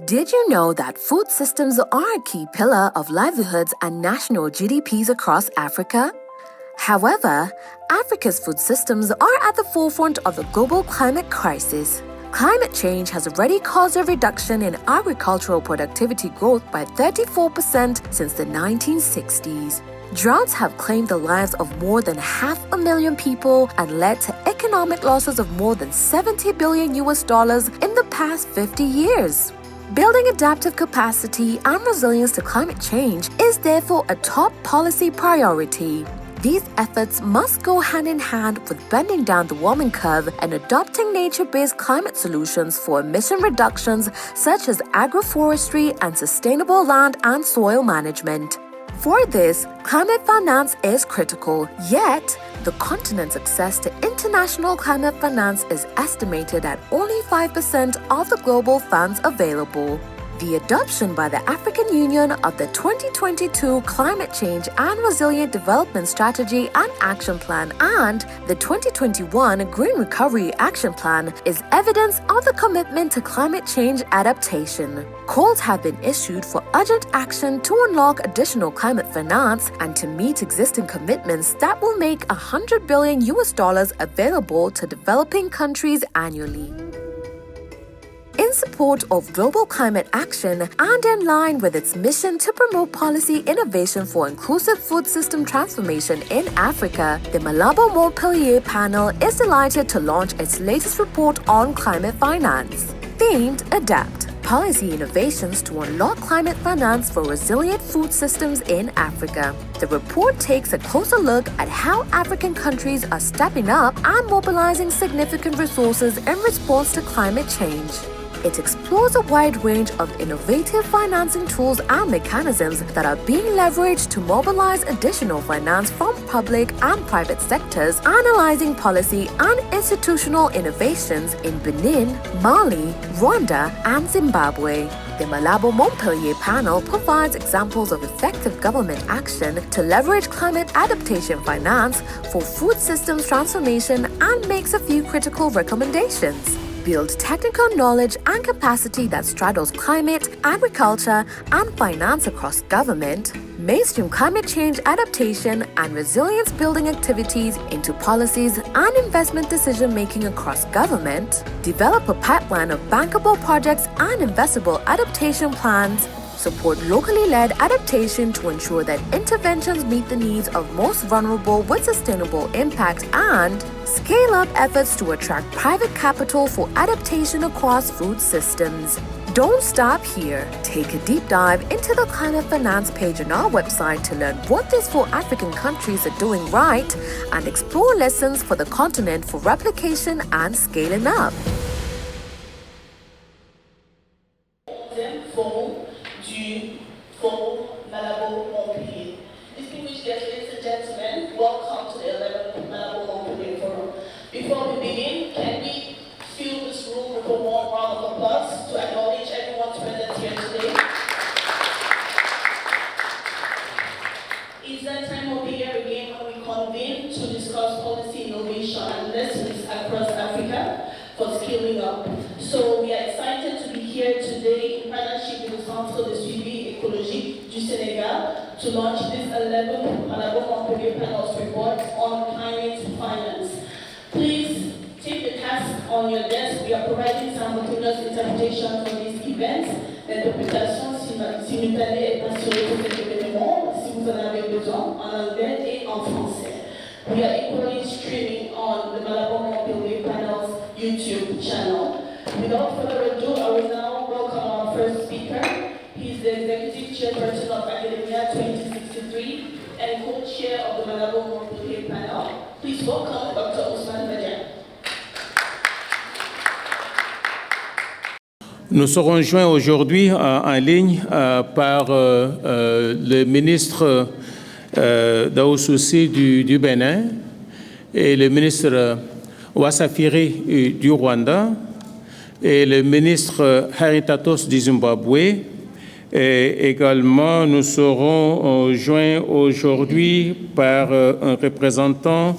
Did you know that food systems are a key pillar of livelihoods and national GDPs across Africa? However, Africa's food systems are at the forefront of the global climate crisis. Climate change has already caused a reduction in agricultural productivity growth by 34% since the 1960s. Droughts have claimed the lives of more than 500,000 people and led to economic losses of more than $70 billion in the past 50 years. Building adaptive capacity and resilience to climate change is therefore a top policy priority. These efforts must go hand in hand with bending down the warming curve and adopting nature-based climate solutions for emission reductions such as agroforestry and sustainable land and soil management. For this, climate finance is critical, yet the continent's access to international climate finance is estimated at only 5% of the global funds available. The adoption by the African Union of the 2022 Climate Change and Resilient Development Strategy and Action Plan and the 2021 Green Recovery Action Plan is evidence of the commitment to climate change adaptation. Calls have been issued for urgent action to unlock additional climate finance and to meet existing commitments that will make $100 billion available to developing countries annually. In support of global climate action and in line with its mission to promote policy innovation for inclusive food system transformation in Africa, the Malabo Montpellier Panel is delighted to launch its latest report on climate finance. Themed Adapt: Policy Innovations to Unlock Climate Finance for Resilient Food Systems in Africa. The report takes a closer look at how African countries are stepping up and mobilizing significant resources in response to climate change. It explores a wide range of innovative financing tools and mechanisms that are being leveraged to mobilize additional finance from public and private sectors, analyzing policy and institutional innovations in Benin, Mali, Rwanda, and Zimbabwe. The Malabo Montpellier Panel provides examples of effective government action to leverage climate adaptation finance for food systems transformation and makes a few critical recommendations. Build technical knowledge and capacity that straddles climate, agriculture, and finance across government. Mainstream climate change adaptation and resilience building activities into policies and investment decision-making across government. Develop a pipeline of bankable projects and investable adaptation plans. Support locally led adaptation to ensure that interventions meet the needs of most vulnerable with sustainable impact, and scale up efforts to attract private capital for adaptation across food systems. Don't stop here. Take a deep dive into the climate finance page on our website to learn what these 4 African countries are doing right and explore lessons for the continent for replication and scaling up. Forum Malabo Montpellier. Distinguished guests, ladies and gentlemen, welcome to the 11th Malabo Montpellier Forum. Before we begin, can we fill this room with a warm round of applause to acknowledge everyone's presence here today? It's that time of the year again when we convene to discuss policy innovation and lessons across Africa for scaling up. So we are excited to be here today in partnership with the Centre de Suivi Écologique du Senegal to launch this 11th Malabo Montpellier Panel's report on climate finance. Please take the task on your desk. We are providing simultaneous interpretation for this event. L'interprétation simultanée est assurée pour cet événement si vous en avez besoin en anglais et en français. We are equally streaming on the Malabo Montpellier Panel's YouTube channel. Without further ado, I will now welcome our first speaker. He is the Executive Chairperson of Academia 2063 and co-chair of the Malabo Montpellier Panel. Please welcome Dr. Ousmane Badiane. Nous serons joints aujourd'hui en ligne par le ministre d'Aousoussi du Bénin et le ministre Ouassafiri du Rwanda et le ministre Haritatos du Zimbabwe. Et également, nous serons joints aujourd'hui par un représentant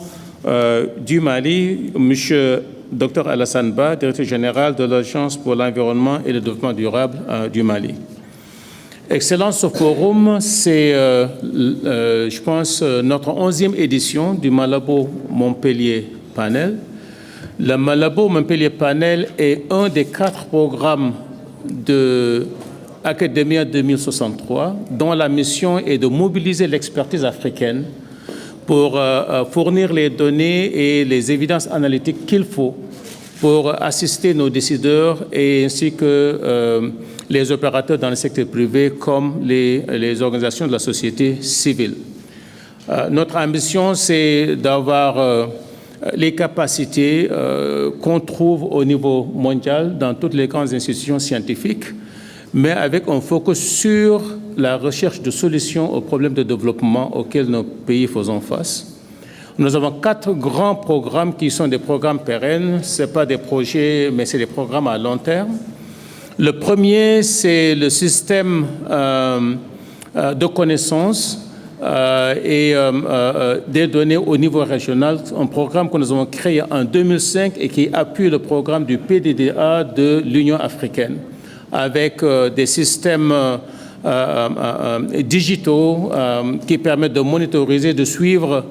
du Mali, M. Dr Alassane Ba, directeur général de l'Agence pour l'environnement et le développement durable du Mali. Excellence, ce forum, c'est, je pense, notre 11e édition du Malabo Montpellier Panel. Le Malabo Montpellier Panel est un des 4 programmes de Academia 2063, dont la mission est de mobiliser l'expertise africaine pour fournir les données et les évidences analytiques qu'il faut pour assister nos décideurs et ainsi que les opérateurs dans le secteur privé comme les organisations de la société civile. Notre ambition, c'est d'avoir les capacités qu'on trouve au niveau mondial dans toutes les grandes institutions scientifiques, mais avec un focus sur la recherche de solutions aux problèmes de développement auxquels nos pays font face. Nous avons 4 grands programmes qui sont des programmes pérennes. Ce ne sont pas des projets, mais c'est des programmes à long terme. Le premier, c'est le système de connaissances et des données au niveau régional, un programme que nous avons créé en 2005 et qui appuie le programme du PDDA de l'Union africaine, avec des systèmes digitaux qui permettent de monitoriser, de suivre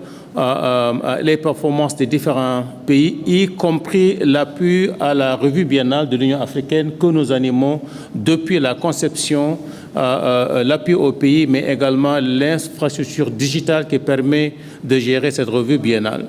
les performances des différents pays, y compris l'appui à la revue biennale de l'Union africaine que nous animons depuis la conception, l'appui au pays, mais également l'infrastructure digitale qui permet de gérer cette revue biennale.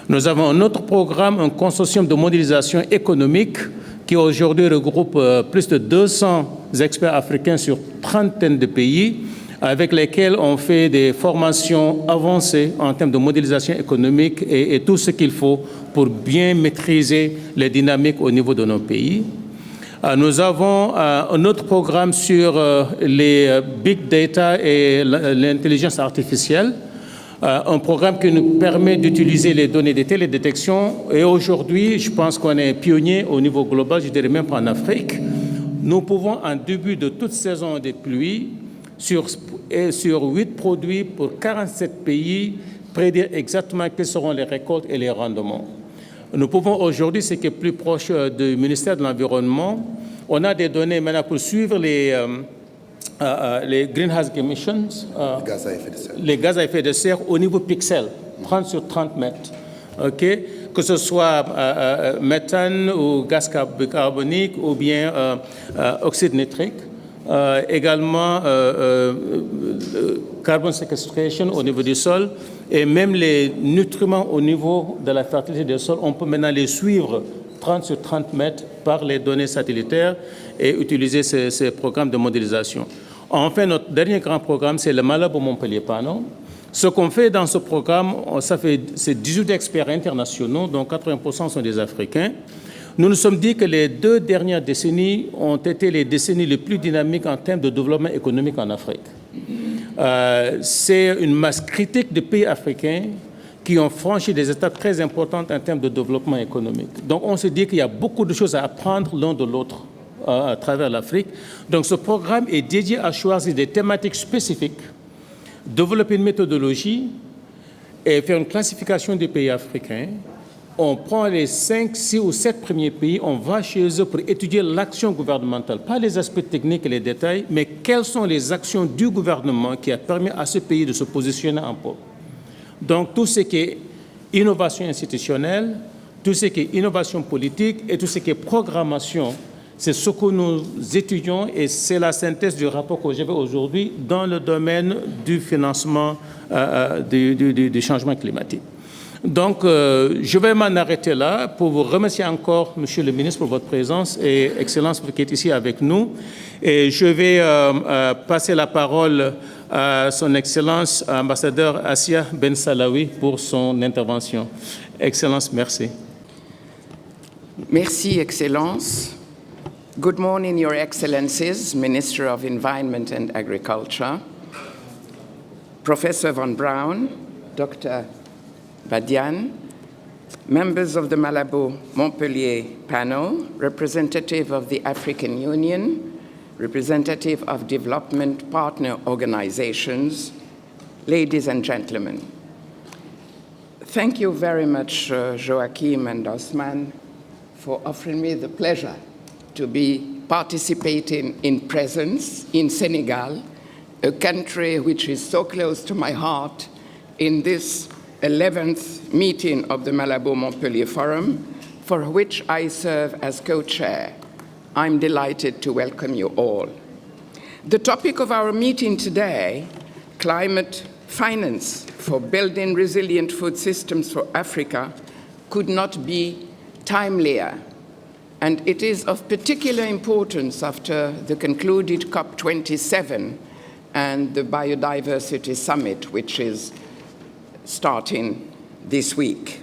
Nous avons un autre programme, un consortium de modélisation économique qui aujourd'hui regroupe plus de 200 experts africains sur trentaine de pays, avec lesquels on fait des formations avancées en termes de modélisation économique et tout ce qu'il faut pour bien maîtriser les dynamiques au niveau de nos pays. Nous avons un autre programme sur les big data et l'intelligence artificielle, un programme qui nous permet d'utiliser les données de télédétection. Et aujourd'hui, je pense qu'on est pionnier au niveau global, je dirais même pas en Afrique. Nous pouvons, en début de toute saison des pluies, sur 8 produits pour 47 pays, prédire exactement quelles seront les récoltes et les rendements. Nous pouvons aujourd'hui, ce qui est plus proche du ministère de l'Environnement, on a des données maintenant pour suivre les greenhouse emissions, les gaz à effet de serre au niveau pixel, 30 sur 30 mètres. Okay? Que ce soit méthane ou gaz carbonique ou bien oxyde nitrique. Également carbon sequestration au niveau du sol et même les nutriments au niveau de la fertilité des sols, on peut maintenant les suivre 30 sur 30 mètres par les données satellitaires et utiliser ces programmes de modélisation. Enfin, notre dernier grand programme, c'est le Malabo Montpellier Panel. Ce qu'on fait dans ce programme, c'est 18 experts internationaux, dont 80% sont des Africains. Nous nous sommes dit que les 2 dernières décennies ont été les décennies les plus dynamiques en termes de développement économique en Afrique. C'est une masse critique de pays africains qui ont franchi des étapes très importantes en termes de développement économique. Donc on se dit qu'il y a beaucoup de choses à apprendre l'un de l'autre à travers l'Afrique. Donc ce programme est dédié à choisir des thématiques spécifiques, développer une méthodologie et faire une classification des pays africains. On prend les 5, 6 ou 7 premiers pays, on va chez eux pour étudier l'action gouvernementale, pas les aspects techniques et les détails, mais quelles sont les actions du gouvernement qui a permis à ce pays de se positionner en pôle. Donc tout ce qui est innovation institutionnelle, tout ce qui est innovation politique et tout ce qui est programmation, c'est ce que nous étudions et c'est la synthèse du rapport que j'avais aujourd'hui dans le domaine du financement du changement climatique. Donc, je vais m'en arrêter là pour vous remercier encore, Monsieur le ministre, pour votre présence et Excellence qui est ici avec nous. Et je vais passer la parole à son Excellence, ambassadeur Assia Ben Salawi, pour son intervention. Excellence, merci. Merci, Excellence. Good morning, Your Excellencies, Minister of Environment and Agriculture, Professor Von Braun, Dr. Badian, members of the Malabo Montpellier Panel, representative of the African Union, representative of development partner organizations, ladies and gentlemen. Thank you very much, Joachim and Osman, for offering me the pleasure to be participating in presence in Senegal, a country which is so close to my heart, in this 11th meeting of the Malabo Montpellier Forum, for which I serve as co-chair. I'm delighted to welcome you all. The topic of our meeting today, climate finance for building resilient food systems for Africa, could not be timelier. And it is of particular importance after the concluded COP27 and the Biodiversity Summit, which is starting this week.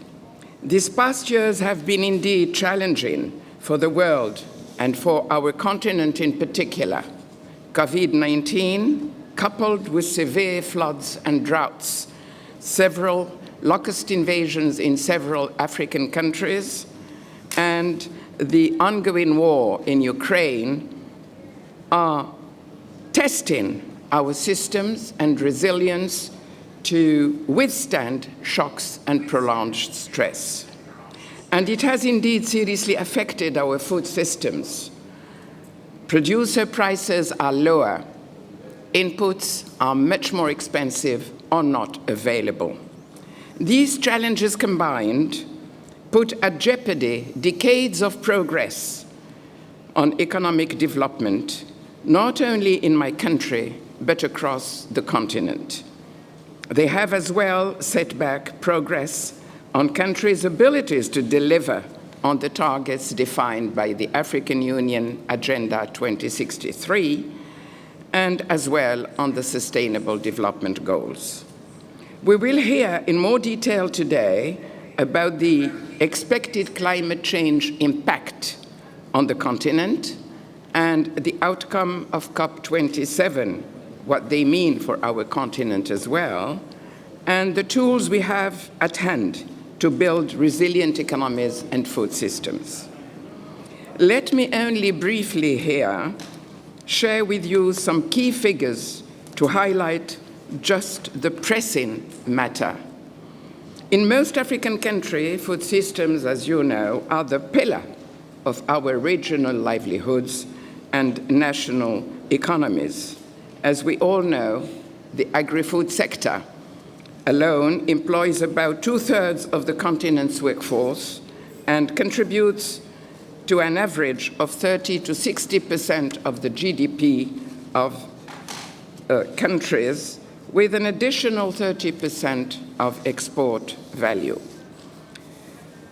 These past years have been indeed challenging for the world and for our continent in particular. COVID-19, coupled with severe floods and droughts, several locust invasions in several African countries, and the ongoing war in Ukraine are testing our systems and resilience to withstand shocks and prolonged stress. And it has indeed seriously affected our food systems. Producer prices are lower, inputs are much more expensive or not available. These challenges combined put at jeopardy decades of progress on economic development, not only in my country, but across the continent. They have as well set back progress on countries' abilities to deliver on the targets defined by the African Union Agenda 2063, and as well on the Sustainable Development Goals. We will hear in more detail today about the expected climate change impact on the continent and the outcome of COP27, what they mean for our continent as well, and the tools we have at hand to build resilient economies and food systems. Let me only briefly here share with you some key figures to highlight just the pressing matter. In most African countries, food systems, as you know, are the pillar of our regional livelihoods and national economies. As we all know, the agri-food sector alone employs about 2/3 of the continent's workforce and contributes to an average of 30 to 60% of the GDP of countries, with an additional 30% of export value.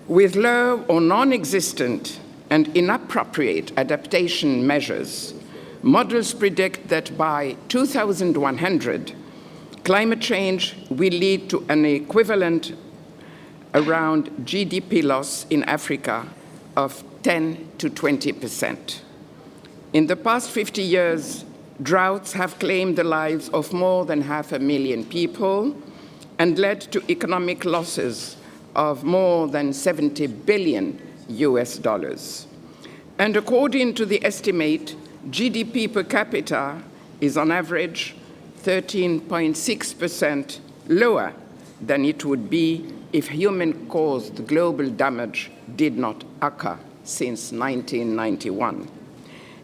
With low or non-existent and inappropriate adaptation measures, models predict that by 2100, climate change will lead to an equivalent around GDP loss in Africa of 10 to 20%. In the past 50 years, droughts have claimed the lives of more than 500,000 people and led to economic losses of more than $70 billion. And according to the estimate, GDP per capita is on average 13.6% lower than it would be if human-caused global damage did not occur since 1991.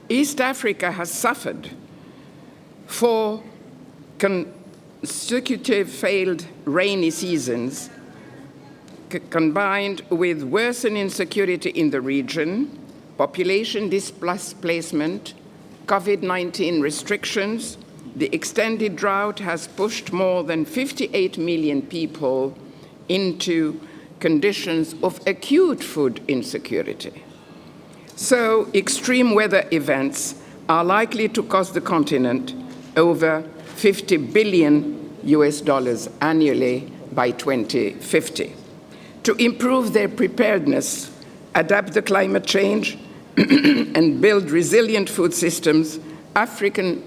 East Africa has suffered 4 consecutive failed rainy seasons, combined with worsening security in the region, population displacement, COVID-19 restrictions. The extended drought has pushed more than 58 million people into conditions of acute food insecurity. So extreme weather events are likely to cost the continent over $50 billion annually by 2050. To improve their preparedness, adapt to climate change, and build resilient food systems, African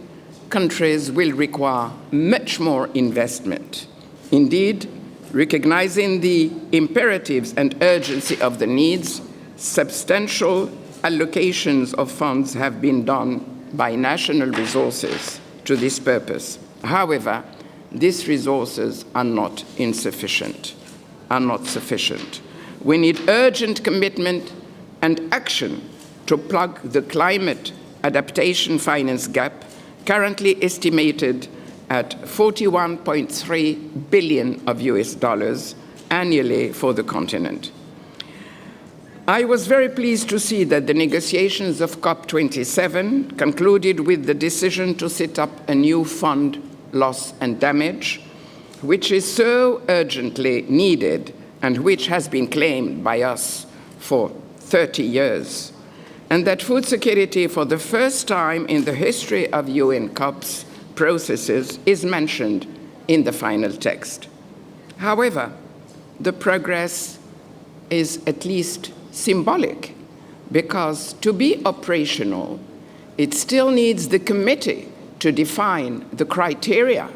countries will require much more investment. Indeed, recognizing the imperatives and urgency of the needs, substantial allocations of funds have been done by national resources to this purpose. However, these resources are not sufficient. We need urgent commitment and action to plug the climate adaptation finance gap, currently estimated at $41.3 billion of US dollars annually for the continent. I was very pleased to see that the negotiations of COP27 concluded with the decision to set up a new fund, loss and damage, which is so urgently needed and which has been claimed by us for 30 years, and that food security for the first time in the history of UN COPs processes is mentioned in the final text. However, the progress is at least symbolic, because to be operational, it still needs the committee to define the criteria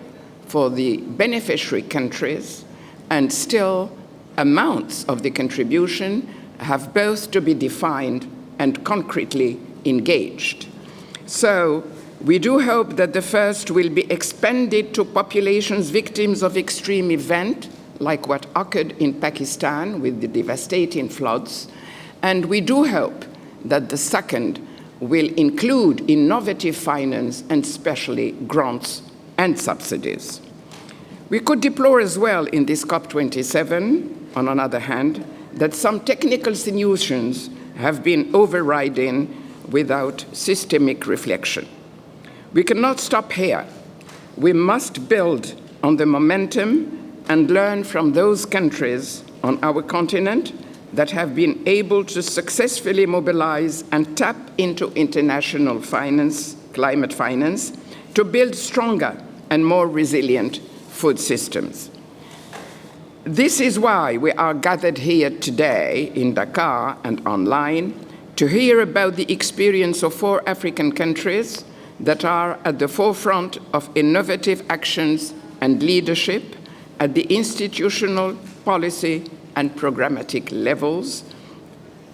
for the beneficiary countries, and still amounts of the contribution have both to be defined and concretely engaged. So we do hope that the first will be expanded to populations victims of extreme event, like what occurred in Pakistan with the devastating floods. And we do hope that the second will include innovative finance and especially grants and subsidies. We could deplore as well in this COP27, on another hand, that some technical solutions have been overridden without systemic reflection. We cannot stop here. We must build on the momentum and learn from those countries on our continent that have been able to successfully mobilize and tap into international finance, climate finance, to build stronger and more resilient food systems. This is why we are gathered here today in Dakar and online to hear about the experience of 4 African countries that are at the forefront of innovative actions and leadership at the institutional, policy, and programmatic levels,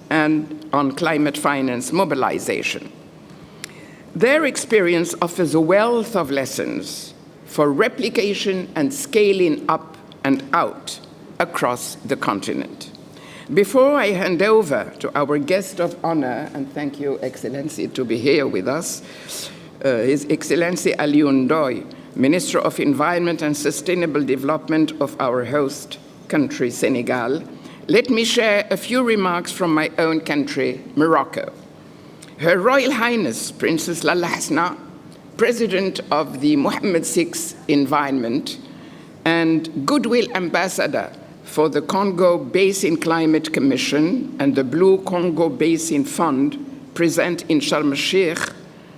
and on climate finance mobilization. Their experience offers a wealth of lessons for replication and scaling up and out across the continent. Before I hand over to our guest of honor, and thank you, Excellency, to be here with us, His Excellency Alioune Ndoye, Minister of Environment and Sustainable Development of our host country, Senegal, let me share a few remarks from my own country, Morocco. Her Royal Highness, Princess Lalla Hasna, President of the Mohammed VI Environment and Goodwill Ambassador for the Congo Basin Climate Commission and the Blue Congo Basin Fund, present in Sharm el-Sheikh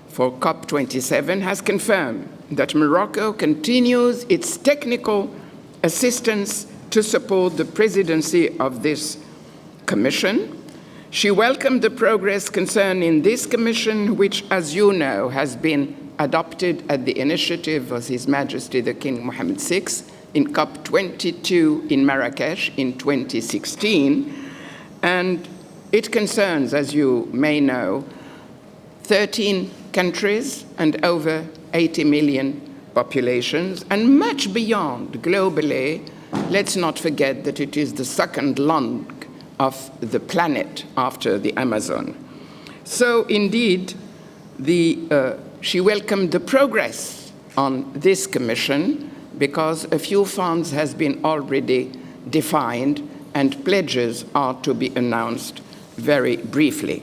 for COP27, has confirmed that Morocco continues its technical assistance to support the presidency of this commission. She welcomed the progress concerning this commission, which, as you know, has been adopted at the initiative of His Majesty the King Mohammed VI in COP22 in Marrakesh in 2016. And it concerns, as you may know, 13 countries and over 80 million populations, and much beyond globally. Let's not forget that it is the second lung of the planet after the Amazon. So indeed, she welcomed the progress on this commission because a few funds has been already defined and pledges are to be announced very briefly.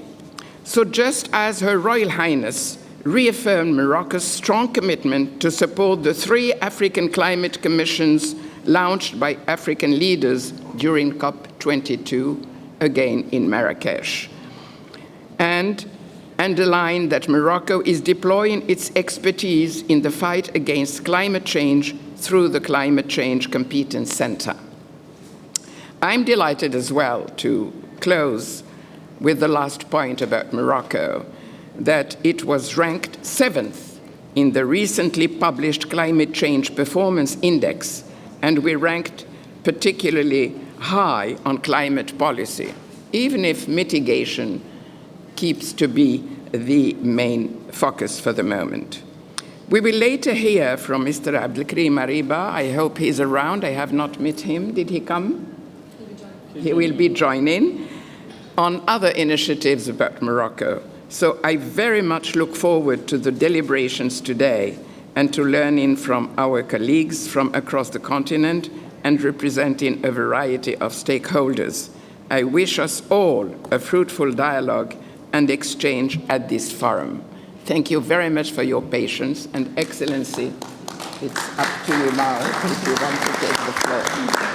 So just as Her Royal Highness reaffirmed Morocco's strong commitment to support the 3 African climate commissions launched by African leaders during COP22, again in Marrakesh, and underlined that Morocco is deploying its expertise in the fight against climate change through the Climate Change Competence Center. I'm delighted as well to close with the last point about Morocco, that it was ranked 7th in the recently published Climate Change Performance Index, and we ranked particularly high on climate policy, even if mitigation keeps to be the main focus for the moment. We will later hear from Mr. Abdelkrim Ariba. I hope he's around. I have not met him. Did he come? He will be joining. on other initiatives about Morocco. So I very much look forward to the deliberations today and to learning from our colleagues from across the continent and representing a variety of stakeholders. I wish us all a fruitful dialogue and exchange at this forum. Thank you very much for your patience, and Excellency, it's up to you now if you want to take the floor.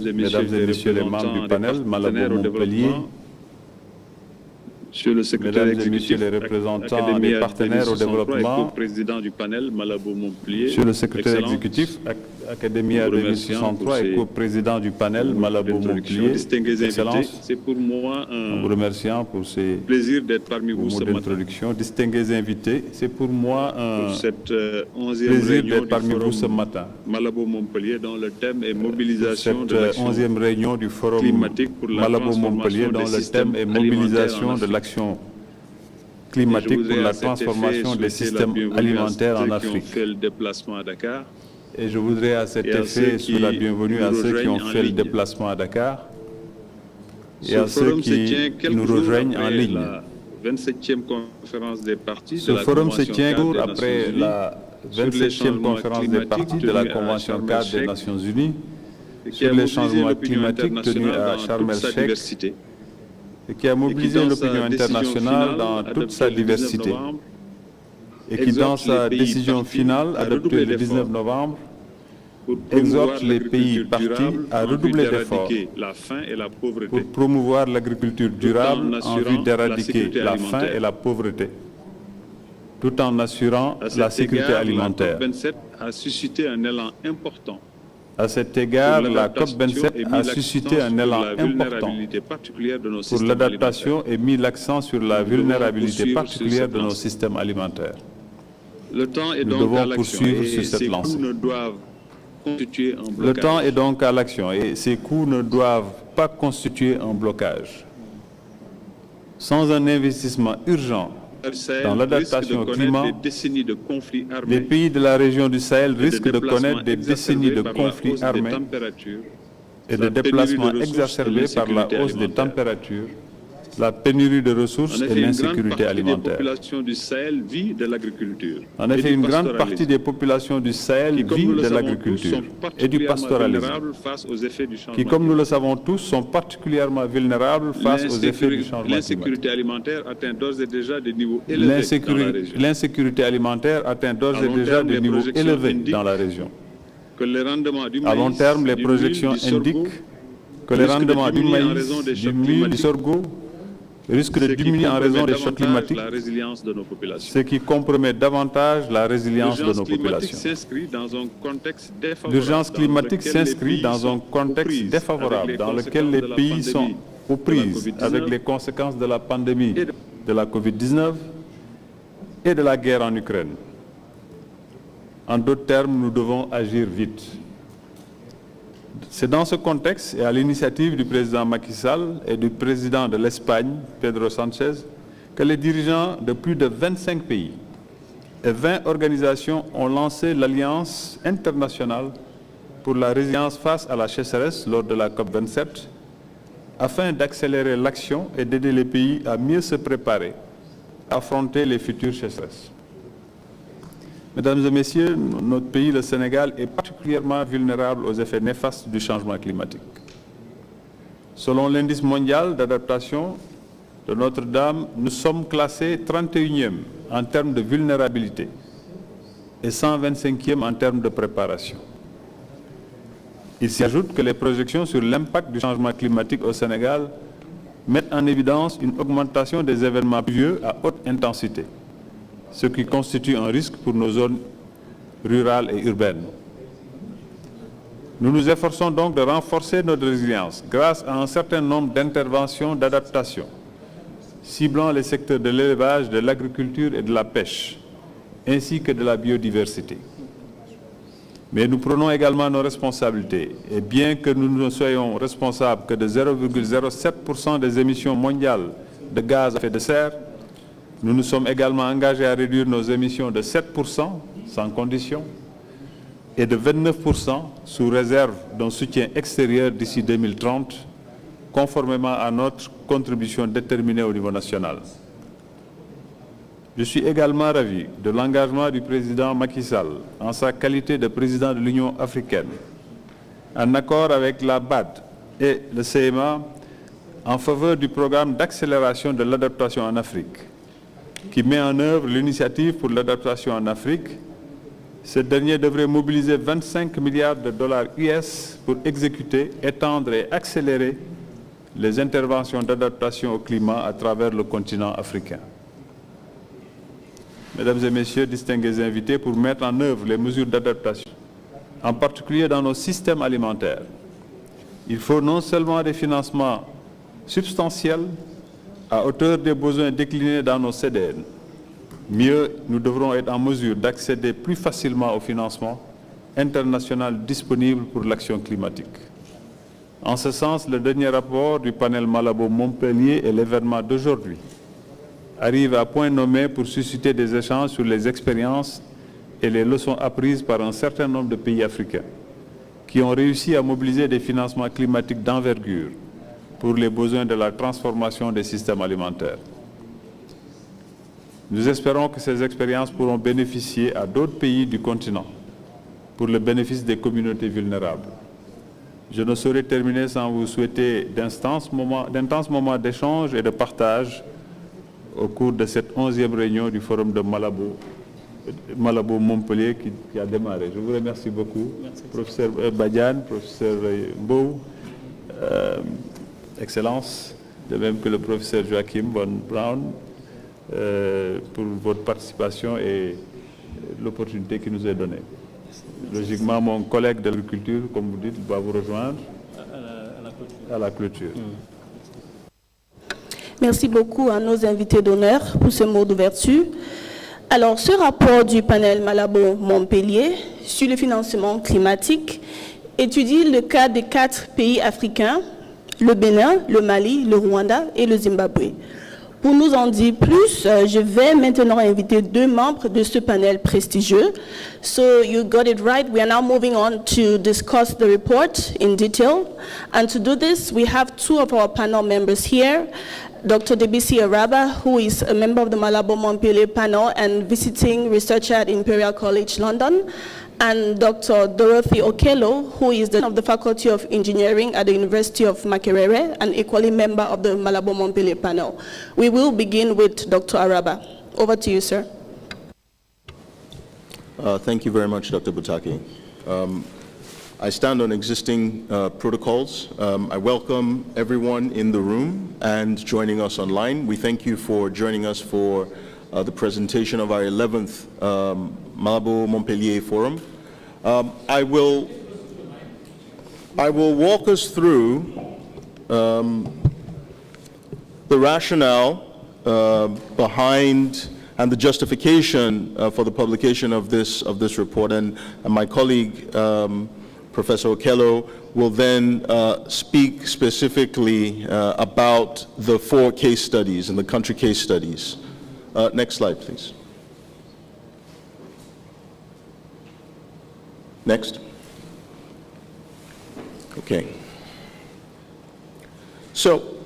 Mesdames et Messieurs les membres du panel, Malabo Montpellier, Monsieur le secrétaire Mesdames et Messieurs les représentants des partenaires au développement, président du panel Malabo Montpellier, Monsieur le secrétaire exécutif, Académia 2603 et co-président du panel Malabo Montpellier, Excellence, c'est pour moi en vous remerciant pour ces plaisir d'être parmi vous mots ce matin. d'introduction. Distingués invités, c'est pour moi un Pour cette 11e plaisir réunion d'être parmi du vous ce forum matin. Malabo Montpellier, dont le thème est mobilisation Cette de l'action 11e réunion du forum climatique pour la Malabo Montpellier, dont le thème est mobilisation de l'action climatique pour la transformation des systèmes alimentaires en Afrique. Fait le déplacement à Dakar. Et je voudrais à cet effet souhaiter la bienvenue à ceux qui ont fait le déplacement à Dakar et à ceux qui nous rejoignent en ligne. La 27e conférence des parties Ce forum se tient court après la 27e conférence des parties de la Convention cadre des Nations Unies sur les changements climatiques tenue à Sharm el-Sheikh et qui a mobilisé l'opinion internationale dans toute sa diversité et qui, dans sa décision finale adoptée le 19 novembre, exhorte les pays partis à redoubler d'efforts pour promouvoir l'agriculture durable en vue d'éradiquer la faim et la pauvreté, tout en assurant la sécurité alimentaire. La COP27 a suscité un élan important. À cet égard, la COP27 a suscité un élan important pour l'adaptation et mis l'accent sur la vulnérabilité particulière de nos systèmes alimentaires. Le temps est Nous donc devons à l'action poursuivre sur et cette ces lancée. coûts ne doivent constituer un blocage. Le temps est donc à l'action et ces coûts ne doivent pas constituer un blocage. Sans un investissement urgent dans l'adaptation au climat, les pays de la région du Sahel risquent de connaître des décennies de conflits armés et de déplacements exacerbés par la hausse des températures, la pénurie de ressources et l'insécurité alimentaire. En effet, une grande partie des populations du Sahel vit de l'agriculture et du pastoralisme, qui, comme nous le savons tous, sont particulièrement vulnérables face aux effets du changement climatique. L'insécurité alimentaire atteint d'ores et déjà des niveaux élevés dans la région. À long terme, les projections indiquent que les rendements du maïs, du mil, du sorgho risque de diminuer en raison des chocs climatiques, ce qui compromet davantage la résilience de nos populations. L'urgence climatique s'inscrit dans un contexte défavorable dans lequel les pays sont aux prises avec les conséquences de la pandémie de la Covid-19 et de la guerre en Ukraine. En d'autres termes, nous devons agir vite. C'est dans ce contexte et à l'initiative du président Macky Sall et du président de l'Espagne, Pedro Sánchez, que les dirigeants de plus de 25 pays et 20 organisations ont lancé l'Alliance internationale pour la résilience face à la sécheresse lors de la COP27, afin d'accélérer l'action et d'aider les pays à mieux se préparer à affronter les futures sécheresses. Mesdames et Messieurs, notre pays, le Sénégal, est particulièrement vulnérable aux effets néfastes du changement climatique. Selon l'indice mondial d'adaptation de Notre-Dame, nous sommes classés 31e en termes de vulnérabilité et 125e en termes de préparation. Il s'y ajoute que les projections sur l'impact du changement climatique au Sénégal mettent en évidence une augmentation des événements pluvieux à haute intensité, ce qui constitue un risque pour nos zones rurales et urbaines. Nous nous efforçons donc de renforcer notre résilience grâce à un certain nombre d'interventions d'adaptation, ciblant les secteurs de l'élevage, de l'agriculture et de la pêche, ainsi que de la biodiversité. Mais nous prenons également nos responsabilités, et bien que nous ne soyons responsables que de 0,07% des émissions mondiales de gaz à effet de serre, nous nous sommes également engagés à réduire nos émissions de 7% sans condition et de 29% sous réserve d'un soutien extérieur d'ici 2030 conformément à notre contribution déterminée au niveau national. Je suis également ravi de l'engagement du président Macky Sall en sa qualité de président de l'Union africaine, en accord avec la BAD et le CMA en faveur du programme d'accélération de l'adaptation en Afrique, qui met en œuvre l'initiative pour l'adaptation en Afrique. Ce dernier devrait mobiliser 25 milliards de dollars US pour exécuter, étendre et accélérer les interventions d'adaptation au climat à travers le continent africain. Mesdames et Messieurs, distingués invités, pour mettre en œuvre les mesures d'adaptation, en particulier dans nos systèmes alimentaires, il faut non seulement des financements substantiels à hauteur des besoins déclinés dans nos CDN. Mieux, nous devrons être en mesure d'accéder plus facilement au financement international disponible pour l'action climatique. En ce sens, le dernier rapport du panel Malabo Montpellier et l'événement d'aujourd'hui arrive à point nommé pour susciter des échanges sur les expériences et les leçons apprises par un certain nombre de pays africains qui ont réussi à mobiliser des financements climatiques d'envergure pour les besoins de la transformation des systèmes alimentaires. Nous espérons que ces expériences pourront bénéficier à d'autres pays du continent pour le bénéfice des communautés vulnérables. Je ne saurais terminer sans vous souhaiter d'intenses moments d'échange et de partage au cours de cette 11e réunion du Forum de Malabo Montpellier qui a démarré. Je vous remercie beaucoup. Merci. Professeur Badiane, professeur Mbou, Excellence, de même que le professeur Joachim von Braun, pour votre participation et l'opportunité qui nous est donnée. Logiquement, mon collègue de l'agriculture, comme vous dites, va vous rejoindre à la clôture. Merci beaucoup à nos invités d'honneur pour ce mot d'ouverture. Alors, ce rapport du panel Malabo Montpellier sur le financement climatique étudie le cas des 4 pays africains, le Bénin, le Mali, le Rwanda et le Zimbabwe. Pour nous en dire plus, je vais maintenant inviter 2 membres de ce panel prestigieux. So you got it right. We are now moving on to discuss the report in detail. And to do this, we have 2 of our panel members here. Dr. Debisi Araba, who is a member of the Malabo Montpellier Panel and visiting researcher at Imperial College London, and Dr. Dorothy Okello, who is of the Faculty of Engineering at the University of Makerere and equally member of the Malabo Montpellier Panel. We will begin with Dr. Araba. Over to you, sir. Thank you very much, Dr. Butaki. I stand on existing protocols. I welcome everyone in the room and joining us online. We thank you for joining us for the presentation of our 11th Malabo Montpellier Forum. I will walk us through the rationale behind and the justification for the publication of this report, and my colleague Professor Okello will then speak specifically about the 4 case studies and the country case studies. Next slide, please. Next. Okay. So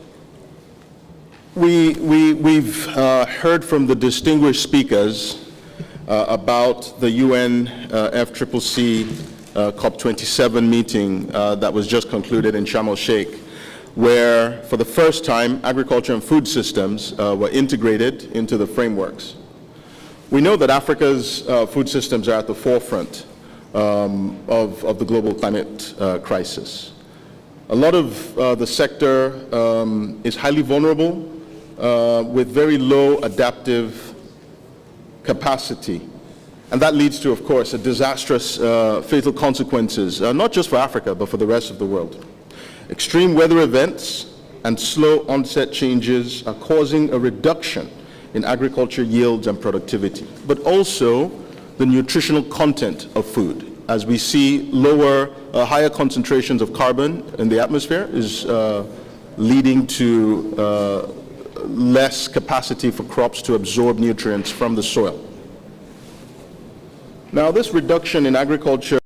we've heard from the distinguished speakers about the UN FCCC COP27 meeting that was just concluded in Sharm el-Sheikh, where for the first time agriculture and food systems were integrated into the frameworks. We know that Africa's food systems are at the forefront of the global climate crisis. A lot of the sector is highly vulnerable with very low adaptive capacity. And that leads to, of course, a disastrous fatal consequences, not just for Africa, but for the rest of the world. Extreme weather events and slow onset changes are causing a reduction in agriculture yields and productivity, but also the nutritional content of food. As we see higher concentrations of carbon in the atmosphere is leading to less capacity for crops to absorb nutrients from the soil. Now, this reduction in agriculture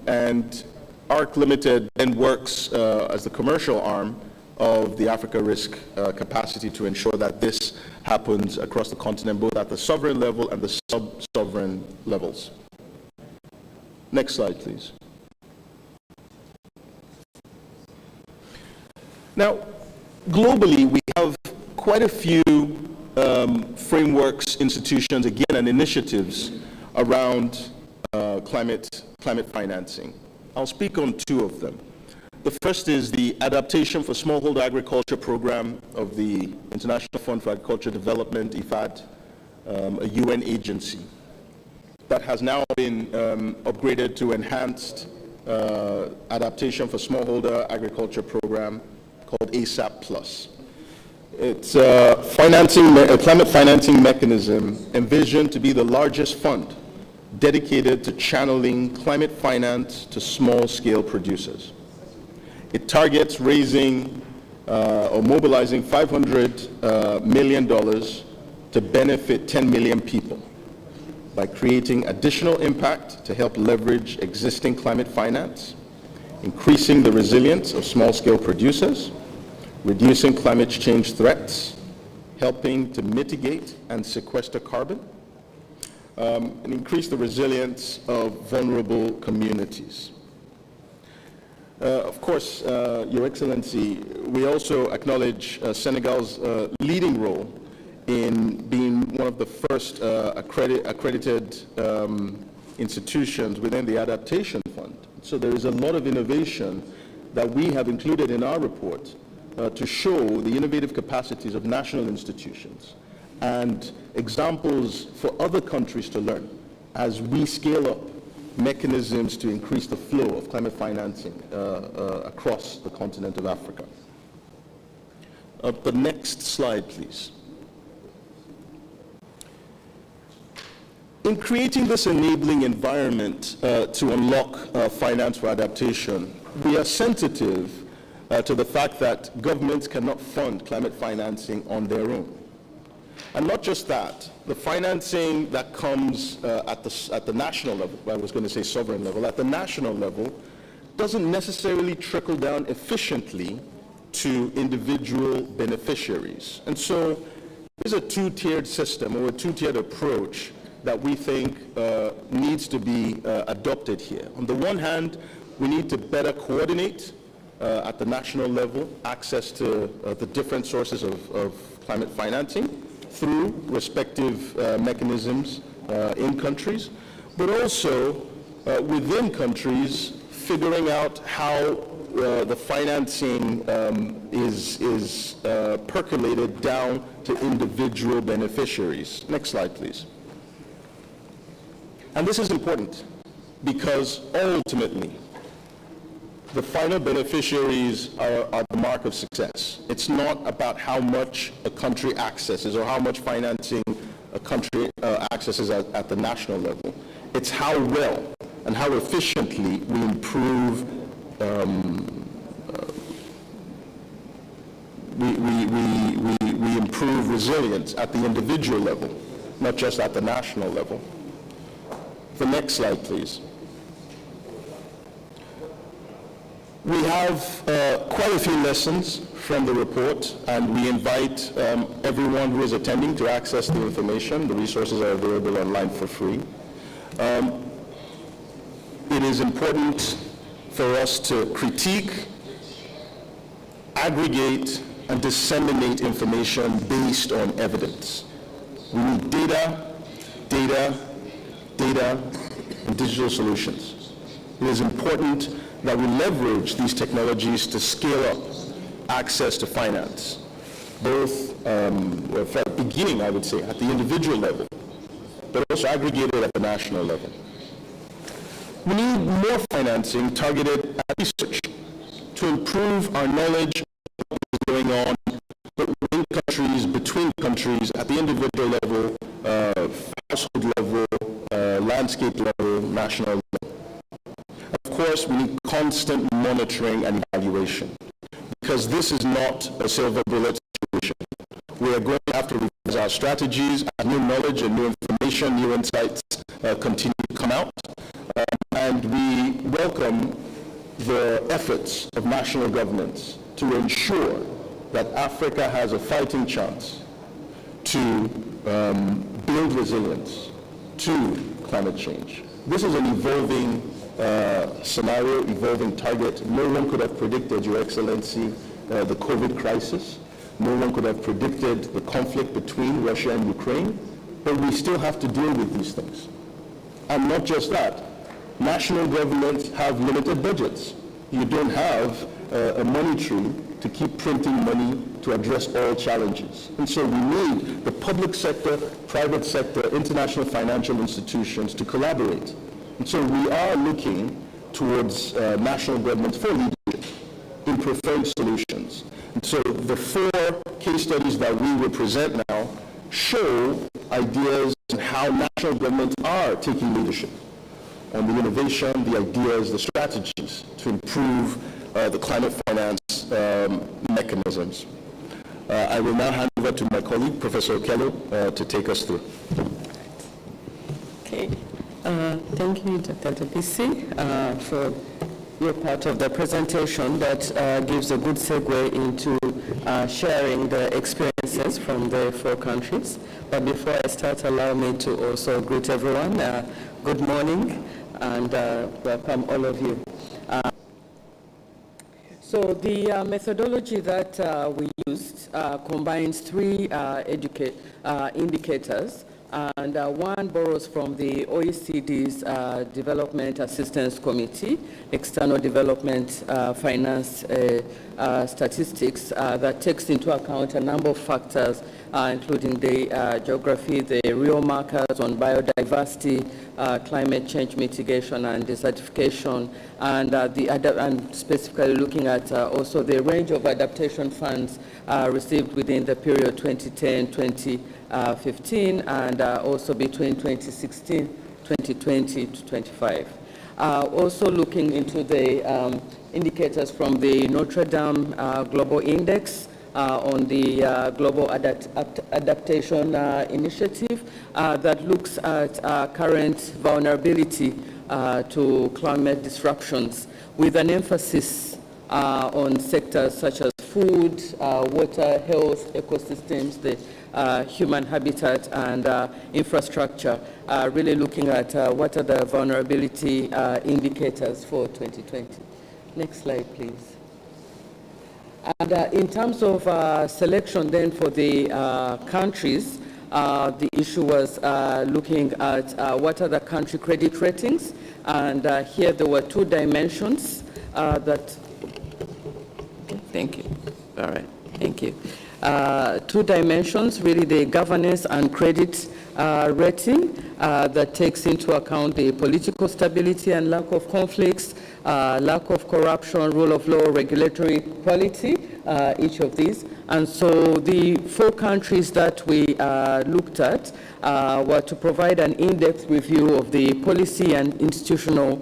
and ARC Limited then works as the commercial arm of the Africa Risk capacity to ensure that this happens across the continent, both at the sovereign level and the sub-sovereign levels. Next slide, please. Now, globally, we have quite a few frameworks, institutions, again, and initiatives around climate financing. I'll speak on two of them. The first is the Adaptation for Smallholder Agriculture Program of the International Fund for Agriculture Development, IFAD, a UN agency that has now been upgraded to Enhanced Adaptation for Smallholder Agriculture Program called ASAP+. It's a climate financing mechanism envisioned to be the largest fund dedicated to channeling climate finance to small-scale producers. It targets raising or mobilizing $500 million to benefit 10 million people by creating additional impact to help leverage existing climate finance, increasing the resilience of small-scale producers, reducing climate change threats, helping to mitigate and sequester carbon, and increase the resilience of vulnerable communities. Of course, Your Excellency, we also acknowledge Senegal's leading role in being one of the first accredited institutions within the Adaptation Fund. So there is a lot of innovation that we have included in our report to show the innovative capacities of national institutions and examples for other countries to learn as we scale up mechanisms to increase the flow of climate financing across the continent of Africa. The next slide, please. In creating this enabling environment to unlock finance for adaptation, we are sensitive to the fact that governments cannot fund climate financing on their own. And not just that, the financing that comes at the national level, I was going to say sovereign level, at the national level, doesn't necessarily trickle down efficiently to individual beneficiaries. And so there's a two-tiered system or a two-tiered approach that we think needs to be adopted here. On the one hand, we need to better coordinate at the national level access to the different sources of climate financing through respective mechanisms in countries, but also within countries, figuring out how the financing is percolated down to individual beneficiaries. Next slide, please. And this is important because ultimately, the final beneficiaries are the mark of success. It's not about how much a country accesses or how much financing a country accesses at the national level. It's how well and how efficiently we improve we improve resilience at the individual level, not just at the national level. The next slide, please. We have quite a few lessons from the report, and we invite everyone who is attending to access the information. The resources are available online for free. It is important for us to critique, aggregate, and disseminate information based on evidence. We need data, and digital solutions. It is important that we leverage these technologies to scale up access to finance, both beginning, I would say, at the individual level, but also aggregated at the national level. We need more financing targeted at research to improve our knowledge of what is going on within countries, between countries, at the individual level, household level, landscape level, national level. Of course, we need constant monitoring and evaluation, because this is not a silver bullet situation. We are going to have to revise our strategies as new knowledge and new information, new insights continue to come out. And we welcome the efforts of national governments to ensure that Africa has a fighting chance to build resilience to climate change. This is an evolving scenario, evolving target. No one could have predicted, Your Excellency, the COVID crisis. No one could have predicted the conflict between Russia and Ukraine, but we still have to deal with these things. And not just that, national governments have limited budgets. You don't have a money tree to keep printing money to address all challenges. And so we need the public sector, private sector, international financial institutions to collaborate. And so we are looking towards national governments for leadership in preferred solutions. And so the 4 case studies that we will present now show ideas on how national governments are taking leadership on the innovation, the ideas, the strategies to improve the climate finance mechanisms. I will now hand over to my colleague, Professor Okello, to take us through. Okay. Thank you, Dr. Debisi, for your part of the presentation that gives a good segue into sharing the experiences from the 4 countries. But before I start, allow me to also greet everyone. Good morning and welcome all of you. So the methodology that we used combines 3 indicators, and one borrows from the OECD's Development Assistance Committee, External Development Finance Statistics, that takes into account a number of factors, including the geography, the real markers on biodiversity, climate change mitigation and desertification, and specifically looking at also the range of adaptation funds received within the period 2010-2015 and also between 2016, 2020 to 25. Also looking into the indicators from the Notre Dame Global Index on the Global Adaptation Initiative that looks at current vulnerability to climate disruptions with an emphasis on sectors such as food, water, health, ecosystems, the human habitat and infrastructure, really looking at what are the vulnerability indicators for 2020. Next slide, please. And in terms of selection then for the countries, the issue was looking at what are the country credit ratings, and here there were 2 dimensions that, okay, thank you, all right, thank you. 2 dimensions, really the governance and credit rating that takes into account the political stability and lack of conflicts, lack of corruption, rule of law, regulatory quality, each of these. And so the 4 countries that we looked at were to provide an in-depth review of the policy and institutional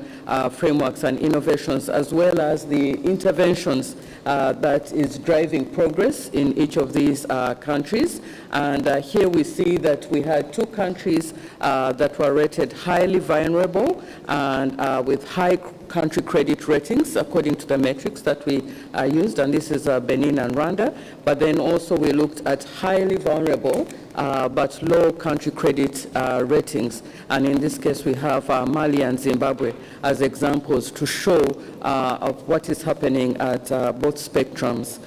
frameworks and innovations, as well as the interventions that is driving progress in each of these countries. And here we see that we had 2 countries that were rated highly vulnerable and with high country credit ratings according to the metrics that we used, and this is Benin and Rwanda. But then also we looked at highly vulnerable but low country credit ratings, and in this case we have Mali and Zimbabwe as examples to show of what is happening at both spectrums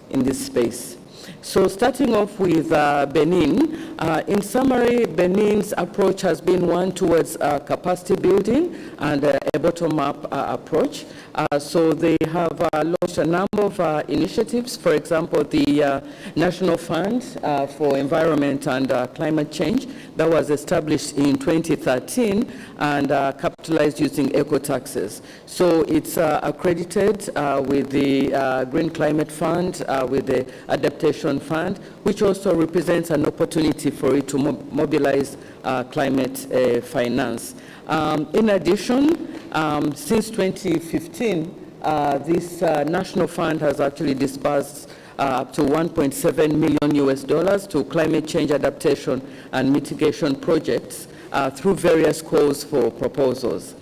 in this space. So starting off with Benin, in summary, Benin's approach has been one towards capacity building and a bottom-up approach. So they have launched a number of initiatives. For example, the National Fund for Environment and Climate Change that was established in 2013 and capitalized using eco-taxes. So it's accredited with the Green Climate Fund, with the Adaptation Fund, which also represents an opportunity for it to mobilize climate finance. In addition, since 2015, this national fund has actually disbursed up to $1.7 million to climate change adaptation and mitigation projects through various calls for proposals.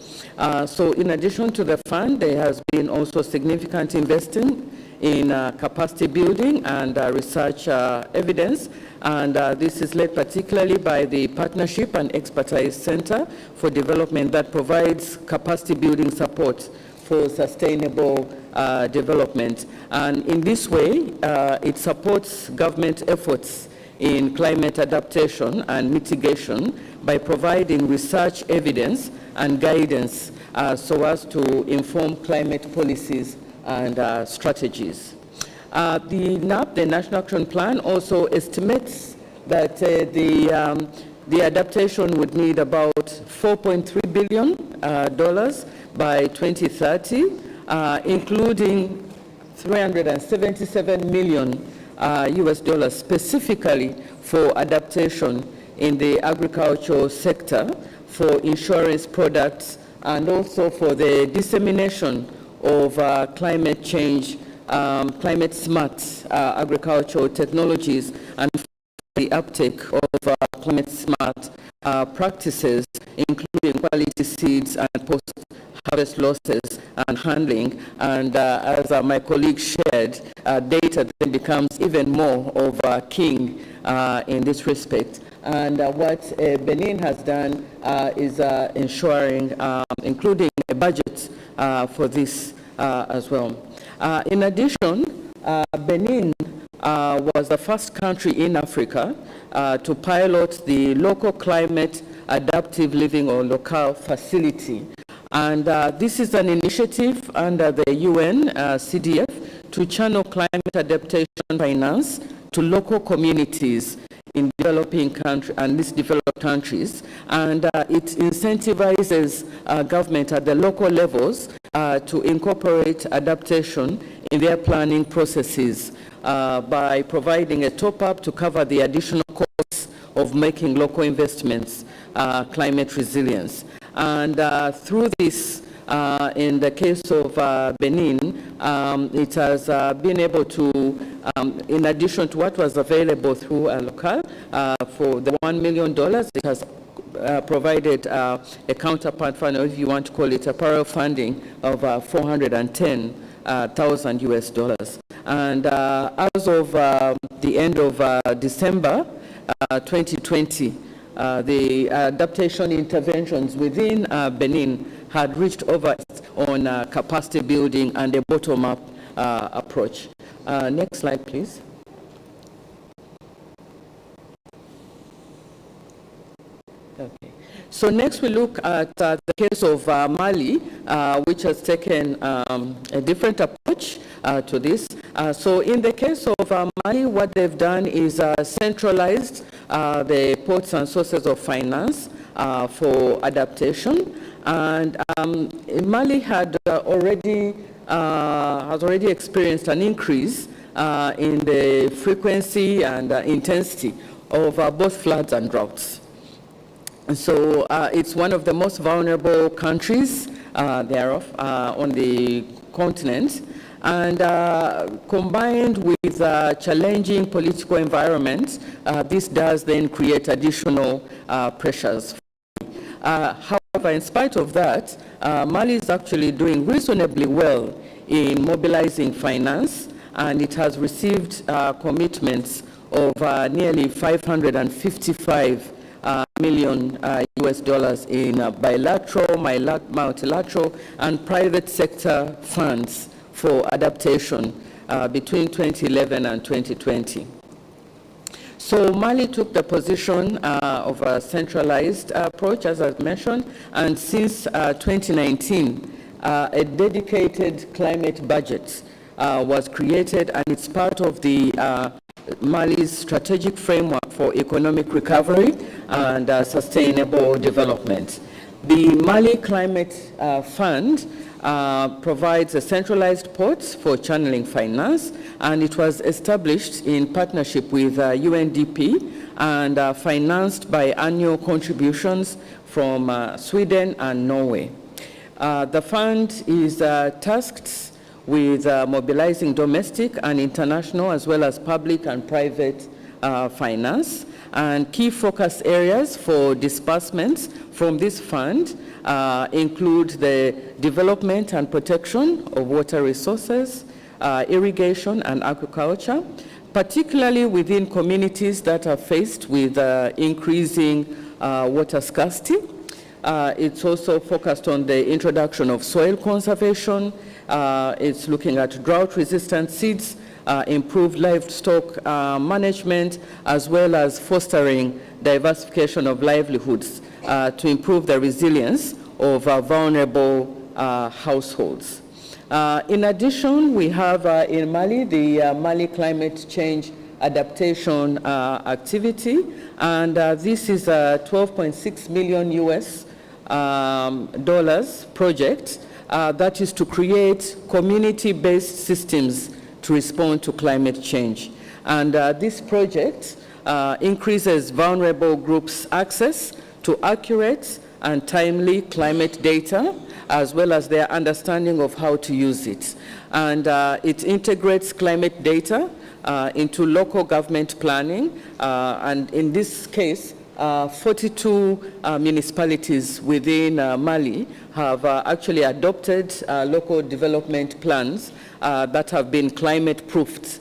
So in addition to the fund, there has been also significant investing in capacity building and research evidence, and this is led particularly by the Partnership and Expertise Center for Development that provides capacity building support for sustainable development. And in this way, it supports government efforts in climate adaptation and mitigation by providing research evidence and guidance so as to inform climate policies and strategies. The NAP, the National Action Plan, also estimates that the adaptation would need about $4.3 billion by 2030, including $377 million US specifically for adaptation in the agricultural sector, for insurance products, and also for the dissemination of climate change, climate smart agricultural technologies, and the uptake of climate smart practices, including quality seeds and post-harvest losses and handling. And as my colleague shared, data then becomes even more of a king in this respect. And what Benin has done is ensuring, including a budget for this as well. In addition, Benin was the first country in Africa to pilot the local climate adaptive living or local facility. And this is an initiative under the UN CDF to channel climate adaptation finance to local communities in developing countries and these developed countries, and it incentivizes government at the local levels to incorporate adaptation in their planning processes by providing a top-up to cover the additional costs of making local investments climate resilience. And through this, in the case of Benin, it has been able to, in addition to what was available through local, for the $1 million, it has provided a counterpart fund, or if you want to call it a parallel funding, of $410,000 US. And as of the end of December 2020, the adaptation interventions within Benin had reached over on capacity building and a bottom-up approach. Next slide, please. Okay. So next we look at the case of Mali, which has taken a different approach to this. So in the case of Mali, what they've done is centralized the ports and sources of finance for adaptation. And Mali had already experienced an increase in the frequency and intensity of both floods and droughts. And so it's one of the most vulnerable countries thereof on the continent. And combined with challenging political environment, this does then create additional pressures. However, in spite of that, Mali is actually doing reasonably well in mobilizing finance, and it has received commitments of nearly $555 million US in bilateral, multilateral, and private sector funds for adaptation between 2011 and 2020. So Mali took the position of a centralized approach, as I've mentioned, and since 2019, a dedicated climate budget was created, and it's part of the Mali's strategic framework for economic recovery and sustainable development. The Mali Climate Fund provides a centralized port for channeling finance, and it was established in partnership with UNDP and financed by annual contributions from Sweden and Norway. The fund is tasked with mobilizing domestic and international, as well as public and private finance. And key focus areas for disbursements from this fund include the development and protection of water resources, irrigation and agriculture, particularly within communities that are faced with increasing water scarcity. It's also focused on the introduction of soil conservation. It's looking at drought-resistant seeds, improved livestock management, as well as fostering diversification of livelihoods to improve the resilience of vulnerable households. In addition, we have in Mali the Mali Climate Change Adaptation Activity, and this is a $12.6 million US dollars project that is to create community-based systems to respond to climate change. And this project increases vulnerable groups' access to accurate and timely climate data, as well as their understanding of how to use it. And it integrates climate data into local government planning, and in this case, 42 municipalities within Mali have actually adopted local development plans that have been climate-proofed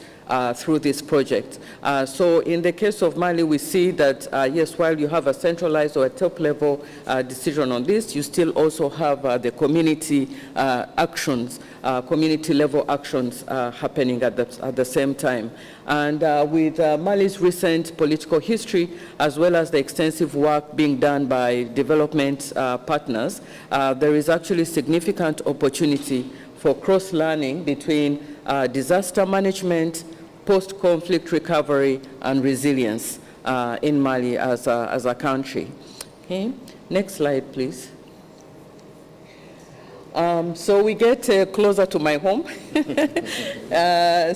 through this project. So in the case of Mali, we see that, yes, while you have a centralized or a top-level decision on this, you still also have the community actions, community-level actions happening at the same time. And with Mali's recent political history, as well as the extensive work being done by development partners, there is actually significant opportunity for cross-learning between disaster management, post-conflict recovery, and resilience in Mali as a country. Okay, next slide, please. So we get closer to my home.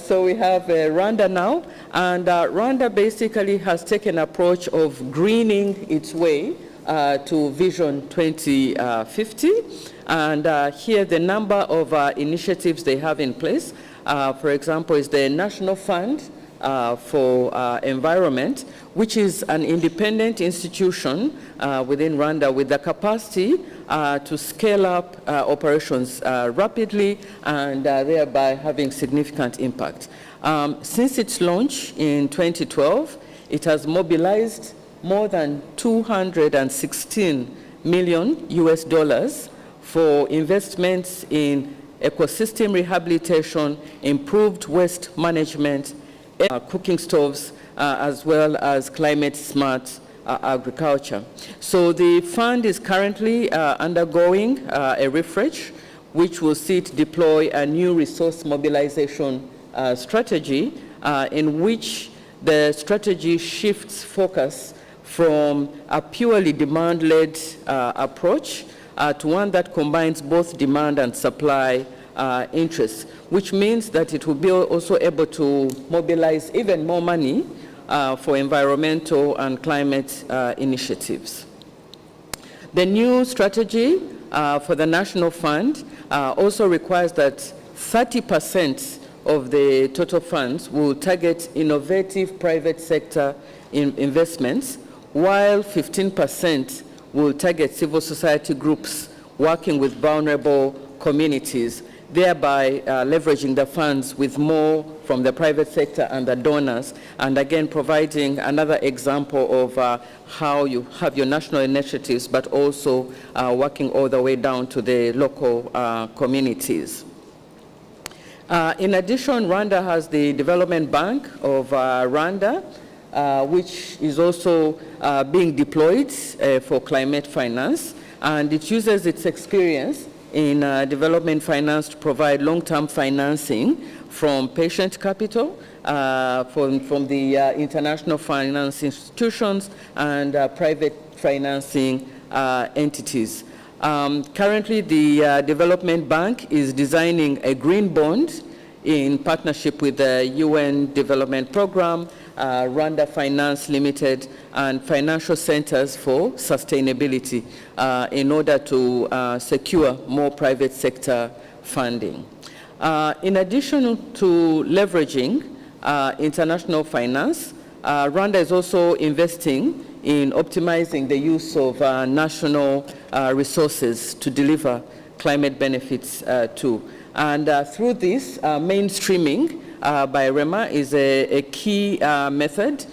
So we have Rwanda now, and Rwanda basically has taken an approach of greening its way to Vision 2050. And here the number of initiatives they have in place. For example, is the National Fund for Environment, which is an independent institution within Rwanda with the capacity to scale up operations rapidly and thereby having significant impact. Since its launch in 2012, it has mobilized more than 216 million US dollars for investments in ecosystem rehabilitation, improved waste management, cooking stoves, as well as climate-smart agriculture. So the fund is currently undergoing a refresh, which will see it deploy a new resource mobilization strategy, in which the strategy shifts focus from a purely demand-led approach to one that combines both demand and supply interests, which means that it will be also able to mobilize even more money for environmental and climate initiatives. The new strategy for the National Fund also requires that 30% of the total funds will target innovative private sector investments, while 15% will target civil society groups working with vulnerable communities, thereby leveraging the funds with more from the private sector and the donors, and again providing another example of how you have your national initiatives, but also working all the way down to the local communities. In addition, Rwanda has the Development Bank of Rwanda, which is also being deployed for climate finance, and it uses its experience in development finance to provide long-term financing from patient capital, from the international finance institutions and private financing entities. Currently, the Development Bank is designing a green bond in partnership with the UN Development Program, Rwanda Finance Limited, and financial centers for sustainability in order to secure more private sector funding. In addition to leveraging international finance, Rwanda is also investing in optimizing the use of national resources to deliver climate benefits too. And through this, mainstreaming by REMA is a key method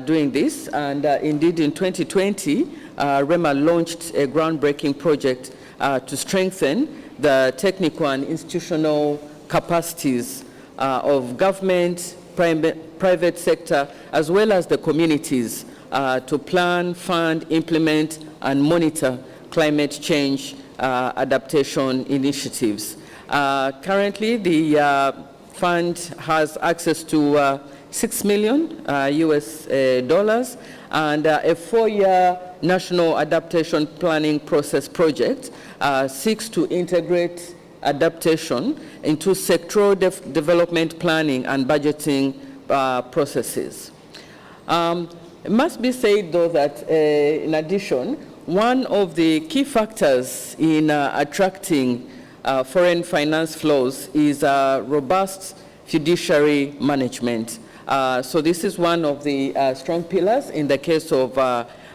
doing this. And indeed, in 2020, REMA launched a groundbreaking project to strengthen the technical and institutional capacities of government, private sector, as well as the communities to plan, fund, implement, and monitor climate change adaptation initiatives. Currently, the fund has access to $6 million US dollars, and a 4-year national adaptation planning process project seeks to integrate adaptation into sectoral development planning and budgeting processes. It must be said, though, that in addition, one of the key factors in attracting foreign finance flows is robust fiduciary management. So this is one of the strong pillars in the case of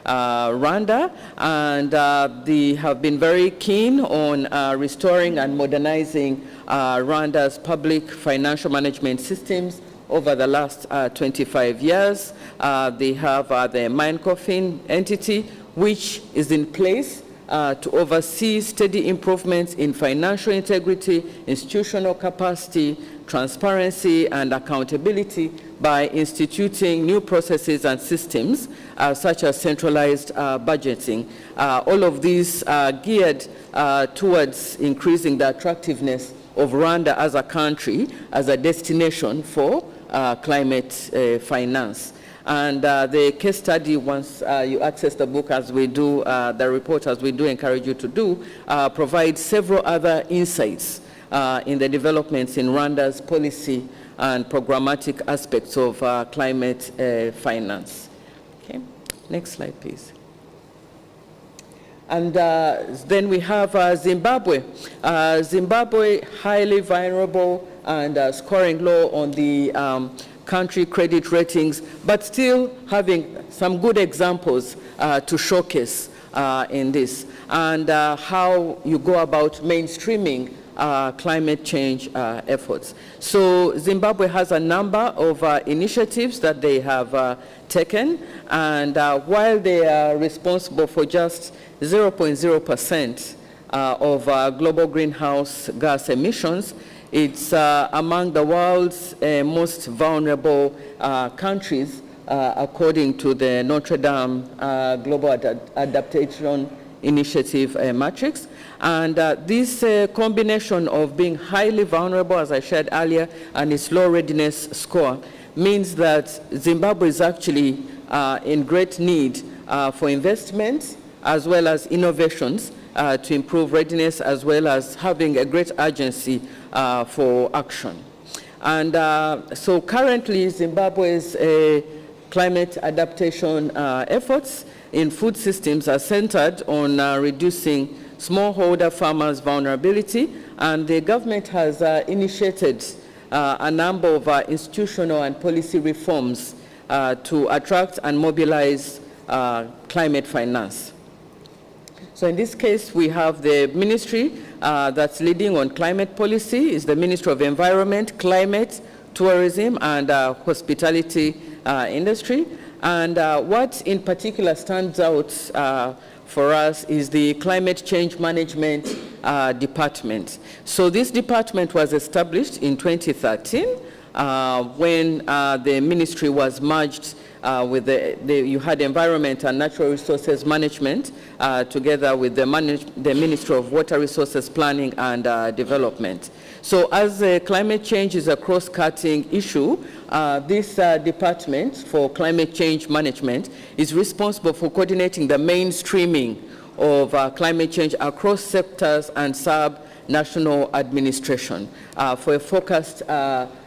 Rwanda, and they have been very keen on restoring and modernizing Rwanda's public financial management systems over the last 25 years. They have the Minecofin entity, which is in place to oversee steady improvements in financial integrity, institutional capacity, transparency, and accountability by instituting new processes and systems such as centralized budgeting. All of these are geared towards increasing the attractiveness of Rwanda as a country, as a destination for climate finance. And the case study, once you access the book as we do, the report as we do encourage you to do, provides several other insights in the developments in Rwanda's policy and programmatic aspects of climate finance. Okay, next slide, please. And then we have Zimbabwe. Zimbabwe, highly vulnerable and scoring low on the country credit ratings, but still having some good examples to showcase in this, and how you go about mainstreaming climate change efforts. So Zimbabwe has a number of initiatives that they have taken, and while they are responsible for just 0.0% of global greenhouse gas emissions, it's among the world's most vulnerable countries, according to the Notre Dame Global Adaptation Initiative matrix. And this combination of being highly vulnerable, as I shared earlier, and its low readiness score means that Zimbabwe is actually in great need for investments as well as innovations to improve readiness, as well as having a great urgency for action. And so currently Zimbabwe's climate adaptation efforts in food systems are centered on reducing smallholder farmers' vulnerability, and the government has initiated a number of institutional and policy reforms to attract and mobilize climate finance. So in this case, we have the ministry that's leading on climate policy is the Ministry of Environment, Climate, Tourism, and Hospitality Industry. And what in particular stands out for us is the Climate Change Management Department. So this department was established in 2013 when the ministry was merged with you had Environment and Natural Resources Management together with the Ministry of Water Resources Planning and Development. So as climate change is a cross-cutting issue, this department for climate change management is responsible for coordinating the mainstreaming of climate change across sectors and sub-national administration for a focused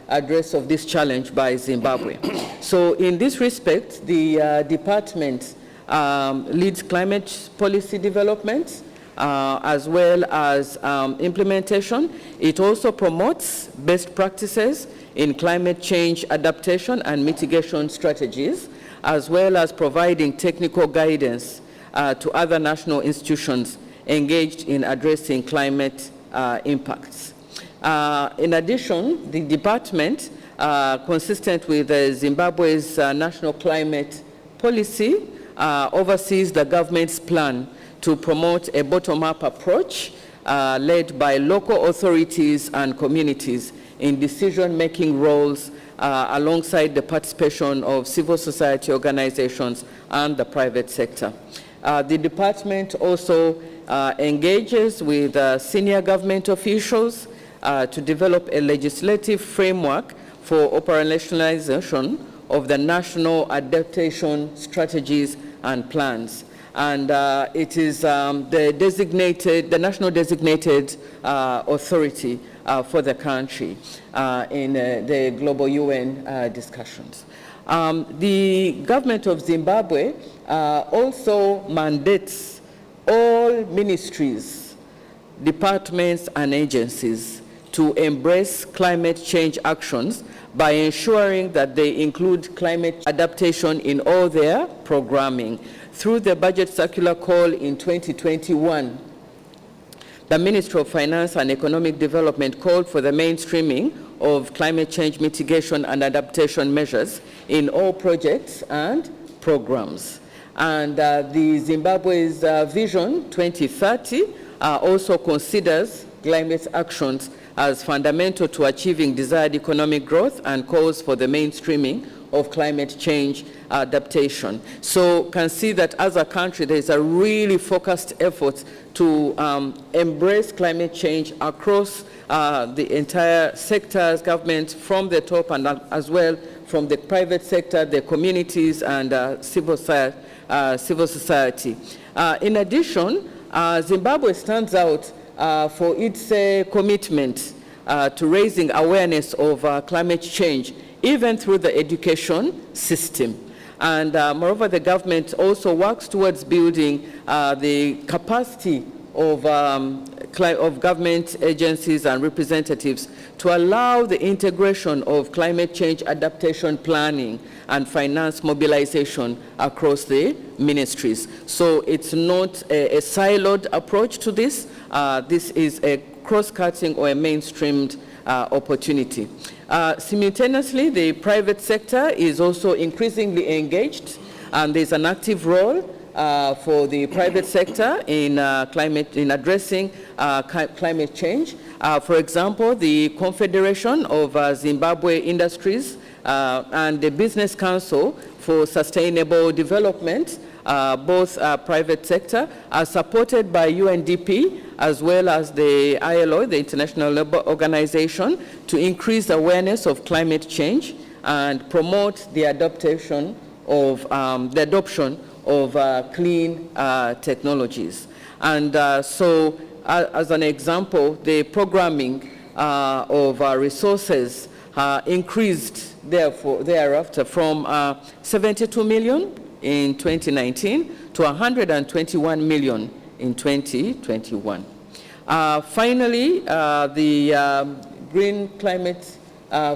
address of this challenge by Zimbabwe. So in this respect, the department leads climate policy development, as well as implementation. It also promotes best practices in climate change adaptation and mitigation strategies, as well as providing technical guidance to other national institutions engaged in addressing climate impacts. In addition, the department, consistent with Zimbabwe's national climate policy, oversees the government's plan to promote a bottom-up approach led by local authorities and communities in decision-making roles alongside the participation of civil society organizations and the private sector. The department also engages with senior government officials to develop a legislative framework for operationalization of the national adaptation strategies and plans. And it is the national designated authority for the country in the global UN discussions. The government of Zimbabwe also mandates all ministries, departments, and agencies to embrace climate change actions by ensuring that they include climate adaptation in all their programming. Through the budget circular call in 2021, the Ministry of Finance and Economic Development called for the mainstreaming of climate change mitigation and adaptation measures in all projects and programs. And the Zimbabwe's Vision 2030 also considers climate actions as fundamental to achieving desired economic growth and calls for the mainstreaming of climate change adaptation. So can see that as a country, there is a really focused effort to embrace climate change across the entire sectors, government from the top and as well from the private sector, the communities, and civil society. In addition, Zimbabwe stands out for its commitment to raising awareness of climate change, even through the education system. And moreover, the government also works towards building the capacity of government agencies and representatives to allow the integration of climate change adaptation planning and finance mobilization across the ministries. So it's not a siloed approach to this. This is a cross-cutting or a mainstreamed opportunity. Simultaneously, the private sector is also increasingly engaged, and there's an active role for the private sector in addressing climate change. For example, the Confederation of Zimbabwe Industries and the Business Council for Sustainable Development, both private sector, are supported by UNDP as well as the ILO, the International Labour Organization, to increase awareness of climate change and promote the adoption of clean technologies. And so, as an example, the programming of resources increased thereafter from 72 million in 2019 to 121 million in 2021. Finally, the Green Climate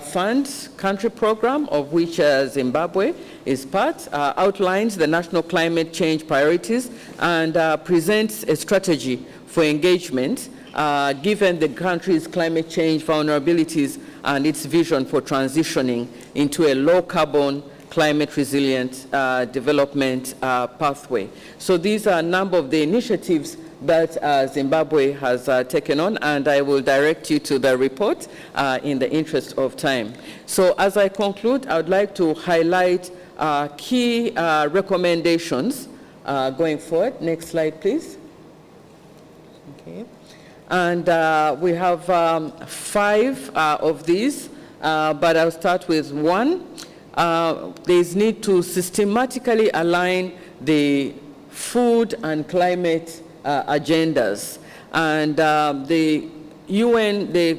Fund country program, of which Zimbabwe is part, outlines the national climate change priorities and presents a strategy for engagement given the country's climate change vulnerabilities and its vision for transitioning into a low-carbon, climate-resilient development pathway. So these are a number of the initiatives that Zimbabwe has taken on, and I will direct you to the report in the interest of time. So as I conclude, I would like to highlight key recommendations going forward. Next slide, please. Okay. And we have 5 of these, but I'll start with 1. There's need to systematically align the food and climate agendas, and the UN, the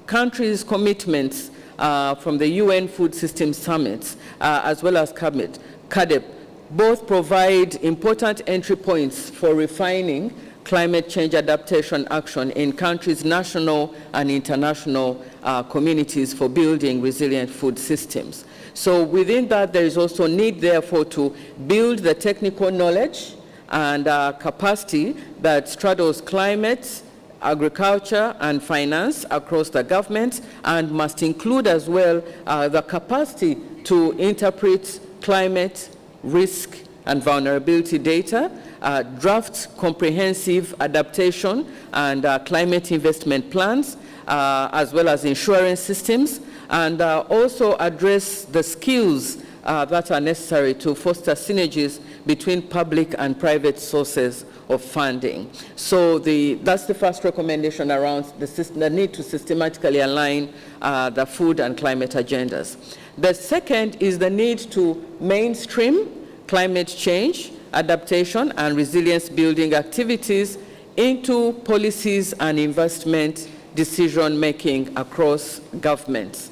country's commitments from the UN Food System Summits, as well as CADEP, both provide important entry points for refining climate change adaptation action in countries' national and international communities for building resilient food systems. So within that, there is also need, therefore, to build the technical knowledge and capacity that straddles climate, agriculture, and finance across the government, and must include as well the capacity to interpret climate, risk, and vulnerability data, draft comprehensive adaptation and climate investment plans, as well as insurance systems, and also address the skills that are necessary to foster synergies between public and private sources of funding. So that's the first recommendation around the need to systematically align the food and climate agendas. The second is the need to mainstream climate change, adaptation, and resilience building activities into policies and investment decision-making across governments.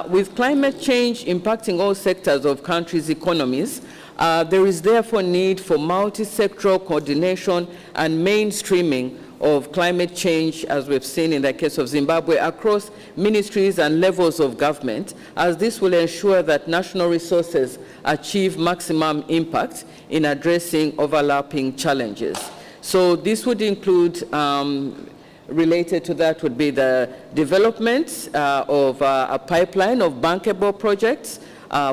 With climate change impacting all sectors of countries' economies, there is therefore need for multi-sectoral coordination and mainstreaming of climate change, as we've seen in the case of Zimbabwe, across ministries and levels of government, as this will ensure that national resources achieve maximum impact in addressing overlapping challenges. So this would include, related to that would be the development of a pipeline of bankable projects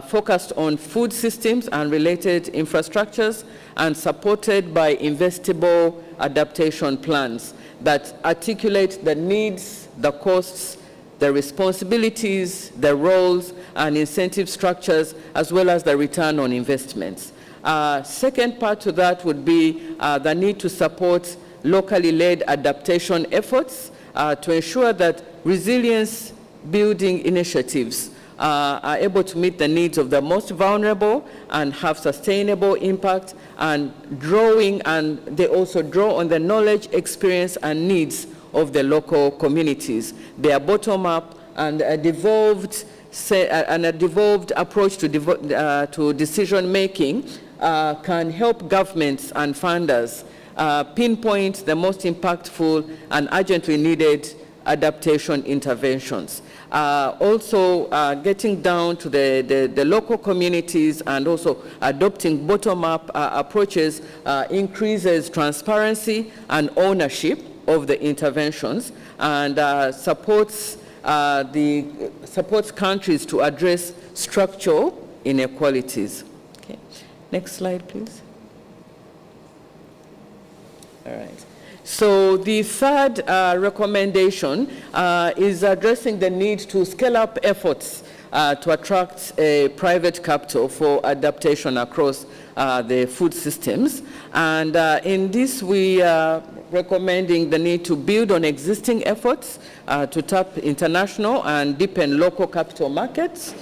focused on food systems and related infrastructures, and supported by investable adaptation plans that articulate the needs, the costs, the responsibilities, the roles, and incentive structures, as well as the return on investments. Second part to that would be the need to support locally led adaptation efforts to ensure that resilience building initiatives are able to meet the needs of the most vulnerable and have sustainable impact, and they also draw on the knowledge, experience, and needs of the local communities. They are bottom-up, and a devolved approach to decision-making can help governments and funders pinpoint the most impactful and urgently needed adaptation interventions. Also getting down to the local communities and also adopting bottom-up approaches increases transparency and ownership of the interventions, and supports countries to address structural inequalities. Okay. Next slide, please. All right. So the third recommendation is addressing the need to scale up efforts to attract private capital for adaptation across the food systems. And in this, we are recommending the need to build on existing efforts to tap international and deepen local capital markets,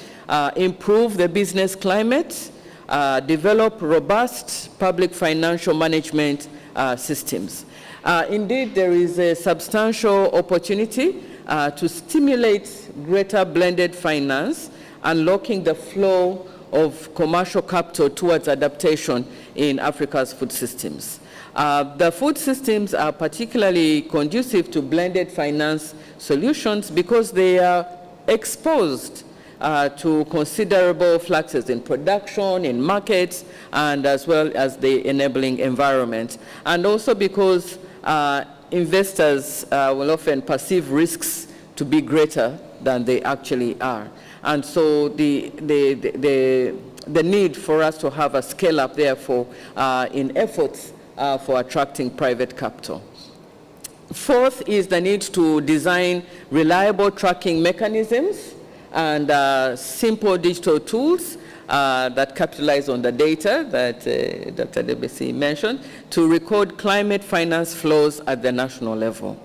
improve the business climate, develop robust public financial management systems. Indeed, there is a substantial opportunity to stimulate greater blended finance, unlocking the flow of commercial capital towards adaptation in Africa's food systems. The food systems are particularly conducive to blended finance solutions because they are exposed to considerable fluxes in production, in markets, and as well as the enabling environment. And also because investors will often perceive risks to be greater than they actually are. And so the need for us to have a scale up, therefore, in efforts for attracting private capital. Fourth is the need to design reliable tracking mechanisms and simple digital tools that capitalize on the data that Dr. Debesi mentioned to record climate finance flows at the national level.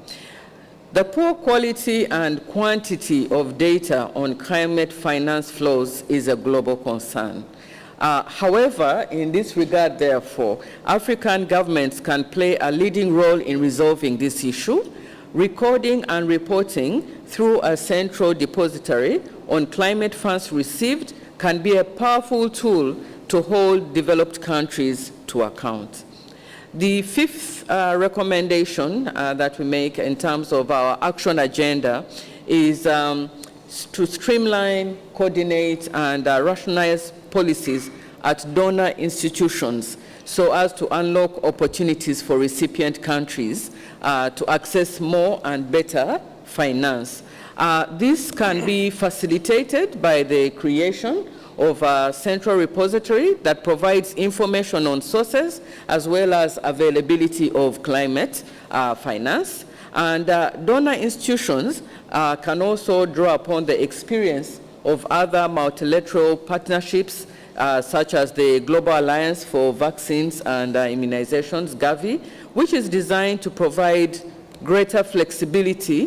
The poor quality and quantity of data on climate finance flows is a global concern. However, in this regard, therefore, African governments can play a leading role in resolving this issue. Recording and reporting through a central depository on climate funds received can be a powerful tool to hold developed countries to account. The fifth recommendation that we make in terms of our action agenda is to streamline, coordinate, and rationalize policies at donor institutions so as to unlock opportunities for recipient countries to access more and better finance. This can be facilitated by the creation of a central repository that provides information on sources as well as availability of climate finance. And donor institutions can also draw upon the experience of other multilateral partnerships such as the Global Alliance for Vaccines and Immunizations, Gavi, which is designed to provide greater flexibility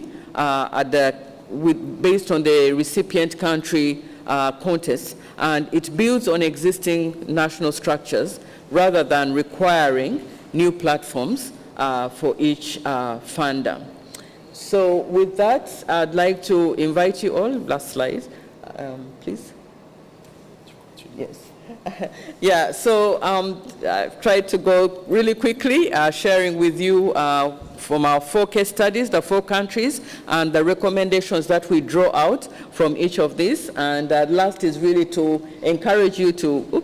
based on the recipient country context, and it builds on existing national structures rather than requiring new platforms for each funder. So with that, I'd like to invite you all, last slide, please. Yes. Yeah, so I've tried to go really quickly, sharing with you from our 4 case studies, the 4 countries, and the recommendations that we draw out from each of these. And last is really to encourage you to,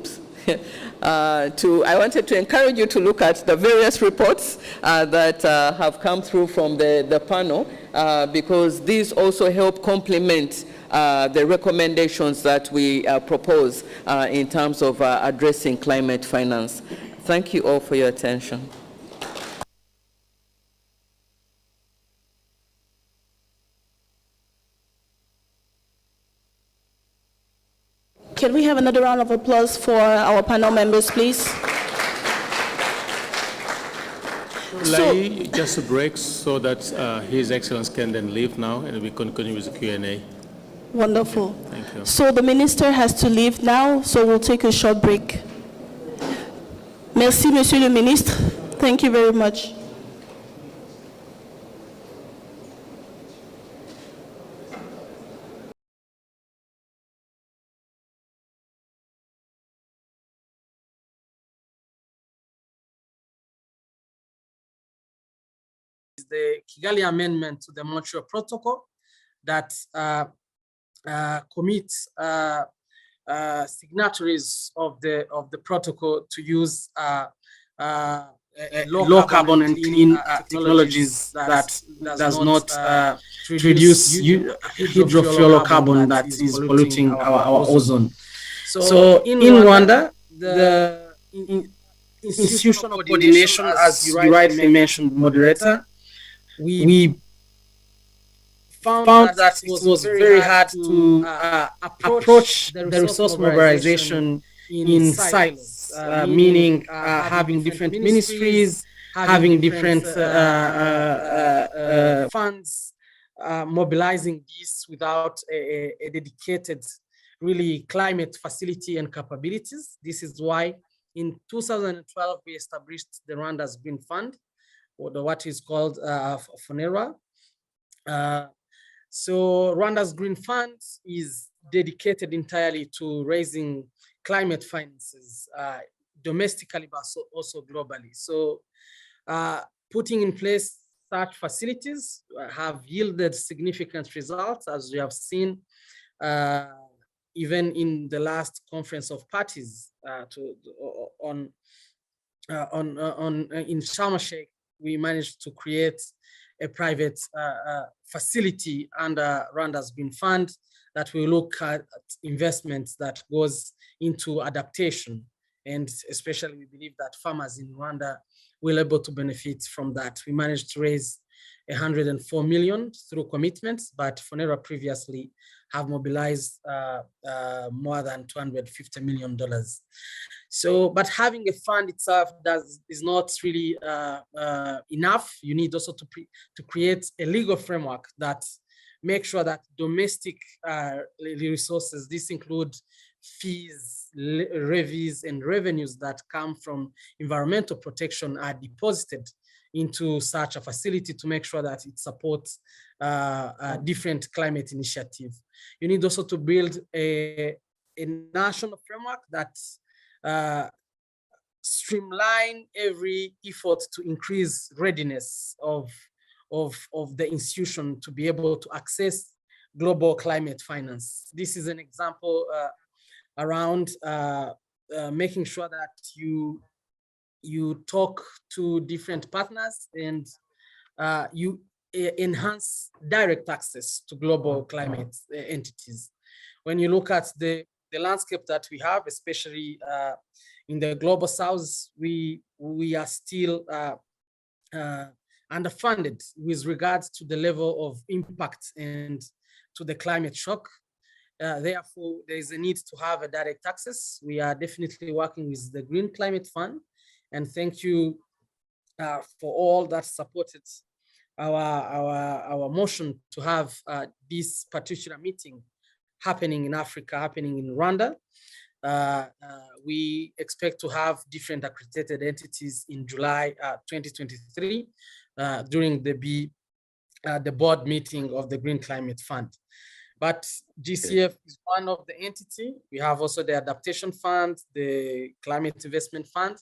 I wanted to encourage you to look at the various reports that have come through from the panel, because these also help complement the recommendations that we propose in terms of addressing climate finance. Thank you all for your attention. Can we have another round of applause for our panel members, please? Just a break so that His Excellency can then leave now, and we continue with the Q&A. Wonderful. Thank you. So the minister has to leave now, so we'll take a short break. Merci, Monsieur le Ministre. Thank you very much. The Kigali Amendment to the Montreal Protocol that commits signatories of the protocol to use low carbon and clean technologies that does not reduce hydrofluorocarbon that is polluting our ozone. So in Rwanda, the institutional coordination, as you rightly mentioned, moderator, we found that it was very hard to approach the resource mobilization in silos, meaning having different ministries, having different funds, mobilizing this without a dedicated, really climate facility and capabilities. This is why in 2012 we established the Rwanda's Green Fund, or what is called FONERA. So Rwanda's Green Fund is dedicated entirely to raising climate finances domestically, but also globally. So putting in place such facilities have yielded significant results, as we have seen even in the last conference of parties in Sharm el-Sheikh. We managed to create a private facility under Rwanda's Green Fund that will look at investments that goes into adaptation. And especially we believe that farmers in Rwanda will be able to benefit from that. We managed to raise 104 million through commitments, but FONERA previously have mobilized more than $250 million. So, but having a fund itself is not really enough. You need also to create a legal framework that makes sure that domestic resources, this include fees, levies, and revenues that come from environmental protection are deposited into such a facility to make sure that it supports different climate initiatives. You need also to build a national framework that streamline every effort to increase readiness of the institution to be able to access global climate finance. This is an example around making sure that you talk to different partners and you enhance direct access to global climate entities. When you look at the landscape that we have, especially in the global south, we are still underfunded with regards to the level of impact and to the climate shock. Therefore, there is a need to have a direct access. We are definitely working with the Green Climate Fund, and thank you for all that supported our motion to have this particular meeting happening in Africa, happening in Rwanda. We expect to have different accredited entities in July 2023 during the board meeting of the Green Climate Fund. But GCF is one of the entity. We have also the Adaptation Fund, the Climate Investment Fund.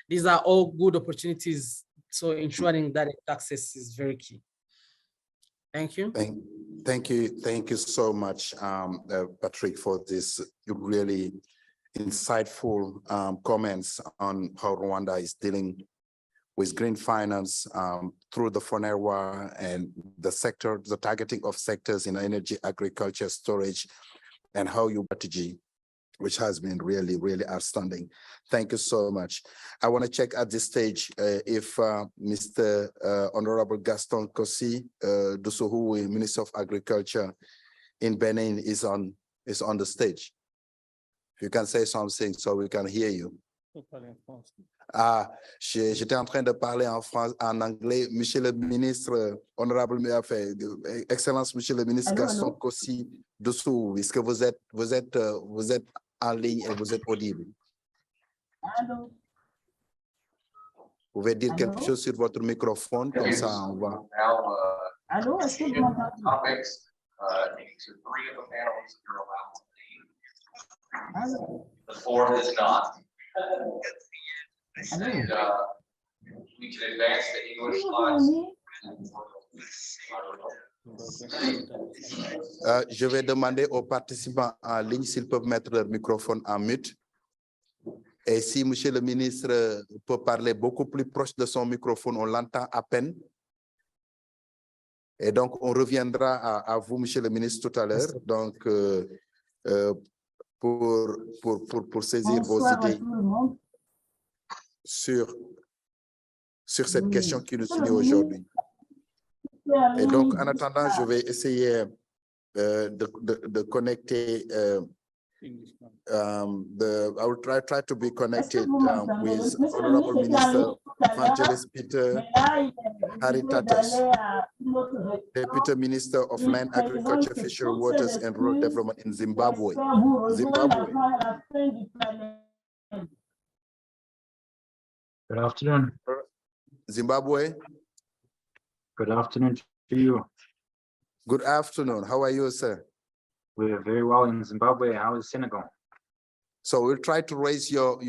These are all good opportunities. So ensuring that access is very key. Thank you. Thank you so much, Patrick, for this really insightful comments on how Rwanda is dealing with green finance through the FONERWA and the targeting of sectors in energy, agriculture, storage, and how you strategy, which has been really, really outstanding. Thank you so much. I want to check at this stage if Mr. Honorable Gaston Kossi Dusuhu, Minister of Agriculture in Benin, is on the stage. If you can say something so we can hear you. J'étais en train de parler en anglais. Monsieur le ministre, honorable, Excellence, Monsieur le ministre Gaston Kossi Dusuhu, est-ce que vous êtes en ligne et vous êtes audible? Allô? Vous pouvez dire quelque chose sur votre microphone, comme ça on va. Allô, est-ce que vous m'entendez? The fourth is not. Allô? And we can advance the English slides. Je vais demander aux participants en ligne s'ils peuvent mettre leur microphone en mute. Et si Monsieur le ministre peut parler beaucoup plus proche de son microphone, on l'entend à peine. Et donc, on reviendra à vous, Monsieur le ministre, tout à l'heure. Donc, pour saisir vos idées sur cette question qui nous unit aujourd'hui. Et donc, en attendant, je vais essayer de connecter. I will try to be connected with Honorable Minister Evangelist Peter Haritatas, Deputy Minister of Land, Agriculture, Fishery, Waters, and Rural Development in Zimbabwe. Good afternoon. Zimbabwe. Good afternoon to you. Good afternoon. How are you, sir? We are very well in Zimbabwe. How is Senegal? So we'll try to raise your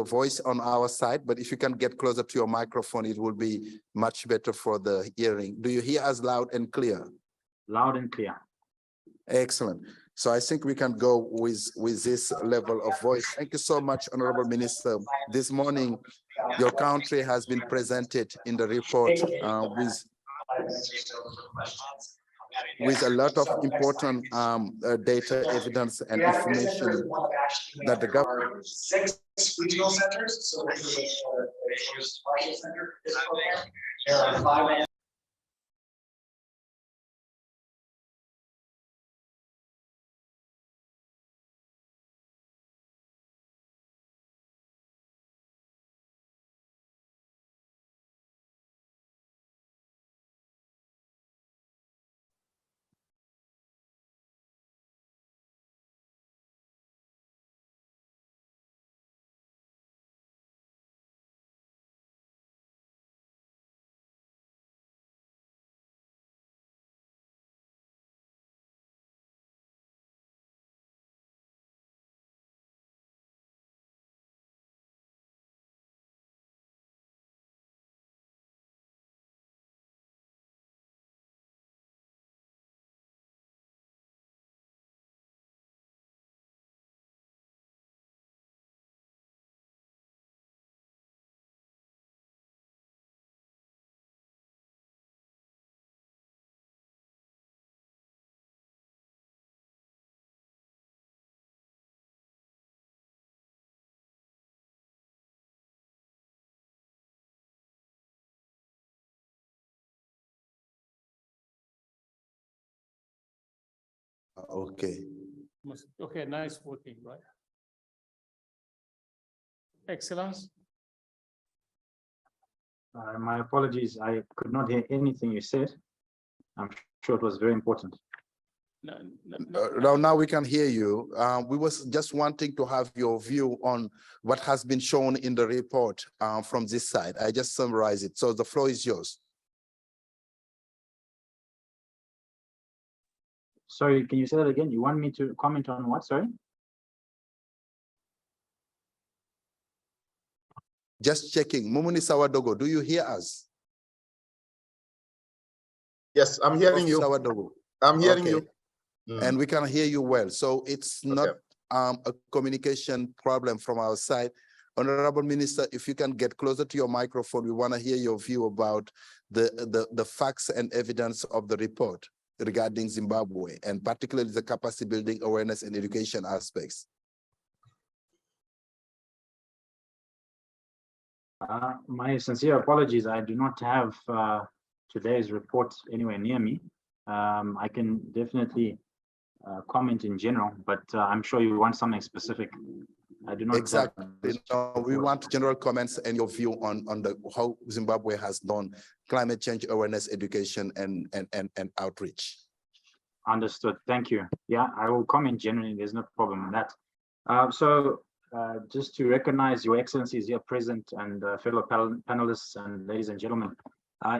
voice on our side, but if you can get closer to your microphone, it will be much better for the hearing. Do you hear us loud and clear? Loud and clear. Excellent. So I think we can go with this level of voice. Thank you so much, Honorable Minister. This morning, your country has been presented in the report with a lot of important data, evidence, and information that the government. 6 regional centers. So there are 5 Okay. Okay, nice working, right? Excellence. My apologies, I could not hear anything you said. I'm sure it was very important. Now we can hear you. We was just wanting to have your view on what has been shown in the report from this side. I just summarize it. So the floor is yours. Sorry, can you say that again? You want me to comment on what, sorry? Just checking. Mumuni Sawadogo, do you hear us? Yes, I'm hearing you. Sawadogo. I'm hearing you. And we can hear you well. So it's not a communication problem from our side. Honorable Minister, if you can get closer to your microphone, we want to hear your view about the facts and evidence of the report regarding Zimbabwe, and particularly the capacity building, awareness, and education aspects. My sincere apologies. I do not have today's report anywhere near me. I can definitely comment in general, but I'm sure you want something specific. I do not exactly. No, we want general comments and your view on how Zimbabwe has done climate change awareness, education, and outreach. Understood. Thank you. Yeah, I will comment generally. There's no problem with that. Just to recognize your excellencies here present and fellow panelists and ladies and gentlemen,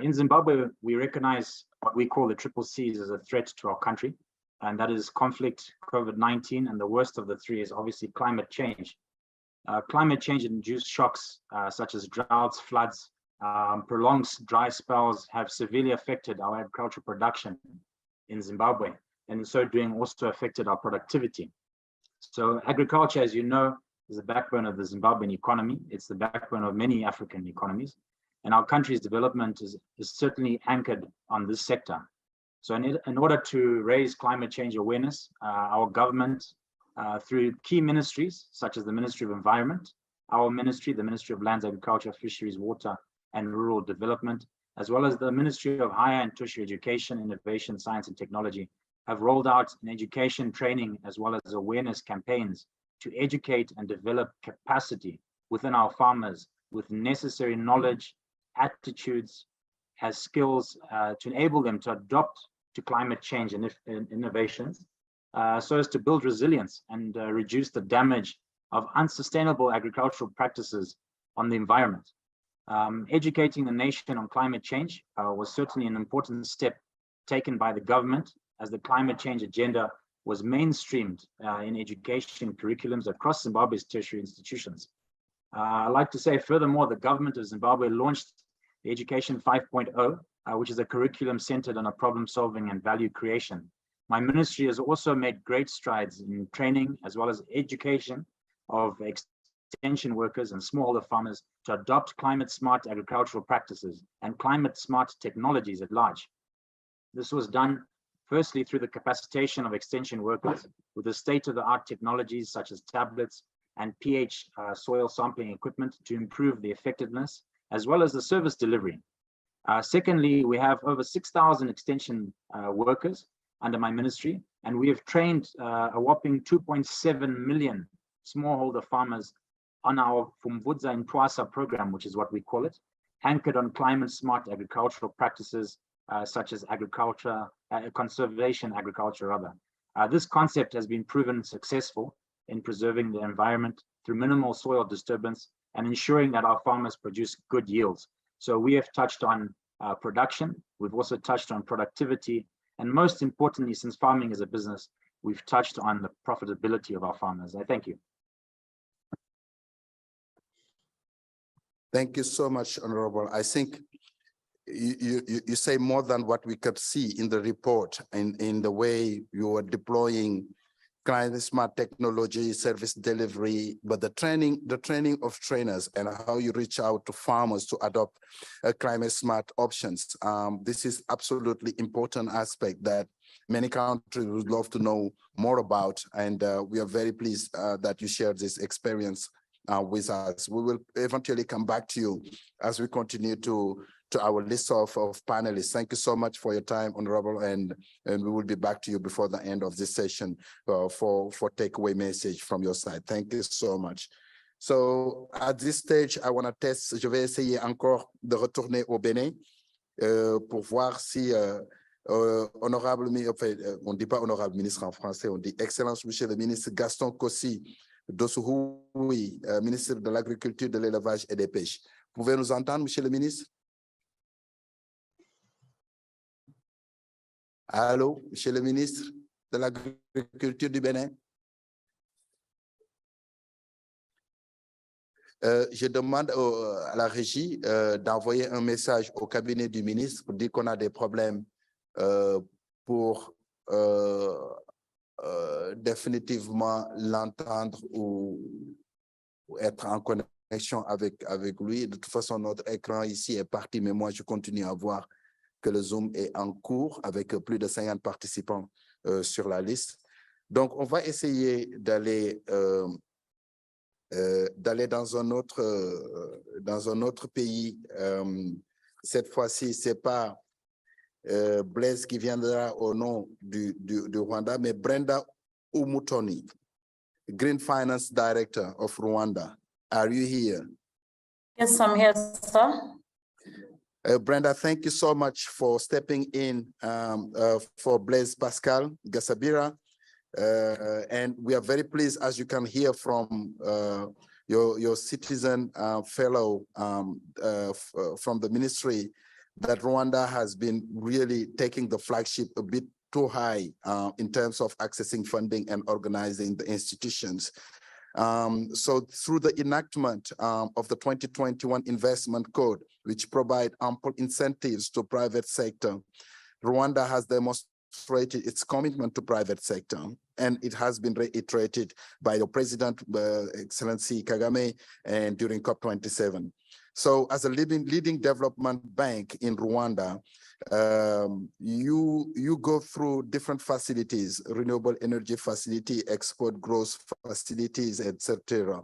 in Zimbabwe, we recognize what we call the triple C's as a threat to our country, and that is conflict, COVID-19, and the worst of the three is obviously climate change. Climate change-induced shocks such as droughts, floods, prolonged dry spells have severely affected our agricultural production in Zimbabwe, and in so doing also affected our productivity. So agriculture, as you know, is the backbone of the Zimbabwean economy. It's the backbone of many African economies. And our country's development is certainly anchored on this sector. So in order to raise climate change awareness, our government, through key ministries, such as the Ministry of Environment, our ministry, the Ministry of Lands, Agriculture, Fisheries, Water, and Rural Development, as well as the Ministry of Higher and Tertiary Education, Innovation, Science, and Technology, have rolled out an education training as well as awareness campaigns to educate and develop capacity within our farmers with necessary knowledge, attitudes, as skills to enable them to adopt to climate change and innovations, so as to build resilience and reduce the damage of unsustainable agricultural practices on the environment. Educating the nation on climate change was certainly an important step taken by the government as the climate change agenda was mainstreamed in education curriculums across Zimbabwe's tertiary institutions. I'd like to say, furthermore, the government of Zimbabwe launched the Education 5.0, which is a curriculum centered on a problem solving and value creation. My ministry has also made great strides in training as well as education of extension workers and smallholder farmers to adopt climate smart agricultural practices and climate smart technologies at large. This was done firstly through the capacitation of extension workers with the state-of-the-art technologies such as tablets and pH soil sampling equipment to improve the effectiveness as well as the service delivery. Secondly, we have over 6,000 extension workers under my ministry, and we have trained a whopping 2.7 million smallholder farmers on our Fumvudza and Twasa program, which is what we call it, anchored on climate smart agricultural practices such as agriculture, conservation agriculture rather. This concept has been proven successful in preserving the environment through minimal soil disturbance and ensuring that our farmers produce good yields. So we have touched on production, we've also touched on productivity, and most importantly, since farming is a business, we've touched on the profitability of our farmers. I thank you. Thank you so much, Honorable. I think you say more than what we could see in the report in the way you are deploying climate smart technology, service delivery, but the training of trainers and how you reach out to farmers to adopt climate smart options. This is absolutely important aspect that many countries would love to know more about. And we are very pleased that you shared this experience with us. We will eventually come back to you as we continue to to our list of panelists. Thank you so much for your time, Honorable, and we will be back to you before the end of this session for takeaway message from your side. Thank you so much. So at this stage, I want to test. Je vais essayer encore de retourner au Bénin pour voir si honorable, enfin, on ne dit pas honorable ministre en français, on dit Excellence Monsieur le ministre Gaston Kossi Dossouhoui, ministre de l'Agriculture, de l'Élevage et des Pêches. Pouvez nous entendre, Monsieur le ministre? Allô, Monsieur le ministre de l'Agriculture du Bénin? Je demande à la régie d'envoyer un message au cabinet du ministre pour dire qu'on a des problèmes pour définitivement l'entendre ou être en connexion avec lui. De toute façon, notre écran ici est parti, mais moi, je continue à voir que le Zoom est en cours avec plus de 50 participants sur la liste. Donc, on va essayer d'aller dans un autre pays. Cette fois-ci, c'est pas Blaise qui viendra au nom du Rwanda, mais Brenda Umutoni, Green Finance Director of Rwanda. Are you here? Yes, I'm here, sir. Brenda, thank you so much for stepping in for Blaise Pascal Gassabira. And we are very pleased, as you can hear from your citizen fellow from the ministry, that Rwanda has been really taking the flagship a bit too high in terms of accessing funding and organizing the institutions. So through the enactment of the 2021 Investment Code, which provide ample incentives to private sector, Rwanda has demonstrated its commitment to private sector, and it has been reiterated by the President, Excellency Kagame, and during COP27. So as a leading development bank in Rwanda, you go through different facilities, renewable energy facility, export growth facilities, etc.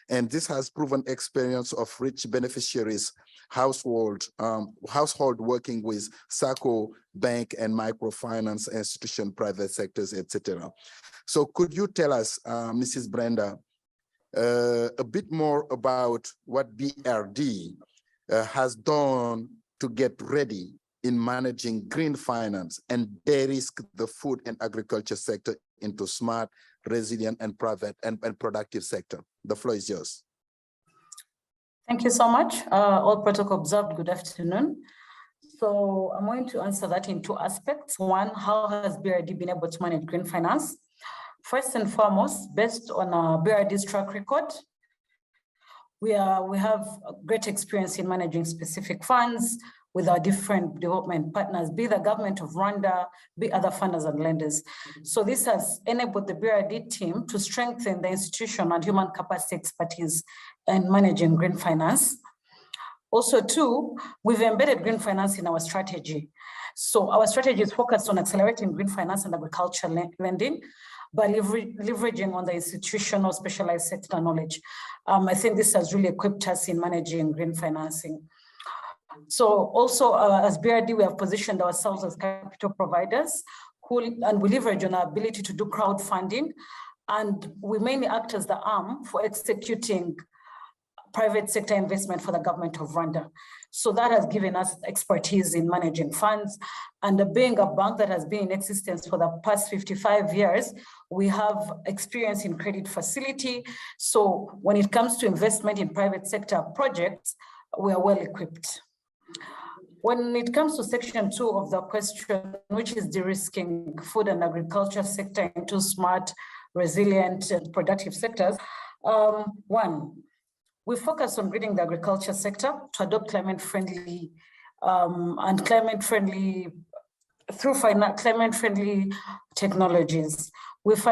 And this has proven experience of rich beneficiaries, household working with SACCO, bank and microfinance institution, private sectors, etc. So could you tell us, Mrs. Brenda, a bit more about what BRD has done to get ready in managing green finance and de-risk the food and agriculture sector into smart, resilient, and private and productive sector? The floor is yours. Thank you so much. All protocol observed, good afternoon. So I'm going to answer that in two aspects. One, how has BRD been able to manage green finance? First and foremost, based on BRD's track record, we have great experience in managing specific funds with our different development partners, be the government of Rwanda, be other funders and lenders. So this has enabled the BRD team to strengthen the institutional and human capacity expertise in managing green finance. Also, two, we've embedded green finance in our strategy. So our strategy is focused on accelerating green finance and agriculture lending by leveraging on the institutional specialized sector knowledge. I think this has really equipped us in managing green financing. So also as BRD, we have positioned ourselves as capital providers and we leverage on our ability to do crowdfunding, and we mainly act as the arm for executing private sector investment for the government of Rwanda. So that has given us expertise in managing funds, and being a bank that has been in existence for the past 55 years, we have experience in credit facility. So when it comes to investment in private sector projects, we are well equipped. When it comes to section 2 of the question, which is de-risking food and agriculture sector into smart, resilient, and productive sectors, one, we focus on greening the agriculture sector to adopt climate-friendly and climate-friendly technologies. We've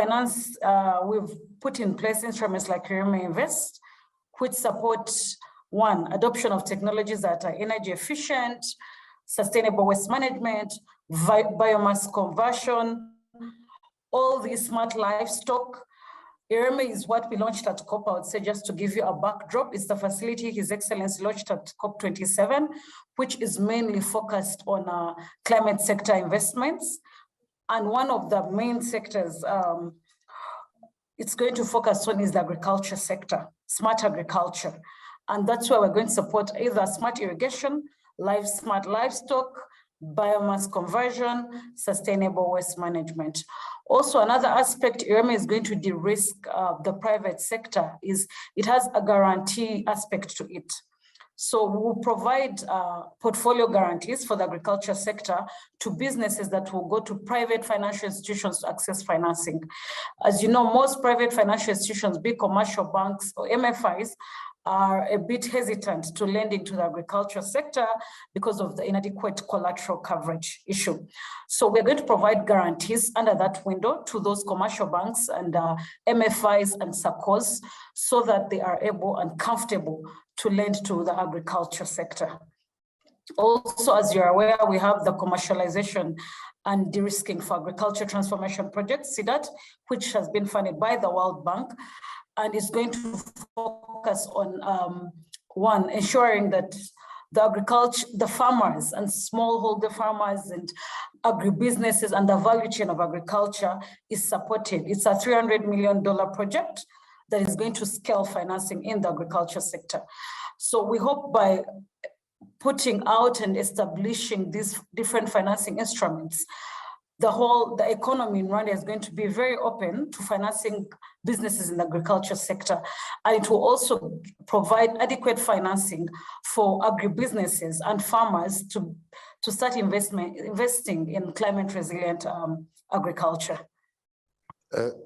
put in place instruments like Rema Invest, which support one, adoption of technologies that are energy efficient, sustainable waste management, biomass conversion, all these smart livestock, IREME is what we launched at COP. I would say, just to give you a backdrop, it's the facility His Excellency launched at COP27, which is mainly focused on climate sector investments. And one of the main sectors it's going to focus on is the agriculture sector, smart agriculture. And that's where we're going to support either smart irrigation, smart livestock, biomass conversion, sustainable waste management. Also, another aspect IREME is going to de-risk the private sector is it has a guarantee aspect to it. So we will provide portfolio guarantees for the agriculture sector to businesses that will go to private financial institutions to access financing. As you know, most private financial institutions, big commercial banks or MFIs, are a bit hesitant to lending to the agriculture sector because of the inadequate collateral coverage issue. So we're going to provide guarantees under that window to those commercial banks and MFIs and SACCOs so that they are able and comfortable to lend to the agriculture sector. Also, as you're aware, we have the commercialization and de-risking for agriculture transformation project, CDAT, which has been funded by the World Bank, and is going to focus on one, ensuring that the farmers and smallholder farmers and agribusinesses and the value chain of agriculture is supported. It's a $300 million project that is going to scale financing in the agriculture sector. So we hope by putting out and establishing these different financing instruments, the economy in Rwanda is going to be very open to financing businesses in the agriculture sector. And it will also provide adequate financing for agribusinesses and farmers to start investing in climate resilient agriculture.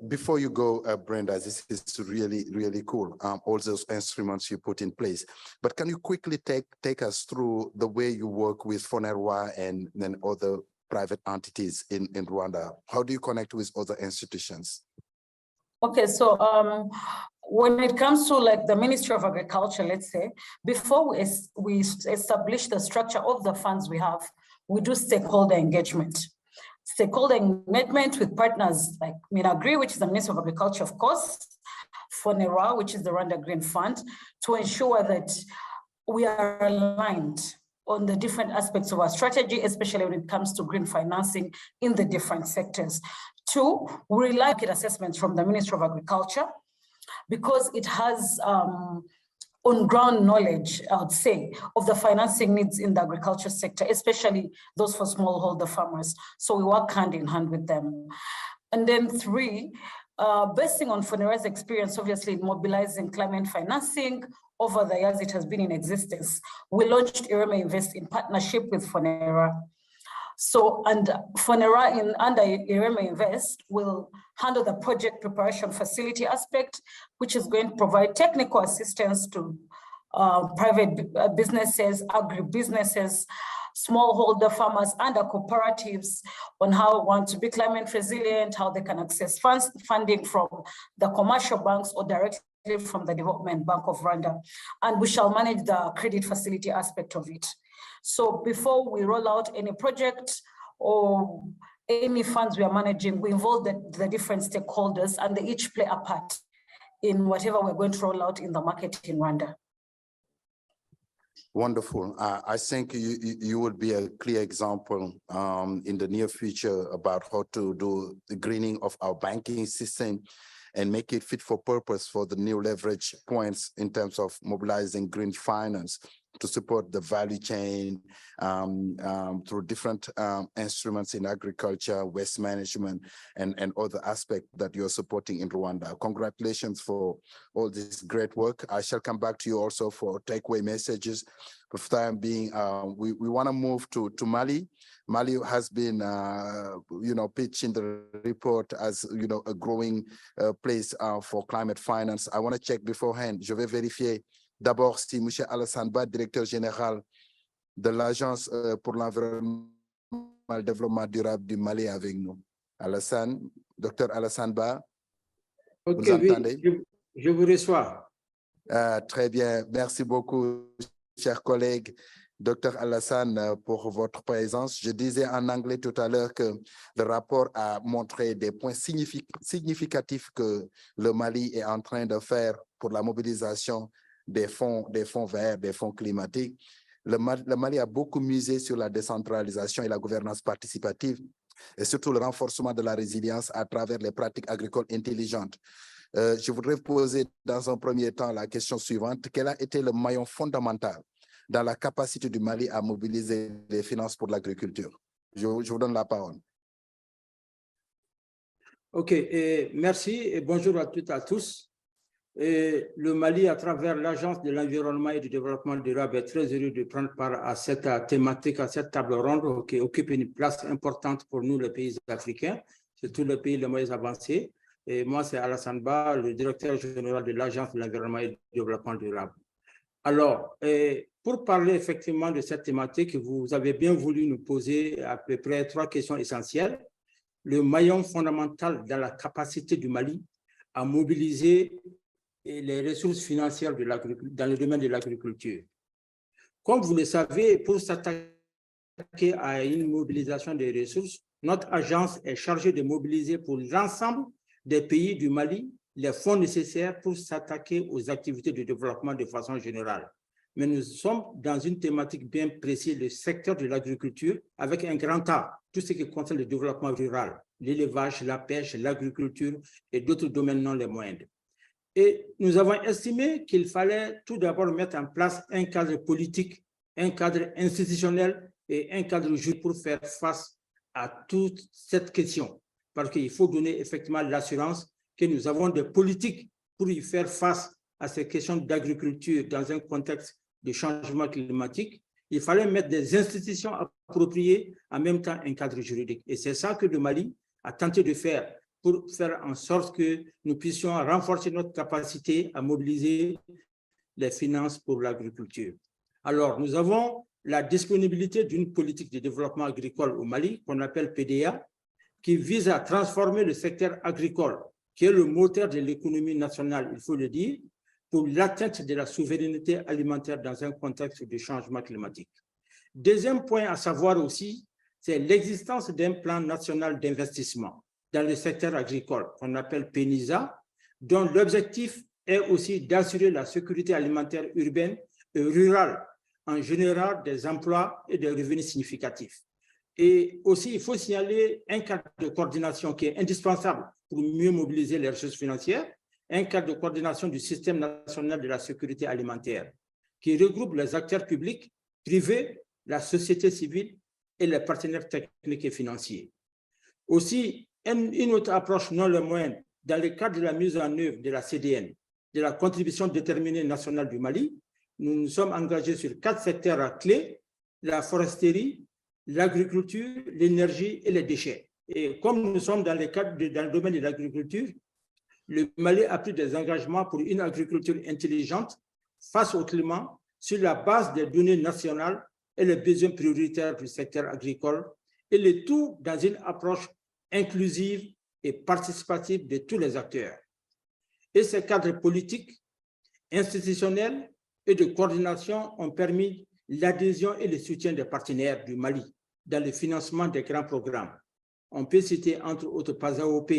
Before you go, Brenda, this is really, really cool, all those instruments you put in place. But can you quickly take us through the way you work with FONERWA and then other private entities in Rwanda? How do you connect with other institutions? Okay, so when it comes to like the Ministry of Agriculture, let's say, before we establish the structure of the funds we have, we do stakeholder engagement. Stakeholder engagement with partners like Minagri, which is the Ministry of Agriculture, of course, FONERWA, which is the Rwanda Green Fund, to ensure that we are aligned on the different aspects of our strategy, especially when it comes to green financing in the different sectors. Two, we rely on market assessments from the Ministry of Agriculture because it has on-ground knowledge, I would say, of the financing needs in the agriculture sector, especially those for smallholder farmers. So we work hand in hand with them. And then three, based on FONERWA's experience, obviously, in mobilizing climate financing over the years it has been in existence, we launched IREME Invest in partnership with FONERWA. So, and FONERWA under IREME Invest will handle the project preparation facility aspect, which is going to provide technical assistance to private businesses, agribusinesses, smallholder farmers and cooperatives on how they want to be climate resilient, how they can access funding from the commercial banks or directly from the Development Bank of Rwanda. And we shall manage the credit facility aspect of it. So before we roll out any project or any funds we are managing, we involve the different stakeholders and they each play a part in whatever we're going to roll out in the market in Rwanda. Wonderful. I think you would be a clear example in the near future about how to do the greening of our banking system and make it fit for purpose for the new leverage points in terms of mobilizing green finance to support the value chain through different instruments in agriculture, waste management, and other aspects that you're supporting in Rwanda. Congratulations for all this great work. I shall come back to you also for takeaway messages. For the time being, we want to move to Mali. Mali has been, pitched in the report as, a growing place for climate finance. I want to check beforehand. Je vais vérifier d'abord si M. Alassane Ba, directeur général de l'Agence pour l'environnement et le développement durable du Mali, est avec nous. Alassane, Dr Alassane Ba, vous entendez? Oui, je vous reçois. Très bien, merci beaucoup, chers collègues. Dr Alassane, pour votre présence. Je disais en anglais tout à l'heure que le rapport a montré des points significatifs que le Mali est en train de faire pour la mobilisation des fonds verts, des fonds climatiques. Le Mali a beaucoup misé sur la décentralisation et la gouvernance participative et surtout le renforcement de la résilience à travers les pratiques agricoles intelligentes. Je voudrais poser dans un premier temps la question suivante. Quel a été le maillon fondamental dans la capacité du Mali à mobiliser les finances pour l'agriculture? Je vous donne la parole. OK, merci et bonjour à toutes et à tous. Le Mali, à travers l'Agence de l'environnement et du développement durable, est très heureux de prendre part à cette thématique, à cette table ronde qui occupe une place importante pour nous, les pays africains, surtout les pays les moins avancés. Et moi, c'est Alassane Ba, le directeur général de l'Agence de l'environnement et du développement durable. Alors, pour parler effectivement de cette thématique, vous avez bien voulu nous poser à peu près 3 questions essentielles. Le maillon fondamental dans la capacité du Mali à mobiliser les ressources financières dans le domaine de l'agriculture. Comme vous le savez, pour s'attaquer à une mobilisation des ressources, notre agence est chargée de mobiliser pour l'ensemble des pays du Mali les fonds nécessaires pour s'attaquer aux activités de développement de façon générale. Mais nous sommes dans une thématique bien précise, le secteur de l'agriculture, avec un grand A, tout ce qui concerne le développement rural, l'élevage, la pêche, l'agriculture et d'autres domaines non les moindres. Et nous avons estimé qu'il fallait tout d'abord mettre en place un cadre politique, un cadre institutionnel et un cadre juridique pour faire face à toute cette question. Parce qu'il faut donner effectivement l'assurance que nous avons des politiques pour y faire face à ces questions d'agriculture dans un contexte de changement climatique. Il fallait mettre des institutions appropriées, en même temps un cadre juridique. Et c'est ça que le Mali a tenté de faire pour faire en sorte que nous puissions renforcer notre capacité à mobiliser les finances pour l'agriculture. Alors, nous avons la disponibilité d'une politique de développement agricole au Mali, qu'on appelle PDA, qui vise à transformer le secteur agricole, qui est le moteur de l'économie nationale, il faut le dire, pour l'atteinte de la souveraineté alimentaire dans un contexte de changement climatique. Deuxième point à savoir aussi, c'est l'existence d'un plan national d'investissement dans le secteur agricole, qu'on appelle PENISA, dont l'objectif est aussi d'assurer la sécurité alimentaire urbaine et rurale en générant des emplois et des revenus significatifs. Et aussi, il faut signaler un cadre de coordination qui est indispensable pour mieux mobiliser les ressources financières, un cadre de coordination du système national de la sécurité alimentaire qui regroupe les acteurs publics, privés, la société civile et les partenaires techniques et financiers. Aussi, une autre approche non le moindre, dans le cadre de la mise en œuvre de la CDN, de la contribution déterminée nationale du Mali, nous nous sommes engagés sur 4 secteurs clés, la foresterie, l'agriculture, l'énergie et les déchets. Et comme nous sommes dans le domaine de l'agriculture, le Mali a pris des engagements pour une agriculture intelligente face au climat sur la base des données nationales et les besoins prioritaires du secteur agricole, et le tout dans une approche inclusive et participative de tous les acteurs. Et ces cadres politiques, institutionnels et de coordination ont permis l'adhésion et le soutien des partenaires du Mali dans le financement des grands programmes. On peut citer entre autres PASAOP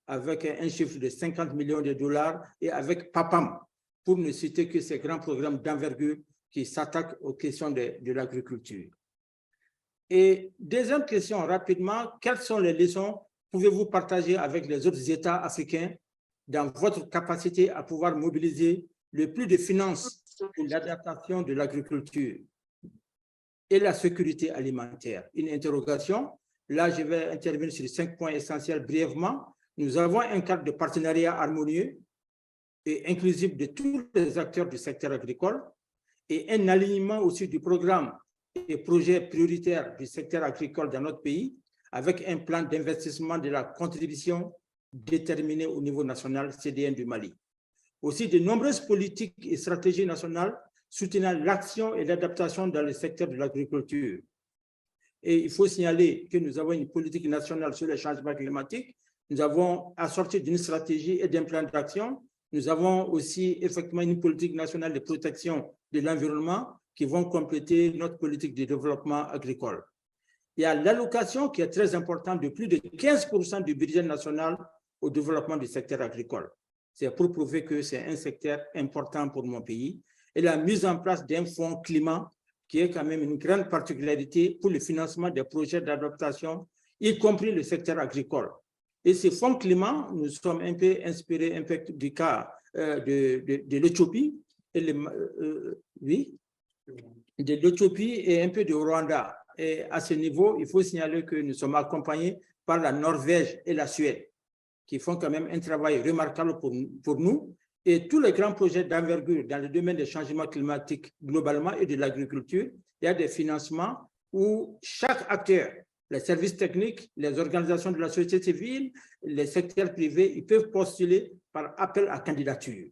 avec un chiffre de 50 millions de dollars et avec PAPAM, pour ne citer que ces grands programmes d'envergure qui s'attaquent aux questions de l'agriculture. Et deuxième question rapidement, quelles sont les leçons pouvez-vous partager avec les autres États africains dans votre capacité à pouvoir mobiliser le plus de finances pour l'adaptation de l'agriculture et la sécurité alimentaire? Une interrogation. Là, je vais intervenir sur 5 points essentiels brièvement. Nous avons un cadre de partenariat harmonieux et inclusif de tous les acteurs du secteur agricole et un alignement aussi du programme et projets prioritaires du secteur agricole dans notre pays avec un plan d'investissement de la contribution déterminée au niveau national CDN du Mali. Aussi, de nombreuses politiques et stratégies nationales soutenant l'action et l'adaptation dans le secteur de l'agriculture. Et il faut signaler que nous avons une politique nationale sur le changement climatique. Nous avons assorti d'une stratégie et d'un plan d'action. Nous avons aussi effectivement une politique nationale de protection de l'environnement. qui vont compléter notre politique de développement agricole. Il y a l'allocation qui est très importante de plus de 15% du budget national au développement du secteur agricole. C'est pour prouver que c'est un secteur important pour mon pays. Et la mise en place d'un fonds climat qui est quand même une grande particularité pour le financement des projets d'adaptation, y compris le secteur agricole. Et ce fonds climat, nous sommes un peu inspirés du cas de l'Éthiopie, oui, de l'Éthiopie et un peu du Rwanda. Et à ce niveau, il faut signaler que nous sommes accompagnés par la Norvège et la Suède, qui font quand même un travail remarquable pour nous. Et tous les grands projets d'envergure dans le domaine des changements climatiques globalement et de l'agriculture, il y a des financements où chaque acteur, les services techniques, les organisations de la société civile, les secteurs privés, ils peuvent postuler par appel à candidature.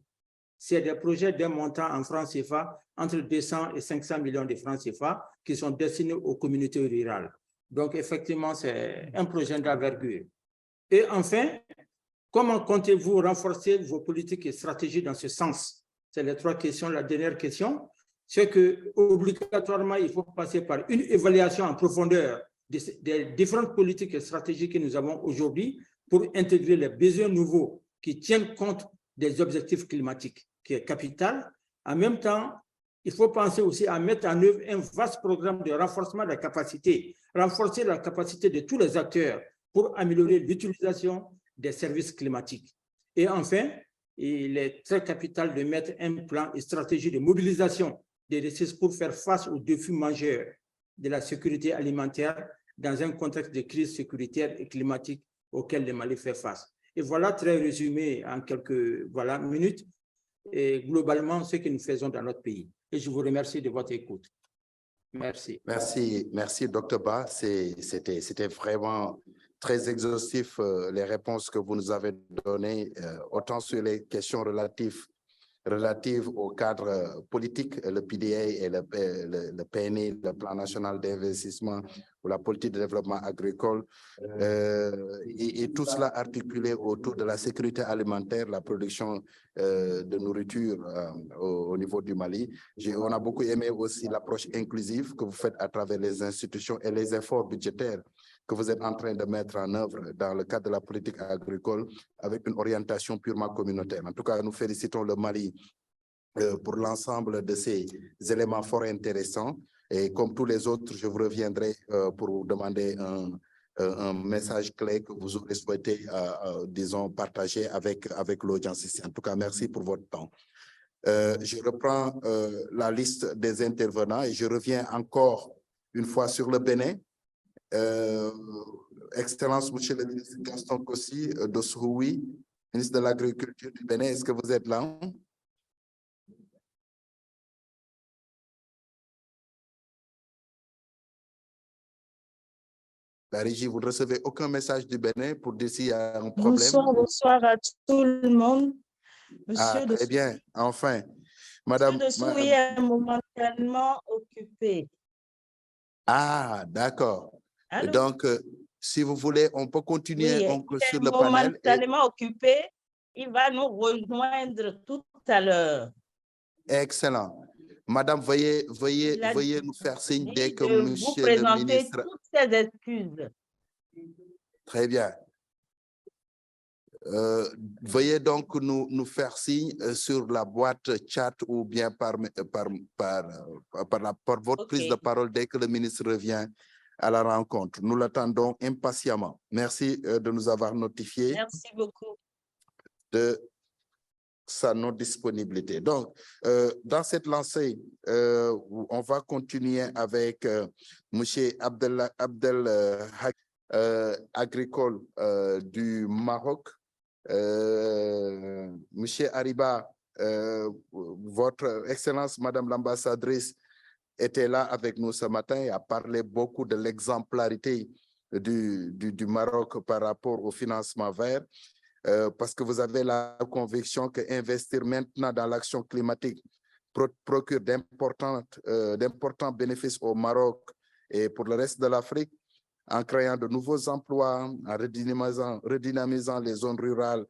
C'est des projets d'un montant en francs CFA entre 200 et 500 millions de francs CFA qui sont destinés aux communautés rurales. Donc, effectivement, c'est un projet d'envergure. Et enfin, comment comptez-vous renforcer vos politiques et stratégies dans ce sens? C'est les trois questions. La dernière question, c'est que obligatoirement, il faut passer par une évaluation en profondeur des différentes politiques et stratégies que nous avons aujourd'hui pour intégrer les besoins nouveaux qui tiennent compte des objectifs climatiques, qui est capital. En même temps, il faut penser aussi à mettre en œuvre un vaste programme de renforcement de la capacité, renforcer la capacité de tous les acteurs pour améliorer l'utilisation des services climatiques. Et enfin, il est très capital de mettre un plan et stratégie de mobilisation des ressources pour faire face aux défis majeurs de la sécurité alimentaire dans un contexte de crise sécuritaire et climatique auquel le Mali fait face. Et voilà, très résumé en quelques minutes, et globalement ce que nous faisons dans notre pays. Et je vous remercie de votre écoute. Merci. Merci, Dr. Ba. C'était vraiment très exhaustif, les réponses que vous nous avez données, autant sur les questions relatives au cadre politique, le PDA et le PNI, le Plan national d'investissement pour la politique de développement agricole, et tout cela articulé autour de la sécurité alimentaire, la production de nourriture au niveau du Mali. On a beaucoup aimé aussi l'approche inclusive que vous faites à travers les institutions et les efforts budgétaires que vous êtes en train de mettre en œuvre dans le cadre de la politique agricole avec une orientation purement communautaire. En tout cas, nous félicitons le Mali pour l'ensemble de ces éléments fort intéressants. Et comme tous les autres, je vous reviendrai pour vous demander un message clé que vous aurez souhaité, disons, partager avec l'audience ici. En tout cas, merci pour votre temps. Je reprends la liste des intervenants et je reviens encore une fois sur le Bénin. Excellence, Monsieur le ministre Gaston Kossi Dossoui, ministre de l'Agriculture du Bénin, est-ce que vous êtes là? La régie, vous ne recevez aucun message du Bénin pour dire s'il y a un problème? Bonsoir à tout le monde. Monsieur très bien, enfin. Madame Dossoui est momentanément occupé. Ah, d'accord. Donc, si vous voulez, on peut continuer sur le panel. Momentanément occupé, il va nous rejoindre tout à l'heure. Excellent. Madame, veuillez nous faire signe dès que monsieur le ministre... toutes ses excuses. Très bien. Veuillez donc nous faire signe sur la boîte chat ou bien par votre prise de parole dès que le ministre revient à la rencontre. Nous l'attendons impatiemment. Merci de nous avoir notifié. Merci beaucoup. De sa non-disponibilité. Donc, dans cette lancée, on va continuer avec M. Abdel agricole du Maroc. Monsieur Ariba, votre Excellence, Madame l'ambassadrice, était là avec nous ce matin et a parlé beaucoup de l'exemplarité du Maroc par rapport au financement vert, parce que vous avez la conviction qu'investir maintenant dans l'action climatique procure d'importants bénéfices au Maroc et pour le reste de l'Afrique, en créant de nouveaux emplois, en redynamisant les zones rurales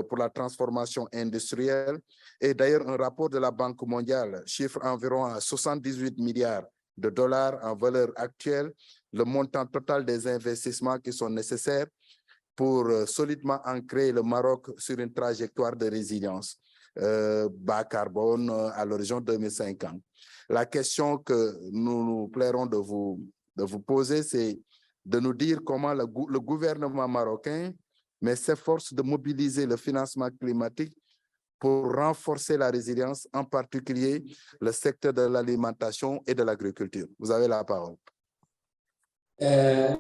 pour la transformation industrielle. Et d'ailleurs, un rapport de la Banque mondiale chiffre environ à 78 milliards de dollars en valeur actuelle le montant total des investissements qui sont nécessaires pour solidement ancrer le Maroc sur une trajectoire de résilience bas carbone à l'horizon 2050. La question que nous plairons de vous poser, c'est de nous dire comment le gouvernement marocain s'efforce de mobiliser le financement climatique pour renforcer la résilience, en particulier le secteur de l'alimentation et de l'agriculture. Vous avez la parole.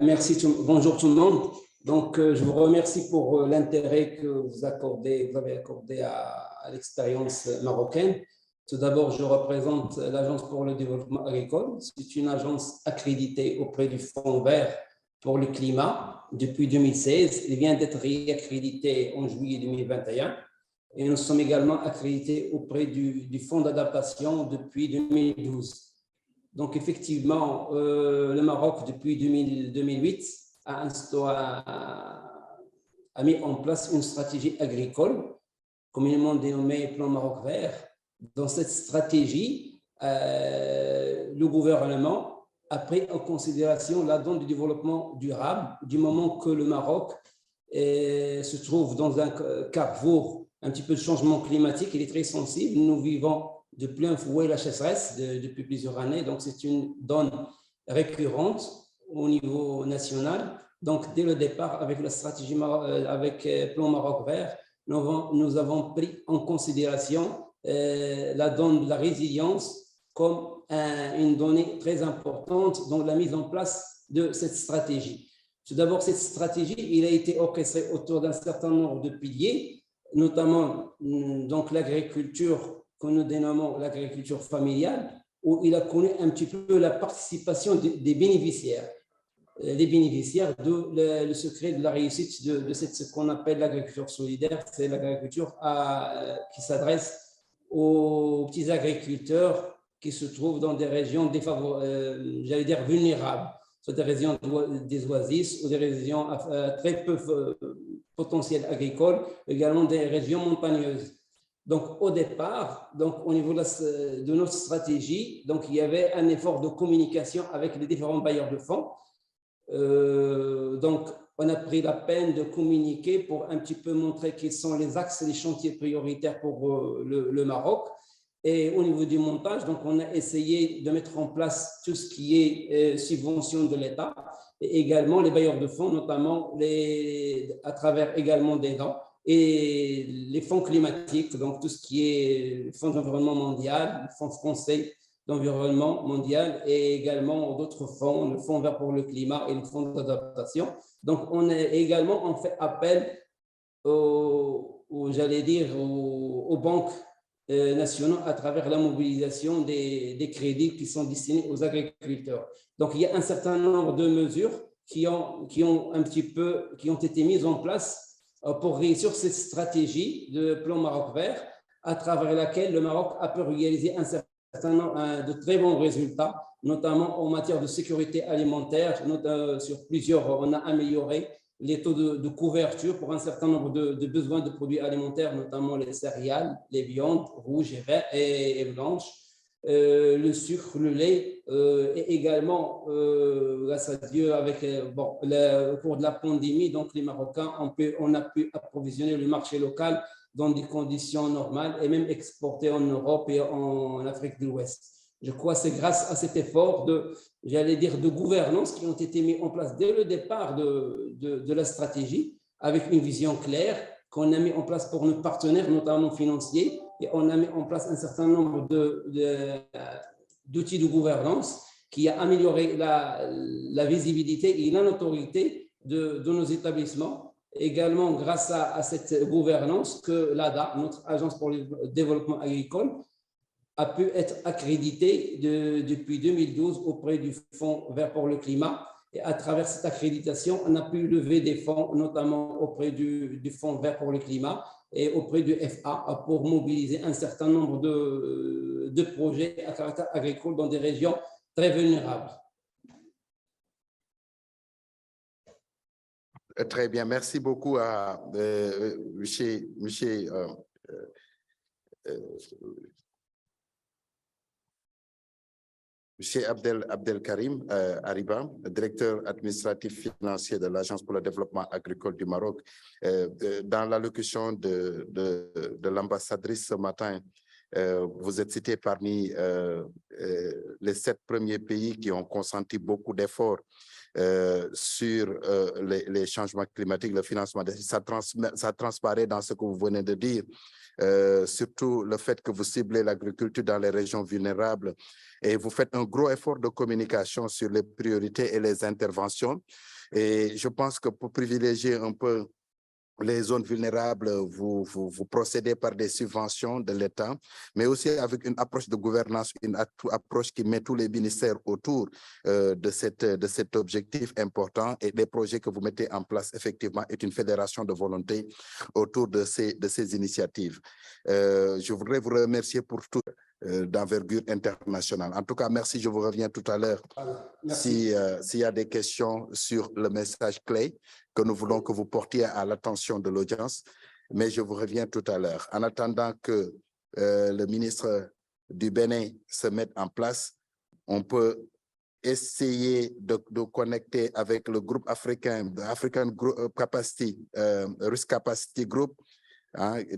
Merci, bonjour tout le monde. Donc, je vous remercie pour l'intérêt que vous avez accordé à l'expérience marocaine. Tout d'abord, je représente l'Agence pour le développement agricole. C'est une agence accréditée auprès du Fonds vert pour le climat depuis 2016. Il vient d'être réaccrédité en juillet 2021. Et nous sommes également accrédités auprès du Fonds d'adaptation depuis 2012. Donc, effectivement, le Maroc, depuis 2008, a mis en place une stratégie agricole, communément dénommée Plan Maroc Vert. Dans cette stratégie, le gouvernement a pris en considération la donne du développement durable, du moment que le Maroc se trouve dans un carrefour un petit peu de changement climatique. Il est très sensible. Nous vivons de plein fouet la sécheresse depuis plusieurs années. Donc, c'est une donne récurrente au niveau national. Donc, dès le départ, avec la stratégie, avec Plan Maroc Vert, nous avons pris en considération la donne de la résilience comme une donnée très importante dans la mise en place de cette stratégie. Tout d'abord, cette stratégie, il a été orchestrée autour d'un certain nombre de piliers, notamment donc l'agriculture que nous dénommons l'agriculture familiale, où il a connu un petit peu la participation des bénéficiaires. Les bénéficiaires, d'où le secret de la réussite de ce qu'on appelle l'agriculture solidaire, c'est l'agriculture qui s'adresse aux petits agriculteurs qui se trouvent dans des régions j'allais dire vulnérables, soit des régions des oasis ou des régions très peu potentiel agricole, également des régions montagneuses. Donc, au départ, donc, au niveau de notre stratégie, donc, il y avait un effort de communication avec les différents bailleurs de fonds. Donc, on a pris la peine de communiquer pour un petit peu montrer quels sont les axes et les chantiers prioritaires pour le Maroc. Et au niveau du montage, donc, on a essayé de mettre en place tout ce qui est subvention de l'État et également les bailleurs de fonds, notamment à travers également des dons et les fonds climatiques, donc tout ce qui est le Fonds d'environnement mondial, le Fonds français d'environnement mondial et également d'autres fonds, le Fonds vert pour le climat et le Fonds d'adaptation. Donc, on fait appel j'allais dire, aux banques nationaux à travers la mobilisation des crédits qui sont destinés aux agriculteurs. Donc, il y a un certain nombre de mesures qui ont été mises en place pour réussir cette stratégie de plan Maroc Vert, à travers laquelle le Maroc a pu réaliser un certain nombre de très bons résultats, notamment en matière de sécurité alimentaire. Sur plusieurs, on a amélioré les taux de couverture pour un certain nombre de besoins de produits alimentaires, notamment les céréales, les viandes rouges et blanches, le sucre, le lait, et également, grâce à Dieu, au cours de la pandémie, donc les Marocains, on a pu approvisionner le marché local dans des conditions normales et même exporter en Europe et en Afrique de l'Ouest. Je crois que c'est grâce à cet effort de gouvernance qui ont été mis en place dès le départ de la stratégie, avec une vision claire qu'on a mis en place pour nos partenaires, notamment financiers, et on a mis en place un certain nombre d'outils de gouvernance qui a amélioré la visibilité et la notoriété de nos établissements. Également, grâce à cette gouvernance, que l'ADA, notre agence pour le développement agricole, a pu être accrédité depuis 2012 auprès du Fonds vert pour le climat. Et à travers cette accréditation, on a pu lever des fonds, notamment auprès du Fonds vert pour le climat et auprès du FA, pour mobiliser un certain nombre de projets à caractère agricole dans des régions très vulnérables. Très bien, merci beaucoup à Monsieur Abdel Karim Ariba, directeur administratif financier de l'Agence pour le développement agricole du Maroc. Dans l'allocution de l'ambassadrice ce matin, vous êtes cité parmi les 7 premiers pays qui ont consenti beaucoup d'efforts sur les changements climatiques, le financement. Ça transparaît dans ce que vous venez de dire, surtout le fait que vous ciblez l'agriculture dans les régions vulnérables et vous faites un gros effort de communication sur les priorités et les interventions. Et je pense que pour privilégier un peu les zones vulnérables, vous procédez par des subventions de l'État, mais aussi avec une approche de gouvernance, une approche qui met tous les ministères autour de cet objectif important, et les projets que vous mettez en place, effectivement, est une fédération de volonté autour de ces initiatives. Je voudrais vous remercier pour tout d'envergure internationale. En tout cas, merci, je vous reviens tout à l'heure s'il y a des questions sur le message clé que nous voulons que vous portiez à l'attention de l'audience, mais je vous reviens tout à l'heure. En attendant que le ministre du Bénin se mette en place, on peut essayer de connecter avec le groupe africain, African Capacity, Risk Capacity Group,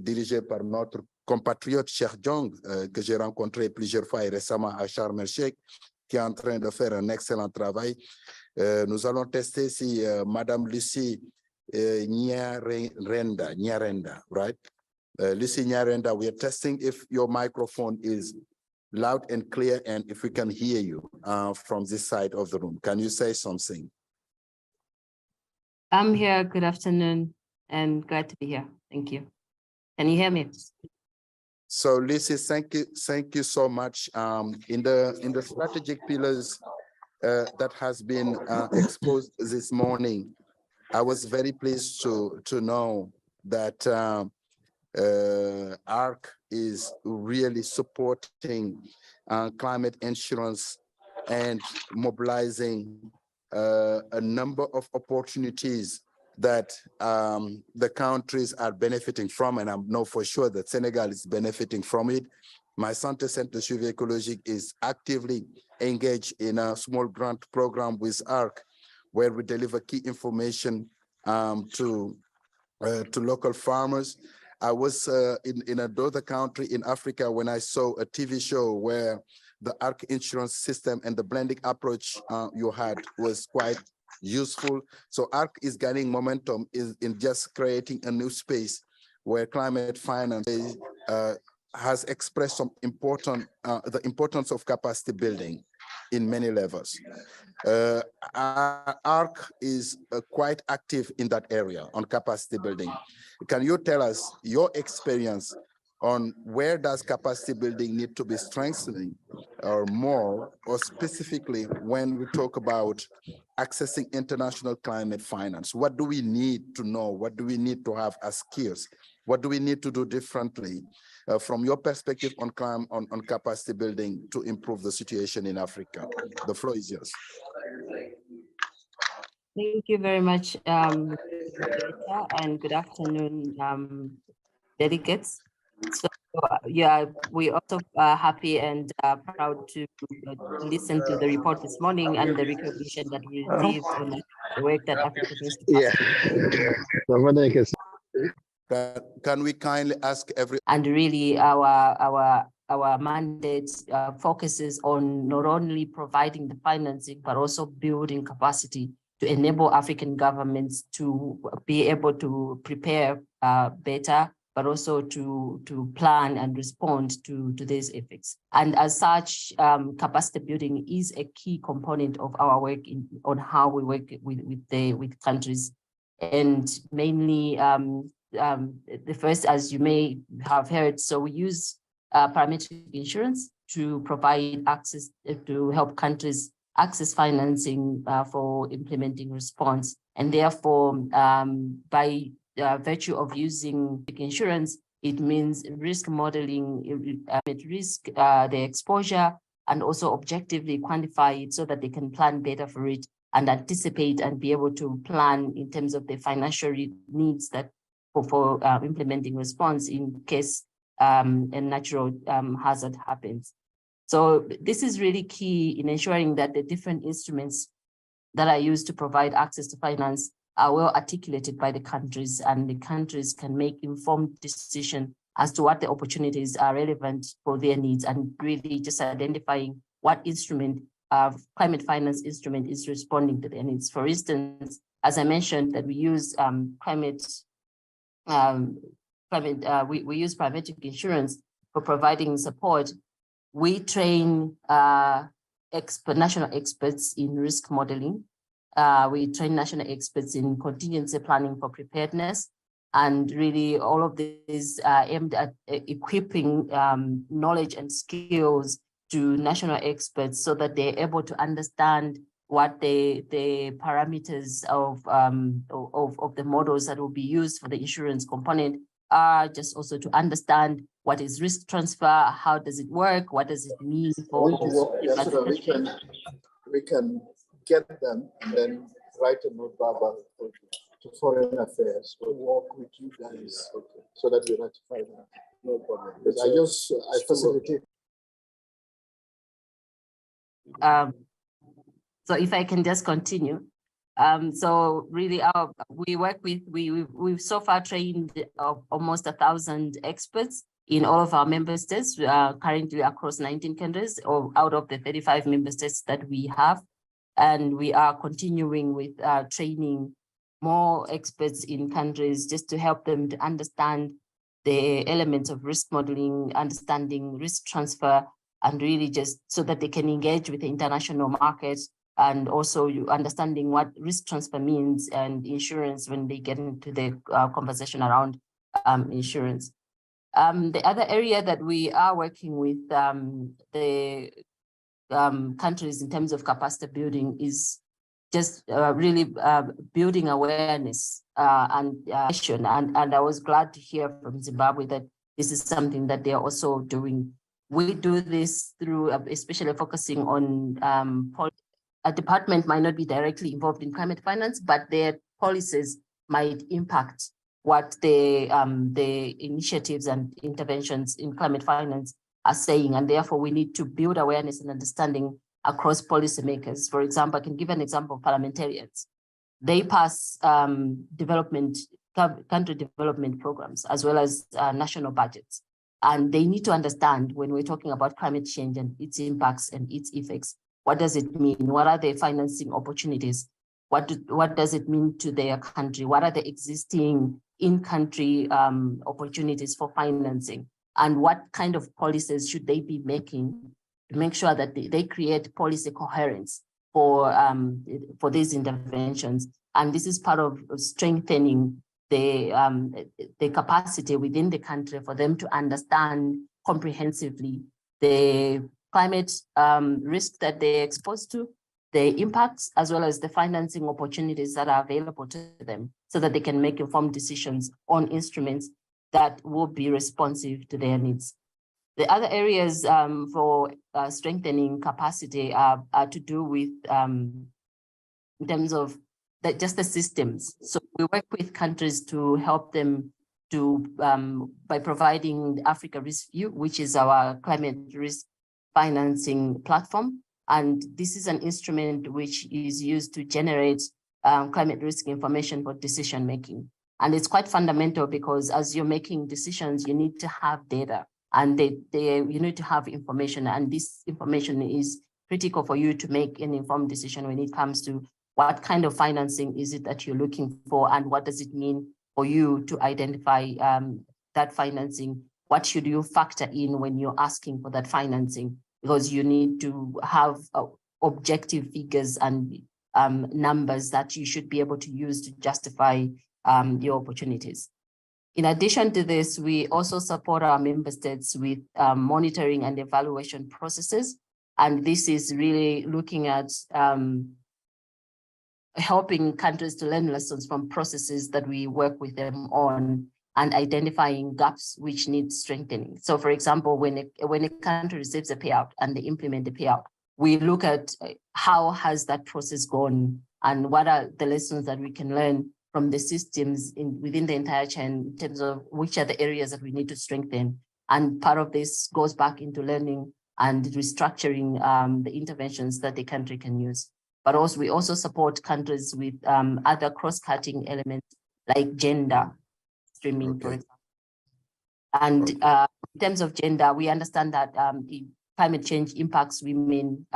dirigé par notre compatriote Cheikh Jong, que j'ai rencontré plusieurs fois et récemment à Sharm el-Sheikh, qui est en train de faire un excellent travail. Nous allons tester si Madame Lucie Nyarenda, right? Lucie Nyarenda, we are testing if your microphone is loud and clear and if we can hear you from this side of the room. Can you say something? I'm here. Good afternoon and glad to be here. Thank you. Can you hear me? So Lucy, thank you so much. In the strategic pillars that has been exposed this morning, I was very pleased to know that ARC is really supporting climate insurance and mobilizing a number of opportunities that the countries are benefiting from, and I know for sure that Senegal is benefiting from it. My Centre de Suivi Écologique is actively engaged in a small grant program with ARC, where we deliver key information to local farmers. I was in another country in Africa when I saw a TV show where the ARC insurance system and the blending approach you had was quite useful. So ARC is gaining momentum in just creating a new space where climate finance has expressed some the importance of capacity building in many levels. ARC is quite active in that area on capacity building. Can you tell us your experience on where does capacity building need to be strengthening or more, or specifically when we talk about accessing international climate finance? What do we need to know? What do we need to have as skills? What do we need to do differently from your perspective on capacity building to improve the situation in Africa? The floor is yours. Thank you very much, and good afternoon, delegates. So yeah, we also are happy and proud to listen to the report this morning and the recognition that we received on the work that Africa brings to Can we kindly ask every— And really our mandate focuses on not only providing the financing, but also building capacity to enable African governments to be able to prepare better, but also to plan and respond to these effects. And as such, capacity building is a key component of our work on how we work with countries. And mainly, the first, as you may have heard, so we use parametric insurance to provide access to help countries access financing for implementing response. And therefore, by virtue of using insurance, it means risk modeling, risk, the exposure, and also objectively quantify it so that they can plan better for it and anticipate and be able to plan in terms of the financial needs that for implementing response in case a natural hazard happens. So this is really key in ensuring that the different instruments that are used to provide access to finance are well articulated by the countries, and the countries can make informed decisions as to what the opportunities are relevant for their needs, and really just identifying what instrument, climate finance instrument, is responding to their needs. For instance, as I mentioned, that we use we use parametric insurance for providing support. We train national experts in risk modeling. We train national experts in contingency planning for preparedness. And really all of this aimed at equipping knowledge and skills to national experts so that they're able to understand what the parameters of the models that will be used for the insurance component are, just also to understand what is risk transfer, how does it work, what does it mean for so that we can get them and then write a note to Foreign Affairs to work with you guys so that we ratify that. No problem. Because I facilitate. So if I can just continue. So really we've so far trained almost 1,000 experts in all of our member states, currently across 19 countries, or out of the 35 member states that we have. And we are continuing with training more experts in countries just to help them to understand the elements of risk modeling, understanding risk transfer, and really just so that they can engage with the international markets, and also understanding what risk transfer means and insurance when they get into the conversation around insurance. The other area that we are working with the countries in terms of capacity building is just really building awareness and action. And I was glad to hear from Zimbabwe that this is something that they are also doing. We do this through especially focusing on a department might not be directly involved in climate finance, but their policies might impact what the initiatives and interventions in climate finance are saying. And therefore we need to build awareness and understanding across policymakers. For example, I can give an example of parliamentarians. They pass country development programs as well as national budgets. And they need to understand when we're talking about climate change and its impacts and its effects, what does it mean? What are the financing opportunities? What does it mean to their country? What are the existing in-country opportunities for financing? And what kind of policies should they be making to make sure that they create policy coherence for these interventions? And this is part of strengthening the capacity within the country for them to understand comprehensively the climate risk that they're exposed to, the impacts, as well as the financing opportunities that are available to them, so that they can make informed decisions on instruments that will be responsive to their needs. The other areas for strengthening capacity are to do with, in terms of just the systems. So we work with countries to help them to, by providing the Africa Risk View, which is our climate risk financing platform. And this is an instrument which is used to generate climate risk information for decision making. And it's quite fundamental because as you're making decisions, you need to have data, and you need to have information. And this information is critical for you to make an informed decision when it comes to what kind of financing is it that you're looking for, and what does it mean for you to identify that financing? What should you factor in when you're asking for that financing? Because you need to have objective figures and numbers that you should be able to use to justify your opportunities. In addition to this, we also support our member states with monitoring and evaluation processes. And this is really looking at helping countries to learn lessons from processes that we work with them on, and identifying gaps which need strengthening. So for example, when a country receives a payout and they implement the payout, we look at how has that process gone and what are the lessons that we can learn from the systems within the entire chain in terms of which are the areas that we need to strengthen. And part of this goes back into learning and restructuring the interventions that the country can use. But also, we also support countries with other cross-cutting elements like gender streaming, for example. And in terms of gender, we understand that climate change impacts women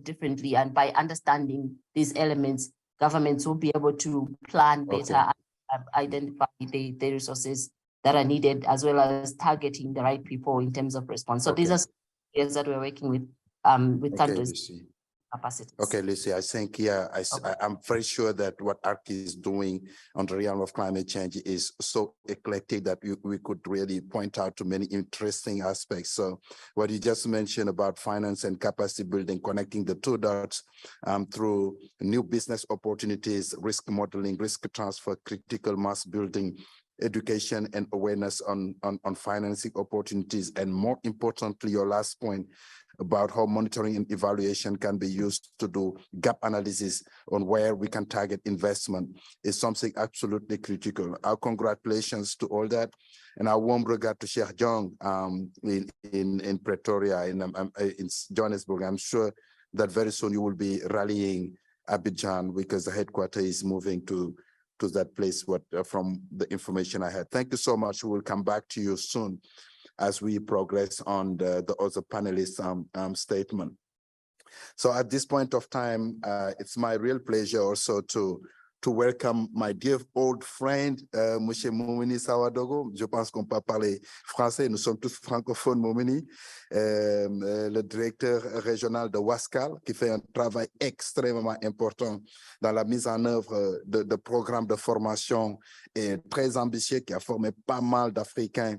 differently. And by understanding these elements, governments will be able to plan better, identify the resources that are needed, as well as targeting the right people in terms of response. So these are areas that we're working with countries. Capacities. Okay, Lucy, I think, yeah, I'm very sure that what ARC is doing on the realm of climate change is so eclectic that we could really point out to many interesting aspects. So what you just mentioned about finance and capacity building, connecting the two dots through new business opportunities, risk modeling, risk transfer, critical mass building, education and awareness on financing opportunities, and more importantly, your last point about how monitoring and evaluation can be used to do gap analysis on where we can target investment is something absolutely critical. Our congratulations to all that, and our warm regard to Sheikh Jong in Pretoria, in Johannesburg. I'm sure that very soon you will be rallying Abidjan because the headquarters is moving to that place from the information I had. Thank you so much. We will come back to you soon as we progress on the other panelists' statement. So at this point of time, it's my real pleasure also to welcome my dear old friend, Monsieur Moumini Sawadogo. Je pense qu'on peut parler français, nous sommes tous francophones, Moumini, le directeur régional de Wascal, qui fait un travail extrêmement important dans la mise en œuvre de programmes de formation et très ambitieux, qui a formé pas mal d'Africains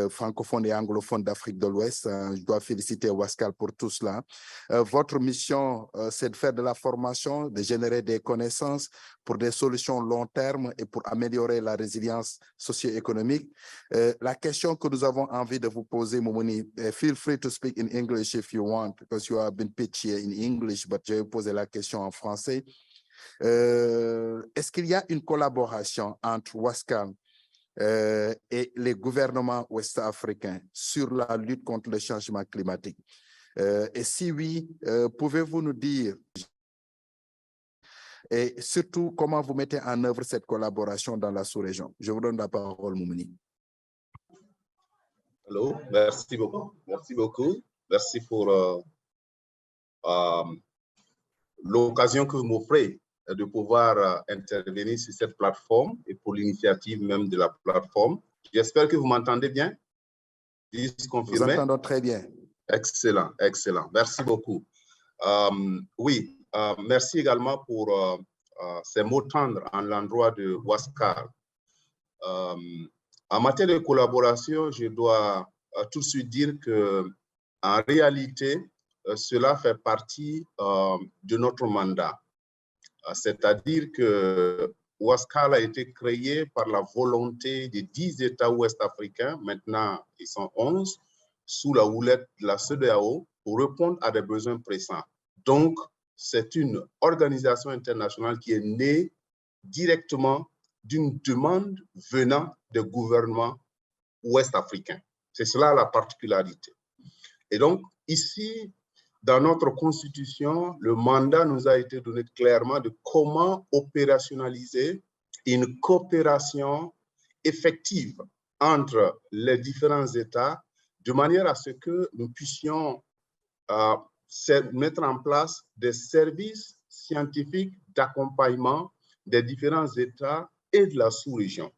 francophones et anglophones d'Afrique de l'Ouest. Je dois féliciter Wascal pour tout cela. Votre mission, c'est de faire de la formation, de générer des connaissances pour des solutions long terme et pour améliorer la résilience socio-économique. La question que nous avons envie de vous poser, Moumouni, feel free to speak in English if you want, because you have been pitched here in English, but je vais poser la question en français. Est-ce qu'il y a une collaboration entre Wascal et les gouvernements ouest-africains sur la lutte contre le changement climatique? Et si oui, pouvez-vous nous dire et surtout comment vous mettez en œuvre cette collaboration dans la sous-région? Je vous donne la parole, Moumouni. Allô, merci beaucoup. Merci beaucoup. Merci pour l'occasion que vous m'offrez de pouvoir intervenir sur cette plateforme et pour l'initiative même de la plateforme. J'espère que vous m'entendez bien. Vous entendons très bien. Excellent, excellent. Merci beaucoup. Oui, merci également pour ces mots tendres en l'endroit de Wascal. En matière de collaboration, je dois tout de suite dire que, en réalité, cela fait partie de notre mandat. C'est-à-dire que Wascal a été créé par la volonté des 10 États ouest-africains, maintenant ils sont 11, sous la houlette de la CEDEAO, pour répondre à des besoins pressants. Donc, c'est une organisation internationale qui est née directement d'une demande venant des gouvernements ouest-africains. C'est cela la particularité. Et donc, ici, dans notre constitution, le mandat nous a été donné clairement de comment opérationnaliser une coopération effective entre les différents États de manière à ce que nous puissions mettre en place des services scientifiques d'accompagnement des différents États et de la sous-région.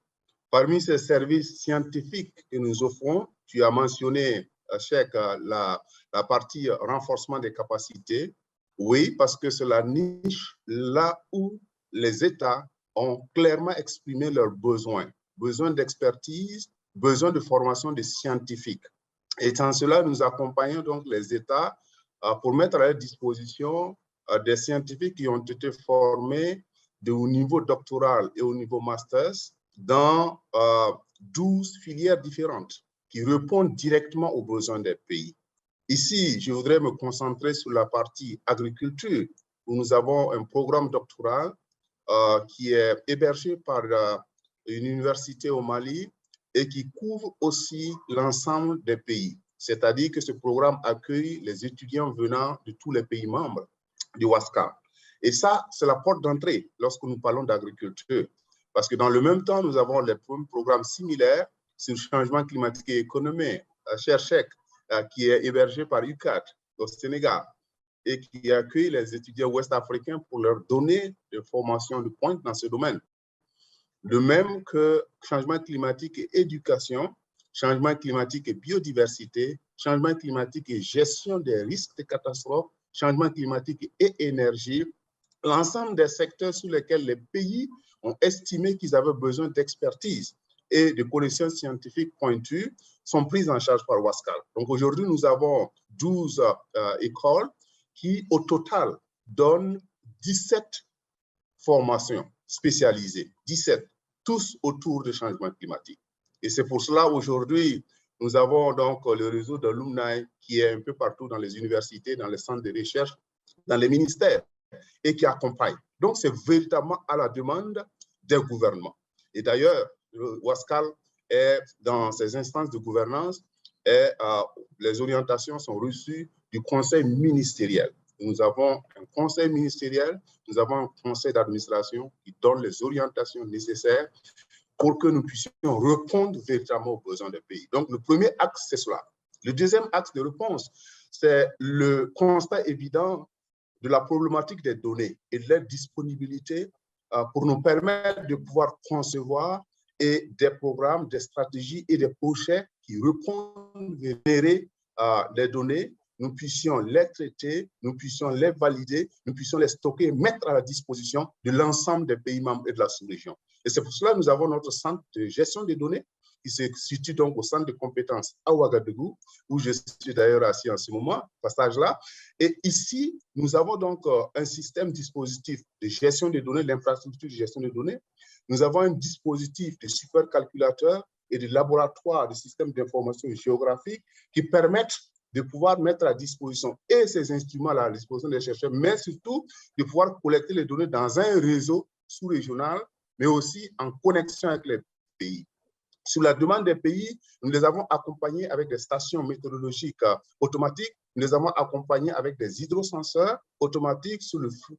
Parmi ces services scientifiques que nous offrons, tu as mentionné, Cheikh, la partie renforcement des capacités. Oui, parce que c'est la niche là où les États ont clairement exprimé leurs besoins. Besoin d'expertise, besoin de formation des scientifiques. Et en cela, nous accompagnons donc les États pour mettre à leur disposition des scientifiques qui ont été formés au niveau doctoral et au niveau masters dans 12 filières différentes qui répondent directement aux besoins des pays. Ici, je voudrais me concentrer sur la partie agriculture, où nous avons un programme doctoral qui est hébergé par une université au Mali et qui couvre aussi l'ensemble des pays. C'est-à-dire que ce programme accueille les étudiants venant de tous les pays membres du WASCA. Et ça, c'est la porte d'entrée lorsque nous parlons d'agriculture. Parce que dans le même temps, nous avons les programmes similaires sur le changement climatique et économique, Cherchec, qui est hébergé par UCAD au Sénégal et qui accueille les étudiants ouest-africains pour leur donner des formations de pointe dans ce domaine. De même que changement climatique et éducation, changement climatique et biodiversité, changement climatique et gestion des risques de catastrophes, changement climatique et énergie, l'ensemble des secteurs sur lesquels les pays ont estimé qu'ils avaient besoin d'expertise et de connaissances scientifiques pointues sont prises en charge par WASCAL. Donc aujourd'hui, nous avons 12 écoles qui, au total, donnent 17 formations spécialisées, 17, tous autour du changement climatique. Et c'est pour cela, aujourd'hui, nous avons donc le réseau d'alumni qui est un peu partout dans les universités, dans les centres de recherche, dans les ministères, et qui accompagne. Donc, c'est véritablement à la demande des gouvernements. Et d'ailleurs, le WASCAL est dans ses instances de gouvernance et les orientations sont reçues du conseil ministériel. Nous avons un conseil ministériel, nous avons un conseil d'administration qui donne les orientations nécessaires pour que nous puissions répondre véritablement aux besoins des pays. Donc, le premier axe, c'est cela. Le deuxième axe de réponse, c'est le constat évident de la problématique des données et de leur disponibilité pour nous permettre de pouvoir concevoir des programmes, des stratégies et des projets qui répondent, générer les données, nous puissions les traiter, nous puissions les valider, nous puissions les stocker, mettre à la disposition de l'ensemble des pays membres et de la sous-région. Et c'est pour cela que nous avons notre centre de gestion des données qui se situe donc au centre de compétences à Ouagadougou, où je suis d'ailleurs assis en ce moment, passage-là. Et ici, nous avons donc un système dispositif de gestion des données, l'infrastructure de gestion des données. Nous avons un dispositif de supercalculateur et de laboratoire de systèmes d'information géographique qui permettent de pouvoir mettre à disposition et ces instruments-là à la disposition des chercheurs, mais surtout de pouvoir collecter les données dans un réseau sous-régional, mais aussi en connexion avec les pays. Sur la demande des pays, nous les avons accompagnés avec des stations météorologiques automatiques, nous les avons accompagnés avec des hydrosenseurs automatiques sur le flux,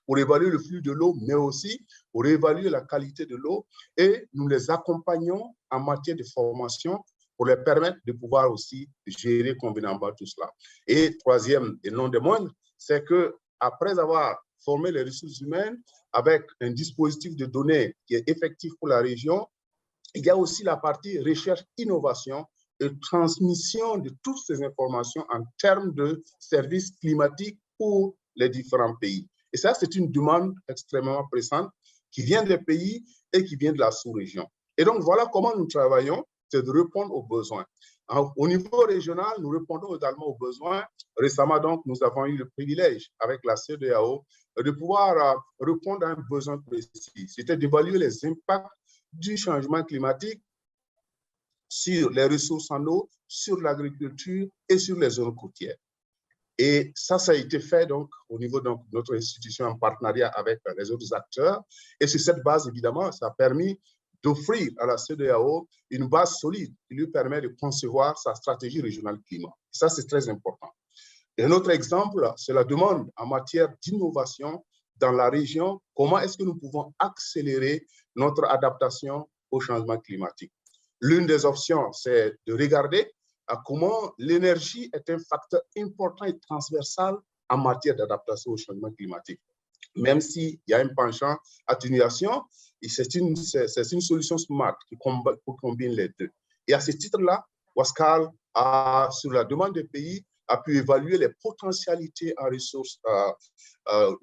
pour évaluer le flux de l'eau, mais aussi pour évaluer la qualité de l'eau. Et nous les accompagnons en matière de formation pour leur permettre de pouvoir aussi gérer convenablement tout cela. Et troisième et non des moindres, c'est qu'après avoir formé les ressources humaines avec un dispositif de données qui est effectif pour la région, il y a aussi la partie recherche-innovation et transmission de toutes ces informations en termes de services climatiques pour les différents pays. Et ça, c'est une demande extrêmement pressante qui vient des pays et qui vient de la sous-région. Et donc, voilà comment nous travaillons, c'est de répondre aux besoins. Au niveau régional, nous répondons également aux besoins. Récemment, donc, nous avons eu le privilège, avec la CEDEAO, de pouvoir répondre à un besoin précis. C'était d'évaluer les impacts du changement climatique sur les ressources en eau, sur l'agriculture et sur les zones côtières. Et ça a été fait donc au niveau de notre institution en partenariat avec les autres acteurs. Et sur cette base, évidemment, ça a permis d'offrir à la CEDEAO une base solide qui lui permet de concevoir sa stratégie régionale climat. Et ça, c'est très important. Et un autre exemple, c'est la demande en matière d'innovation dans la région. Comment est-ce que nous pouvons accélérer notre adaptation au changement climatique? L'une des options, c'est de regarder à comment l'énergie est un facteur important et transversal en matière d'adaptation au changement climatique. Même s'il y a un penchant atténuation, c'est une solution smart qui combine les deux. Et à ce titre-là, WASCAL, sur la demande des pays, a pu évaluer les potentialités en ressources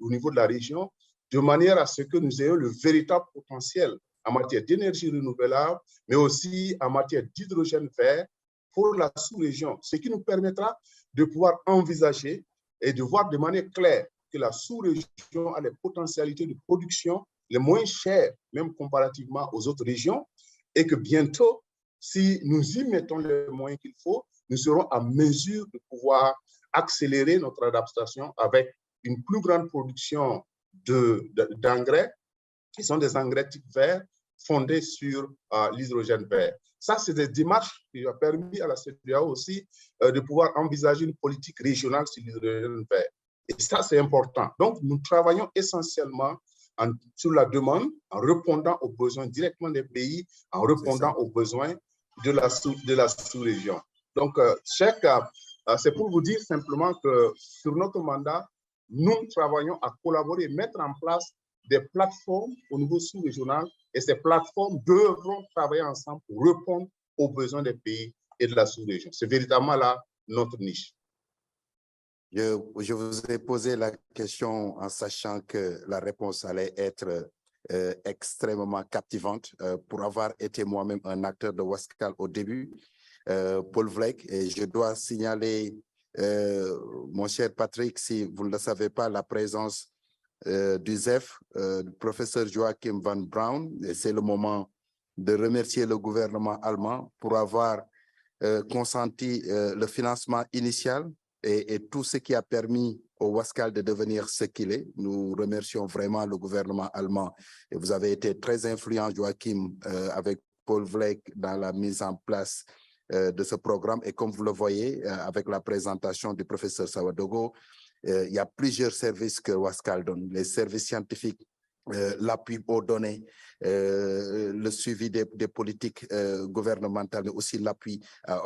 au niveau de la région, de manière à ce que nous ayons le véritable potentiel en matière d'énergie renouvelable, mais aussi en matière d'hydrogène vert pour la sous-région, ce qui nous permettra de pouvoir envisager et de voir de manière claire que la sous-région a les potentialités de production les moins chères, même comparativement aux autres régions, et que bientôt, si nous y mettons les moyens qu'il faut, nous serons en mesure de pouvoir accélérer notre adaptation avec une plus grande production d'engrais, qui sont des engrais type vert, fondés sur l'hydrogène vert. Ça, c'est des démarches qui ont permis à la CEDEAO aussi de pouvoir envisager une politique régionale sur l'hydrogène vert. Et ça, c'est important. Donc, nous travaillons essentiellement sur la demande, en répondant aux besoins directement des pays, en répondant aux besoins de la sous-région. Donc, c'est pour vous dire simplement que sur notre mandat, nous travaillons à collaborer, mettre en place des plateformes au niveau sous-régional, et ces plateformes devront travailler ensemble pour répondre aux besoins des pays et de la sous-région. C'est véritablement là notre niche. Je vous ai posé la question en sachant que la réponse allait être extrêmement captivante pour avoir été moi-même un acteur de Wascal au début, Paul Vlek, et je dois signaler, mon cher Patrick, si vous ne le savez pas, la présence du ZEF, du professeur Joachim Van Braun, et c'est le moment de remercier le gouvernement allemand pour avoir consenti le financement initial et tout ce qui a permis au Wascal de devenir ce qu'il est. Nous remercions vraiment le gouvernement allemand et vous avez été très influent, Joachim, avec Paul Vlek dans la mise en place de ce programme. Et comme vous le voyez, avec la présentation du professeur Sawadogo, il y a plusieurs services que Wascal donne, les services scientifiques, l'appui aux données, le suivi des politiques gouvernementales, mais aussi l'appui à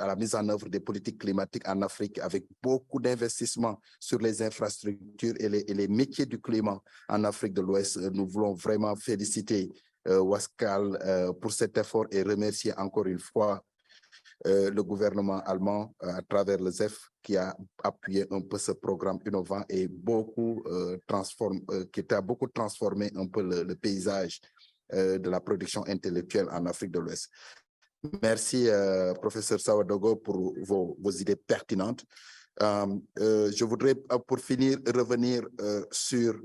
la mise en œuvre des politiques climatiques en Afrique, avec beaucoup d'investissements sur les infrastructures et les métiers du climat en Afrique de l'Ouest. Nous voulons vraiment féliciter Wascal pour cet effort et remercier encore une fois le gouvernement allemand à travers le ZEF qui a appuyé un peu ce programme innovant et qui a beaucoup transformé un peu le paysage de la production intellectuelle en Afrique de l'Ouest. Merci, professeur Sawadogo, pour vos idées pertinentes. Je voudrais, pour finir, revenir sur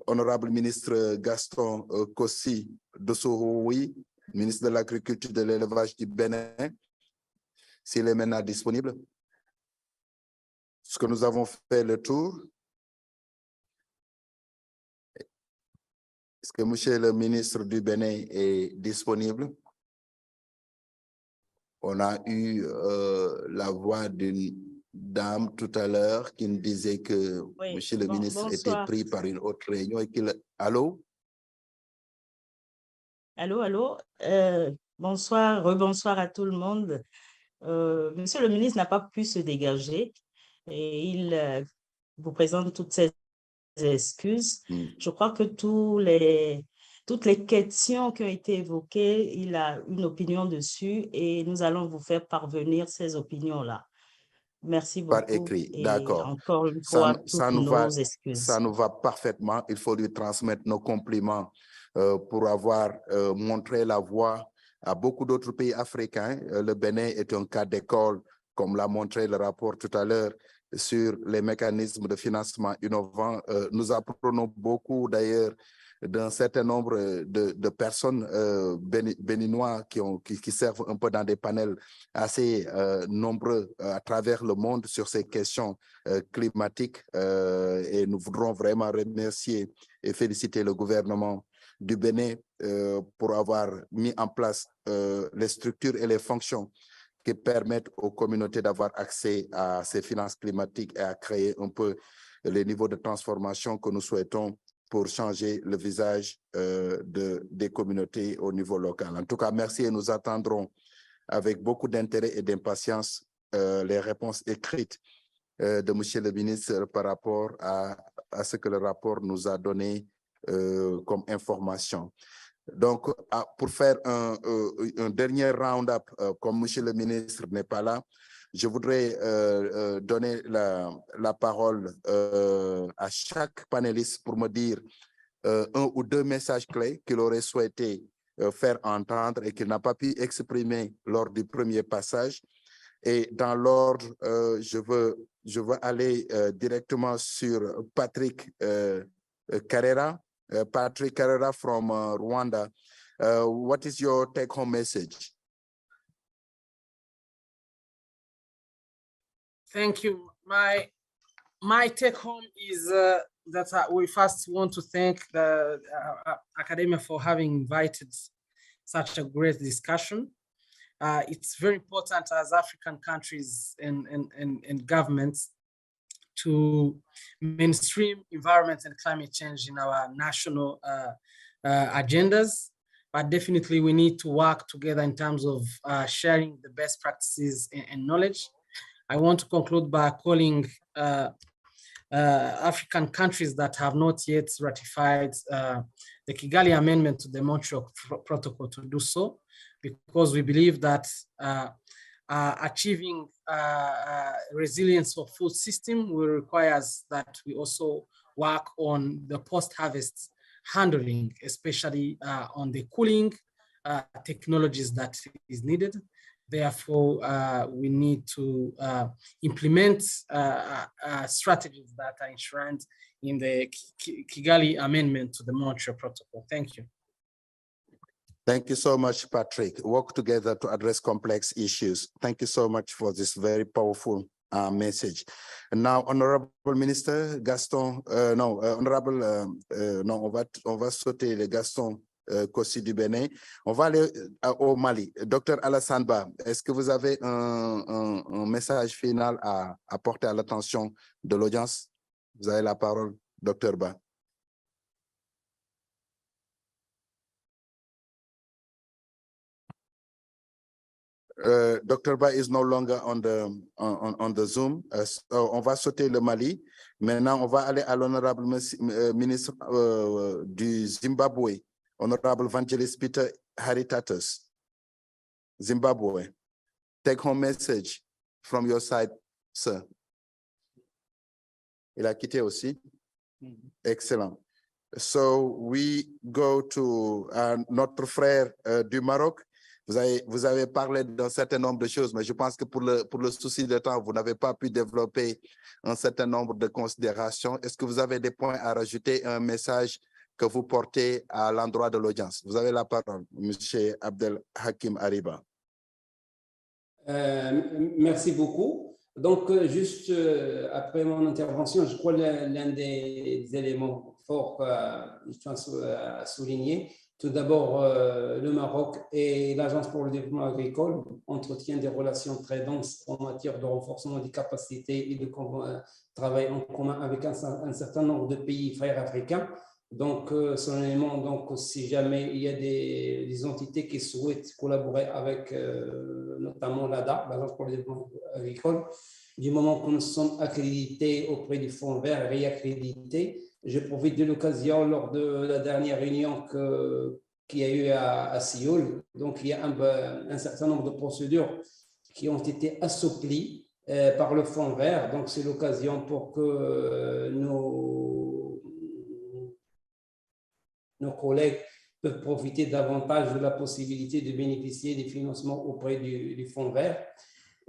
honorable ministre Gaston Kossi Dossowoui, ministre de l'Agriculture et de l'Élevage du Bénin, s'il est maintenant disponible. Est-ce que nous avons fait le tour? Est-ce que monsieur le ministre du Bénin est disponible? On a eu la voix d'une dame tout à l'heure qui nous disait que oui, monsieur le ministre était pris par une autre réunion et qu'il... Allô? Allô, allô. Bonsoir, rebonsoir à tout le monde. Monsieur le ministre n'a pas pu se dégager et il vous présente toutes ses excuses. Je crois que toutes les questions qui ont été évoquées, il a une opinion dessus et nous allons vous faire parvenir ces opinions-là. Merci beaucoup. Par écrit, et d'accord. encore une fois, toutes nos excuses. Ça nous va parfaitement. Il faut lui transmettre nos compliments pour avoir montré la voie à beaucoup d'autres pays africains. Le Bénin est un cas d'école, comme l'a montré le rapport tout à l'heure, sur les mécanismes de financement innovants. Nous apprenons beaucoup d'ailleurs d'un certain nombre de personnes béninois qui servent un peu dans des panels assez nombreux à travers le monde sur ces questions climatiques. Et nous voudrons vraiment remercier et féliciter le gouvernement du Bénin pour avoir mis en place les structures et les fonctions qui permettent aux communautés d'avoir accès à ces finances climatiques et à créer un peu les niveaux de transformation que nous souhaitons pour changer le visage des communautés au niveau local. En tout cas, merci et nous attendrons avec beaucoup d'intérêt et d'impatience les réponses écrites de monsieur le ministre par rapport à ce que le rapport nous a donné comme information. Donc, pour faire un dernier round-up, comme monsieur le ministre n'est pas là, je voudrais donner la parole à chaque panéliste pour me dire un ou deux messages clés qu'il aurait souhaité faire entendre et qu'il n'a pas pu exprimer lors du premier passage. Et dans l'ordre, je veux aller directement sur Patrick Carrera. Patrick Carrera from Rwanda. What is your take-home message? Thank you. My take home is that we first want to thank the academia for having invited such a great discussion. It's very important as African countries and governments to mainstream environment and climate change in our national agendas, but definitely we need to work together in terms of sharing the best practices and knowledge. I want to conclude by calling African countries that have not yet ratified the Kigali Amendment to the Montreal Protocol to do so, because we believe that achieving resilience of food system will require that we also work on the post-harvest handling, especially on the cooling technologies that is needed. Therefore, we need to implement strategies that are enshrined in the Kigali Amendment to the Montreal Protocol. Thank you. Thank you so much, Patrick. Work together to address complex issues. Thank you so much for this very powerful message. And now, Honorable Minister Gaston, on va sauter le Gaston Kossi du Bénin. On va aller au Mali. Dr Alassane Ba, est-ce que vous avez un message final à apporter à l'attention de l'audience? Vous avez la parole, Dr Ba. Dr. Ba is no longer on the Zoom. So on va sauter le Mali. Maintenant, on va aller à l'honorable ministre du Zimbabwe, Honorable Evangelist Peter Haritatus. Zimbabwe, take home message from your side, sir. Il a quitté aussi. Excellent. So we go to notre frère du Maroc. Vous avez parlé d'un certain nombre de choses, mais je pense que pour le souci de temps, vous n'avez pas pu développer un certain nombre de considérations. Est-ce que vous avez des points à rajouter, un message que vous portez à l'endroit de l'audience? Vous avez la parole, M. Abdel Hakim Ariba. Merci beaucoup. Donc, juste après mon intervention, je crois l'un des éléments forts je pense, à souligner. Tout d'abord, le Maroc et l'Agence pour le développement agricole entretiennent des relations très denses en matière de renforcement des capacités et de travail en commun avec un certain nombre de pays frères africains. Donc, solennellement, donc, si jamais il y a des entités qui souhaitent collaborer avec notamment l'ADA, l'Agence pour le développement agricole, du moment que nous sommes accrédités auprès du Fonds vert, réaccrédités, je profite de l'occasion lors de la dernière réunion qu'il y a eu à Séoul. Donc, il y a un certain nombre de procédures qui ont été assouplies par le Fonds vert. Donc, c'est l'occasion pour que nos collègues peuvent profiter davantage de la possibilité de bénéficier des financements auprès du Fonds vert.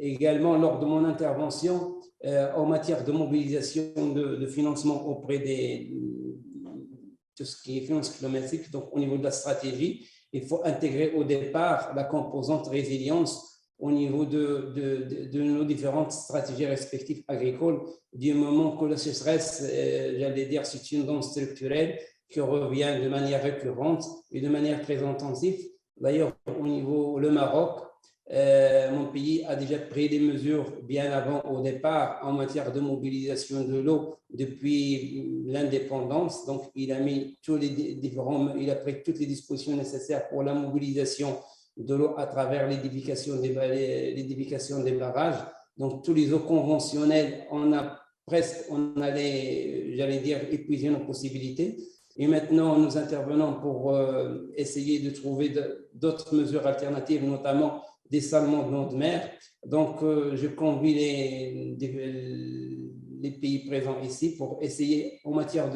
Également, lors de mon intervention, en matière de mobilisation de financement auprès de tout ce qui est finance climatique, donc au niveau de la stratégie, il faut intégrer au départ la composante résilience au niveau de nos différentes stratégies respectives agricoles, du moment que la sécheresse, j'allais dire, c'est une donne structurelle qui revient de manière récurrente et de manière très intensive. D'ailleurs, au niveau du Maroc, mon pays a déjà pris des mesures bien avant au départ en matière de mobilisation de l'eau depuis l'indépendance. Donc, il a pris toutes les dispositions nécessaires pour la mobilisation de l'eau à travers l'édification des barrages. Donc, tous les eaux conventionnelles, on allait, j'allais dire, épuiser nos possibilités. Et maintenant, nous intervenons pour essayer de trouver d'autres mesures alternatives, notamment dessalement de l'eau de mer. Donc, je convie les pays présents ici pour essayer, en matière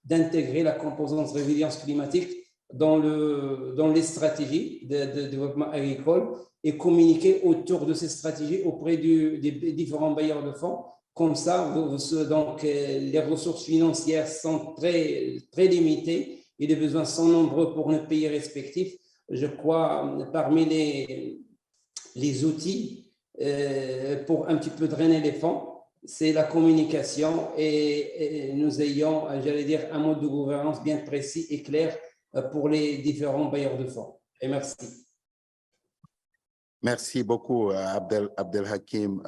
d'intégrer la composante résilience climatique dans les stratégies de développement agricole et communiquer autour de ces stratégies auprès des différents bailleurs de fonds. Comme ça, donc, les ressources financières sont très, très limitées et les besoins sont nombreux pour nos pays respectifs. Je crois, parmi les outils pour un petit peu drainer les fonds, c'est la communication et nous ayons, j'allais dire, un mode de gouvernance bien précis et clair pour les différents bailleurs de fonds. Et merci. Merci beaucoup, Abdel Hakim,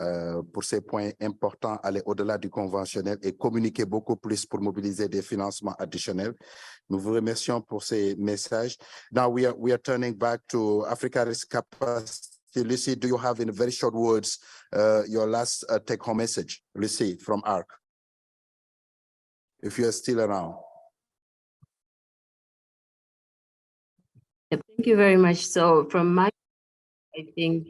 pour ces points importants, aller au-delà du conventionnel et communiquer beaucoup plus pour mobiliser des financements additionnels. Nous vous remercions pour ces messages. Now we are turning back to Africa Risk Capacity. Lucy, do you have in very short words your last take-home message, Lucy, from ARC, if you are still around? Thank you very much. So from my I think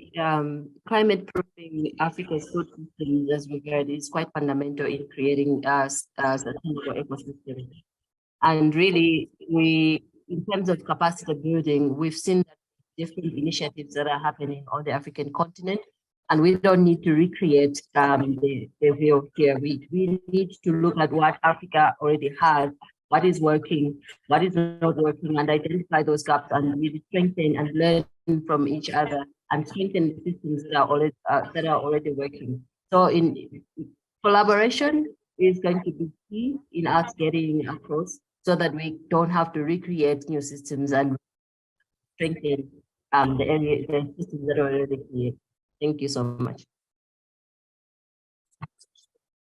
climate proofing Africa's food systems, as we heard, is quite fundamental in creating a sustainable ecosystem. And really, in terms of capacity building, we've seen that different initiatives that are happening on the African continent, and we don't need to recreate the wheel here. We need to look at what Africa already has, what is working, what is not working, and identify those gaps and really strengthen and learn from each other and strengthen the systems that are already working. So in collaboration is going to be key in us getting across so that we don't have to recreate new systems and strengthen the systems that are already here. Thank you so much.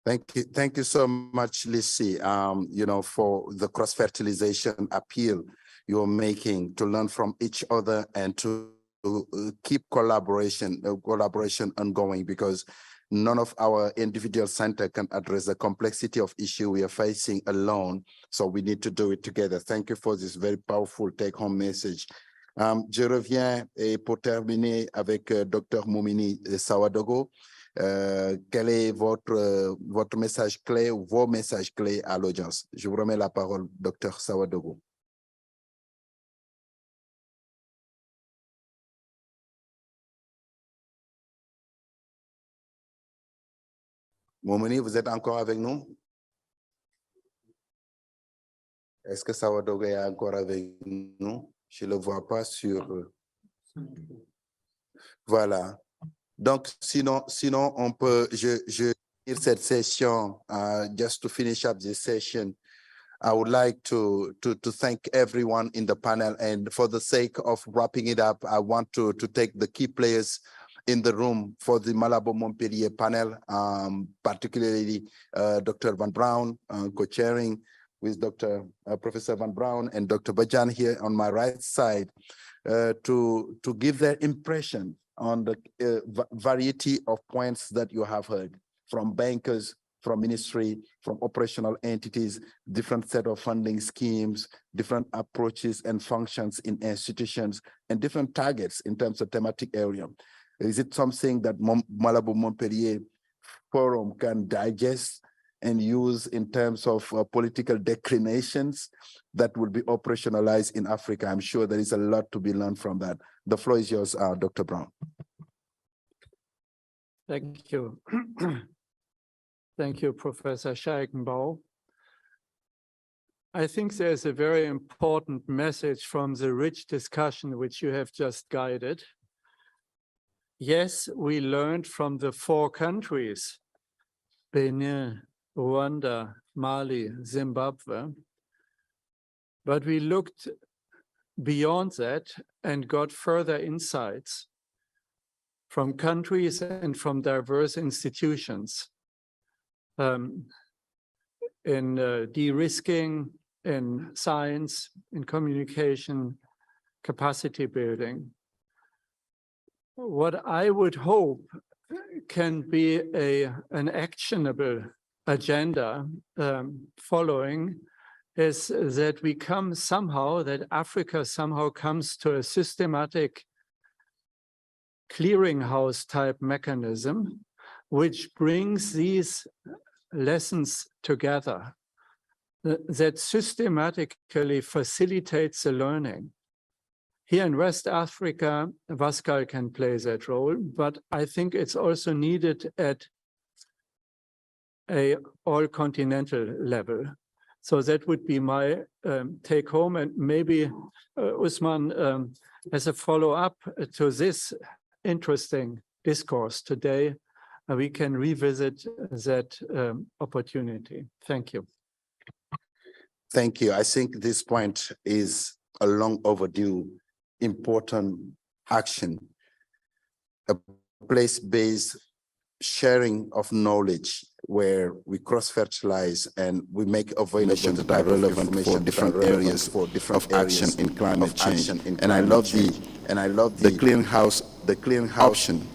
Thank you so much, Lucy, for the cross-fertilization appeal you're making to learn from each other and to keep collaboration ongoing, because none of our individual center can address the complexity of issue we are facing alone. So we need to do it together. Thank you for this very powerful take-home message. Je reviens et pour terminer avec Dr Moumini Sawadogo. Quel est votre message clé ou vos messages clés à l'audience? Je vous remets la parole, Dr Sawadogo. Moumini, vous êtes encore avec nous? Est-ce que Sawadogo est encore avec nous? Je ne le vois pas sur... Voilà. Donc, sinon on peut... Je cette session, just to finish up this session, I would like to thank everyone in the panel. And for the sake of wrapping it up, I want to take the key players in the room for the Malabo Montpellier panel, particularly Dr. Van Braun, co-chairing with Professor Van Braun and Dr. Bajan here on my right side, to give their impression on the variety of points that you have heard from bankers, from ministry, from operational entities, different set of funding schemes, different approaches and functions in institutions, and different targets in terms of thematic area. Is it something that Malabo Montpellier Forum can digest and use in terms of political declinations that will be operationalized in Africa? I'm sure there is a lot to be learned from that. The floor is yours, Dr. Brown. Thank you. Thank you, Professor Scheichenbau. I think there's a very important message from the rich discussion which you have just guided. Yes, we learned from the 4 countries, Benin, Rwanda, Mali, Zimbabwe, but we looked beyond that and got further insights from countries and from diverse institutions in de-risking, in science, in communication, capacity building. What I would hope can be an actionable agenda following is that we come somehow, that Africa somehow comes to a systematic clearinghouse type mechanism, which brings these lessons together, that systematically facilitates the learning. Here in West Africa, Vascal can play that role, but I think it's also needed at a all-continental level. So that would be my take home, and maybe Usman, as a follow-up to this interesting discourse today, we can revisit that opportunity. Thank you. Thank you. I think this point is a long overdue, important action, a place-based sharing of knowledge where we cross-fertilize and we make available the type of information for different areas of action in climate change. And I love the clearinghouse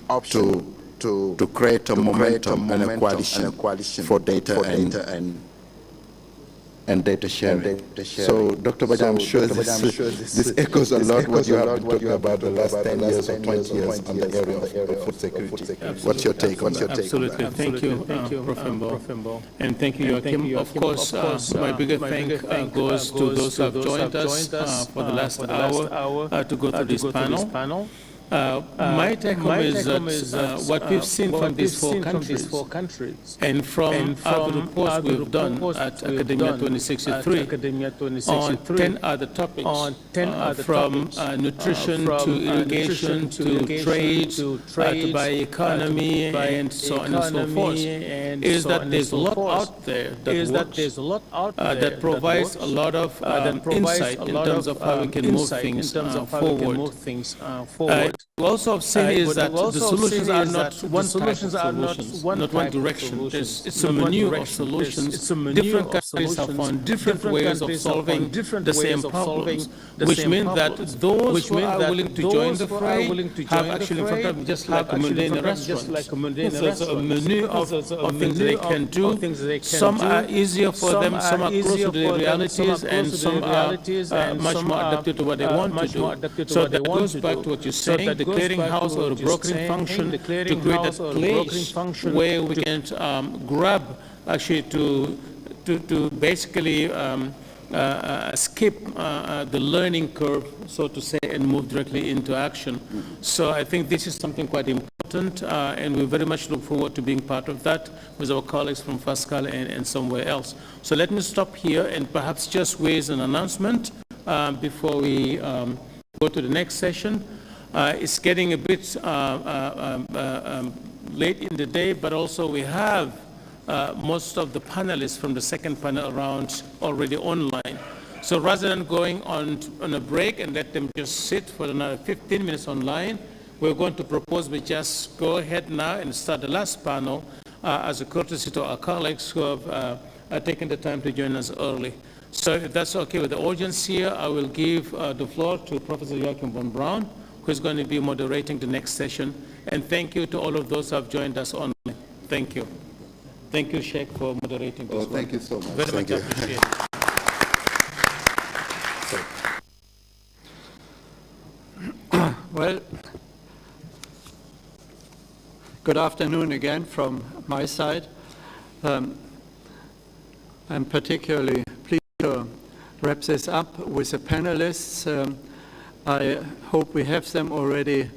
option to create a momentum and a coalition for data and data sharing. So, Dr. Bajam, I'm sure this echoes a lot what you have been talking about the last 10 years or 20 years on the area of food security. What's your take on that? Absolutely. Thank you, Profembo. And thank you, Joachim. Of course, my bigger thank goes to those who have joined us for the last hour to go through this panel. My take home is that what we've seen from these four countries and from other reports we've done at Academia 2063 on 10 other topics, from nutrition to irrigation to trade to bioeconomy and so on and so forth, is that there's a lot out there that provides a lot of insight in terms of how we can move things forward. We also have seen is that the solutions are not one direction. It's a menu of solutions. Different countries have found different ways of solving the same problems, which means that those who are willing to join the fray have actually in front of them just like a mundane restaurant. There's a menu of things they can do. Some are easier for them, some are closer to the realities, and some are much more adapted to what they want to do. So that goes back to what you're saying. The clearinghouse or a brokering function to create a place where we can grab actually to basically skip the learning curve, so to say, and move directly into action. So I think this is something quite important, and we very much look forward to being part of that with our colleagues from FASCAL and somewhere else. So let me stop here and perhaps just raise an announcement before we go to the next session. It's getting a bit late in the day, but also we have most of the panelists from the second panel round already online. So rather than going on a break and let them just sit for another 15 minutes online, we're going to propose we just go ahead now and start the last panel as a courtesy to our colleagues who have taken the time to join us early. So if that's okay with the audience here, I will give the floor to Professor Joachim von Braun, who is going to be moderating the next session. And thank you to all of those who have joined us online. Thank you. Thank you, Sheikh, for moderating this. Thank you so much. Very much appreciated. Well, good afternoon again from my side. I'm particularly pleased to wrap this up with the panelists. I hope we have them already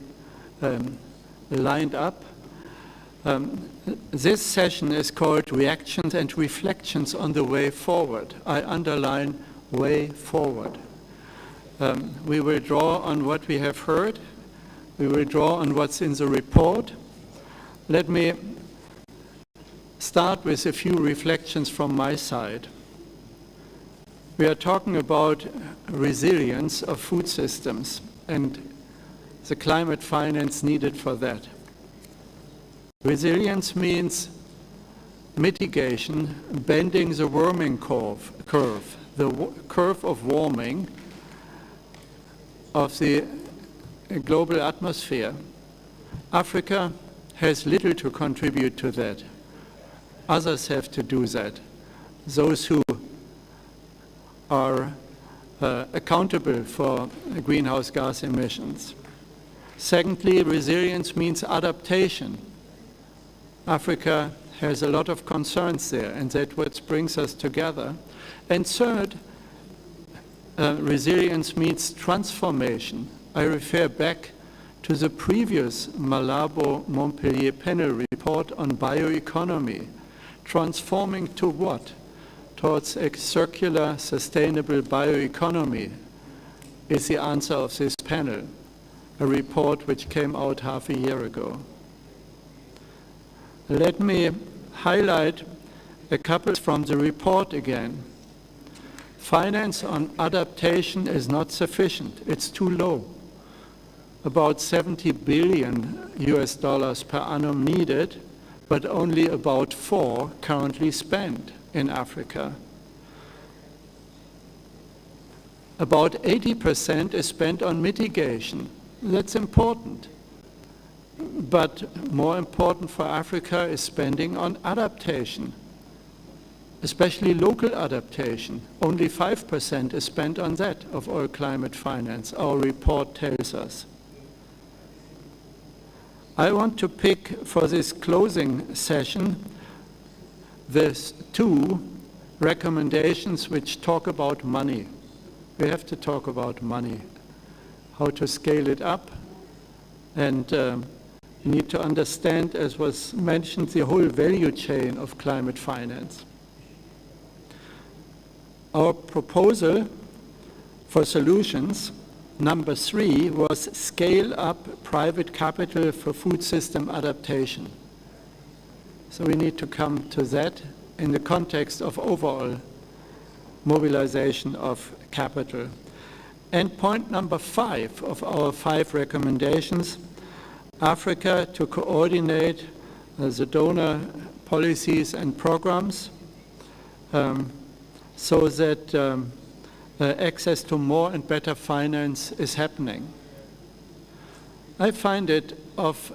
lined up. This session is called Reactions and Reflections on the Way Forward. I underline way forward. We will draw on what we have heard. We will draw on what's in the report. Let me start with a few reflections from my side. We are talking about resilience of food systems and the climate finance needed for that. Resilience means mitigation, bending the warming curve, the curve of warming of the global atmosphere. Africa has little to contribute to that. Others have to do that. Those who are accountable for greenhouse gas emissions. Secondly, resilience means adaptation. Africa has a lot of concerns there, and that's what brings us together. And third, resilience means transformation. I refer back to the previous Malabo Montpellier Panel report on bioeconomy. Transforming to what? Towards a circular, sustainable bioeconomy is the answer of this panel, a report which came out half a year ago. Let me highlight a couple from the report again. Finance on adaptation is not sufficient. It's too low. About 70 billion US dollars per annum needed, but only about 4 currently spent in Africa. About 80% is spent on mitigation. That's important. But more important for Africa is spending on adaptation, especially local adaptation. Only 5% is spent on that of all climate finance, our report tells us. I want to pick for this closing session these 2 recommendations which talk about money. We have to talk about money, how to scale it up, and you need to understand, as was mentioned, the whole value chain of climate finance. Our proposal for solutions, number 3, was scale up private capital for food system adaptation. So we need to come to that in the context of overall mobilization of capital. And point number 5 of our 5 recommendations, Africa to coordinate the donor policies and programs so that access to more and better finance is happening. I find it of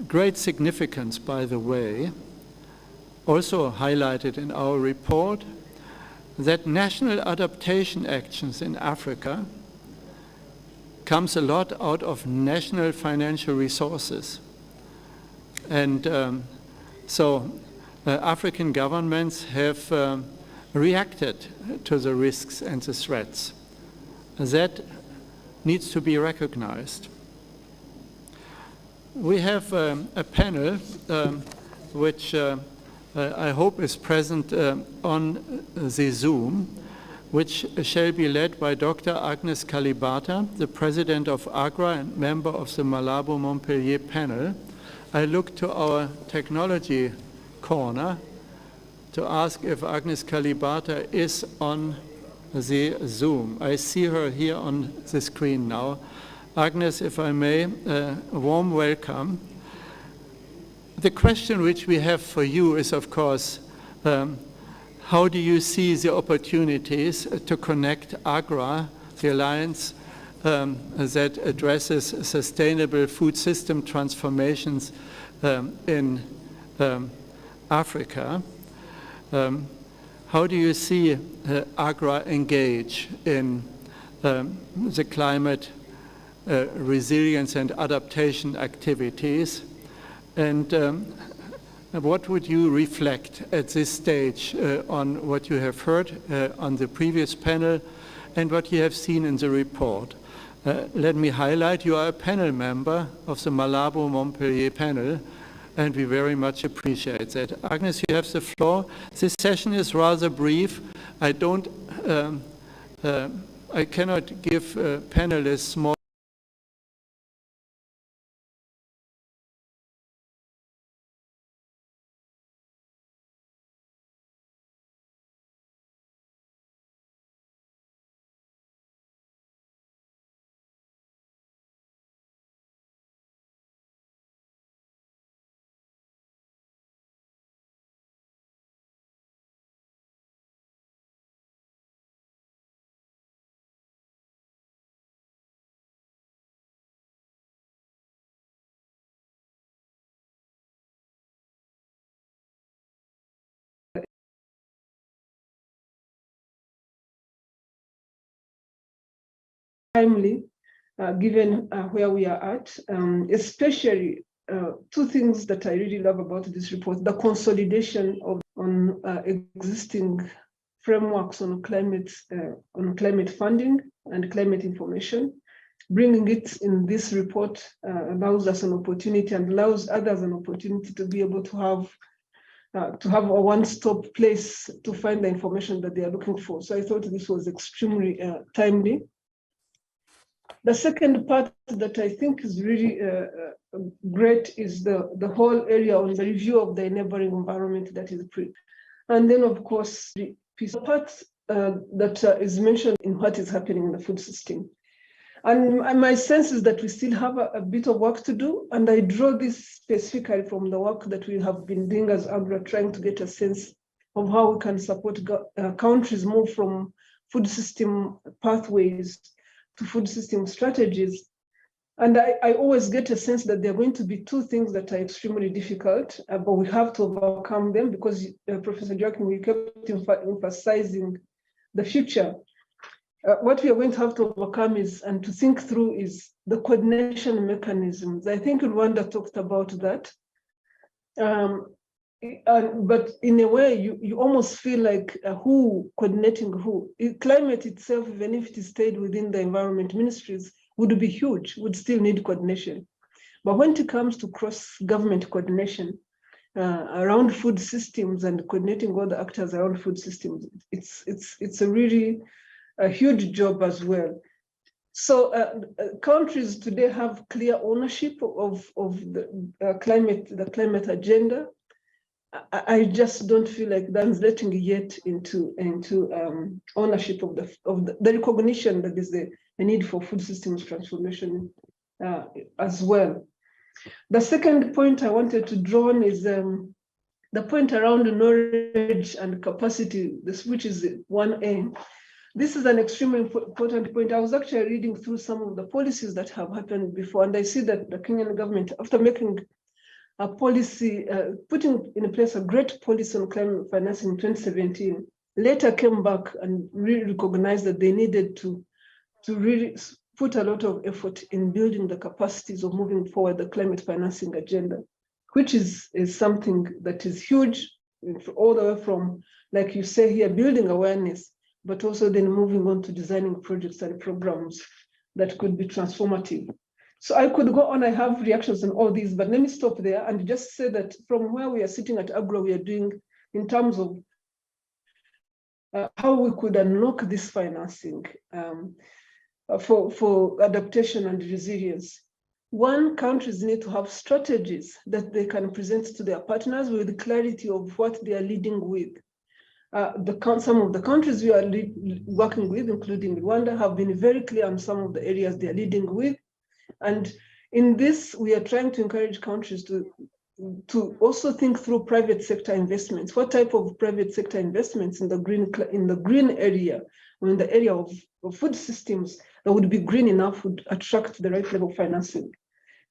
great significance, by the way, also highlighted in our report, that national adaptation actions in Africa comes a lot out of national financial resources. And so African governments have reacted to the risks and the threats. That needs to be recognized. We have a panel which I hope is present on the Zoom, which shall be led by Dr. Agnes Kalibata, the President of AGRA and member of the Malabo Montpellier Panel. I look to our technology corner to ask if Agnes Kalibata is on the Zoom. I see her here on the screen now. Agnes, if I may, a warm welcome. The question which we have for you is, of course, how do you see the opportunities to connect AGRA, the alliance that addresses sustainable food system transformations in Africa? How do you see AGRA engage in the climate resilience and adaptation activities? And what would you reflect at this stage on what you have heard on the previous panel and what you have seen in the report? Let me highlight, you are a panel member of the Malabo Montpellier Panel, and we very much appreciate that. Agnes, you have the floor. This session is rather brief. I cannot give panelists more. Timely, given where we are at, especially 2 things that I really love about this report: the consolidation on existing frameworks on climate funding and climate information. Bringing it in this report allows us an opportunity and allows others an opportunity to be able to have a one-stop place to find the information that they are looking for. So I thought this was extremely timely. The second part that I think is really great is the whole area on the review of the enabling environment that is pre. And then, of course, the piece of part that is mentioned in what is happening in the food system. And my sense is that we still have a bit of work to do. And I draw this specifically from the work that we have been doing as AGRA, trying to get a sense of how we can support countries move from food system pathways to food system strategies. And I always get a sense that there are going to be two things that are extremely difficult, but we have to overcome them because Professor Joachim, we kept emphasizing the future. What we are going to have to overcome is, and to think through, is the coordination mechanisms. I think Rwanda talked about that. But in a way, you almost feel like who coordinating who. Climate itself, even if it stayed within the environment ministries, would be huge, would still need coordination. But when it comes to cross-government coordination around food systems and coordinating all the actors around food systems, it's a really a huge job as well. So countries today have clear ownership of the climate agenda. I just don't feel like that's letting yet into ownership of the recognition that is the need for food systems transformation as well. The second point I wanted to draw on is the point around knowledge and capacity, which is 1A. This is an extremely important point. I was actually reading through some of the policies that have happened before, and I see that the Kenyan government, after making a policy, putting in place a great policy on climate finance in 2017, later came back and really recognized that they needed to really put a lot of effort in building the capacities of moving forward the climate financing agenda, which is something that is huge, all the way from, like you say here, building awareness, but also then moving on to designing projects and programs that could be transformative. So I could go on, I have reactions on all these, but let me stop there and just say that from where we are sitting at AGRA, we are doing in terms of how we could unlock this financing for adaptation and resilience. One, countries need to have strategies that they can present to their partners with clarity of what they are leading with. Some of the countries we are working with, including Rwanda, have been very clear on some of the areas they are leading with. And in this, we are trying to encourage countries to also think through private sector investments. What type of private sector investments in the green area, or in the area of food systems that would be green enough would attract the right level of financing.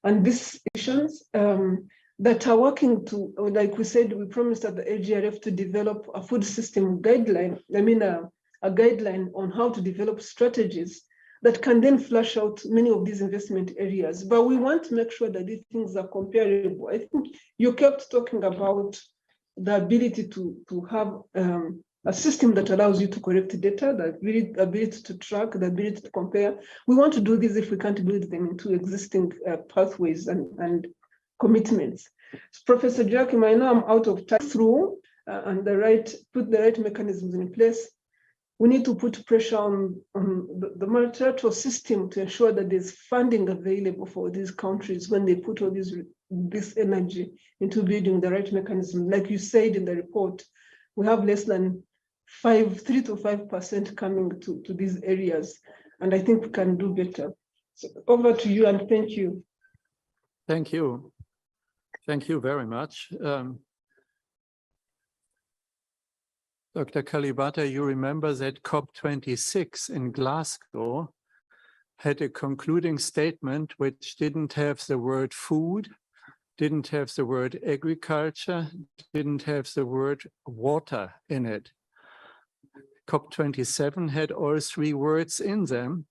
And these institutions that are working to, like we said, we promised at the AGRF to develop a food system guideline, a guideline on how to develop strategies that can then flush out many of these investment areas. But we want to make sure that these things are comparable. I think you kept talking about the ability to have a system that allows you to collect data, the ability to track, the ability to compare. We want to do this if we can't build them into existing pathways and commitments. So Professor Joachim, I know I'm out of time through and put the right mechanisms in place. We need to put pressure on the multilateral system to ensure that there's funding available for these countries when they put all this energy into building the right mechanism. Like you said in the report, we have less than 3 to 5% coming to these areas, and I think we can do better. So over to you, and thank you. Thank you. Thank you very much. Dr. Kalibata, you remember that COP26 in Glasgow had a concluding statement which didn't have the word food, didn't have the word agriculture, didn't have the word water in it. COP27 had all three words in them,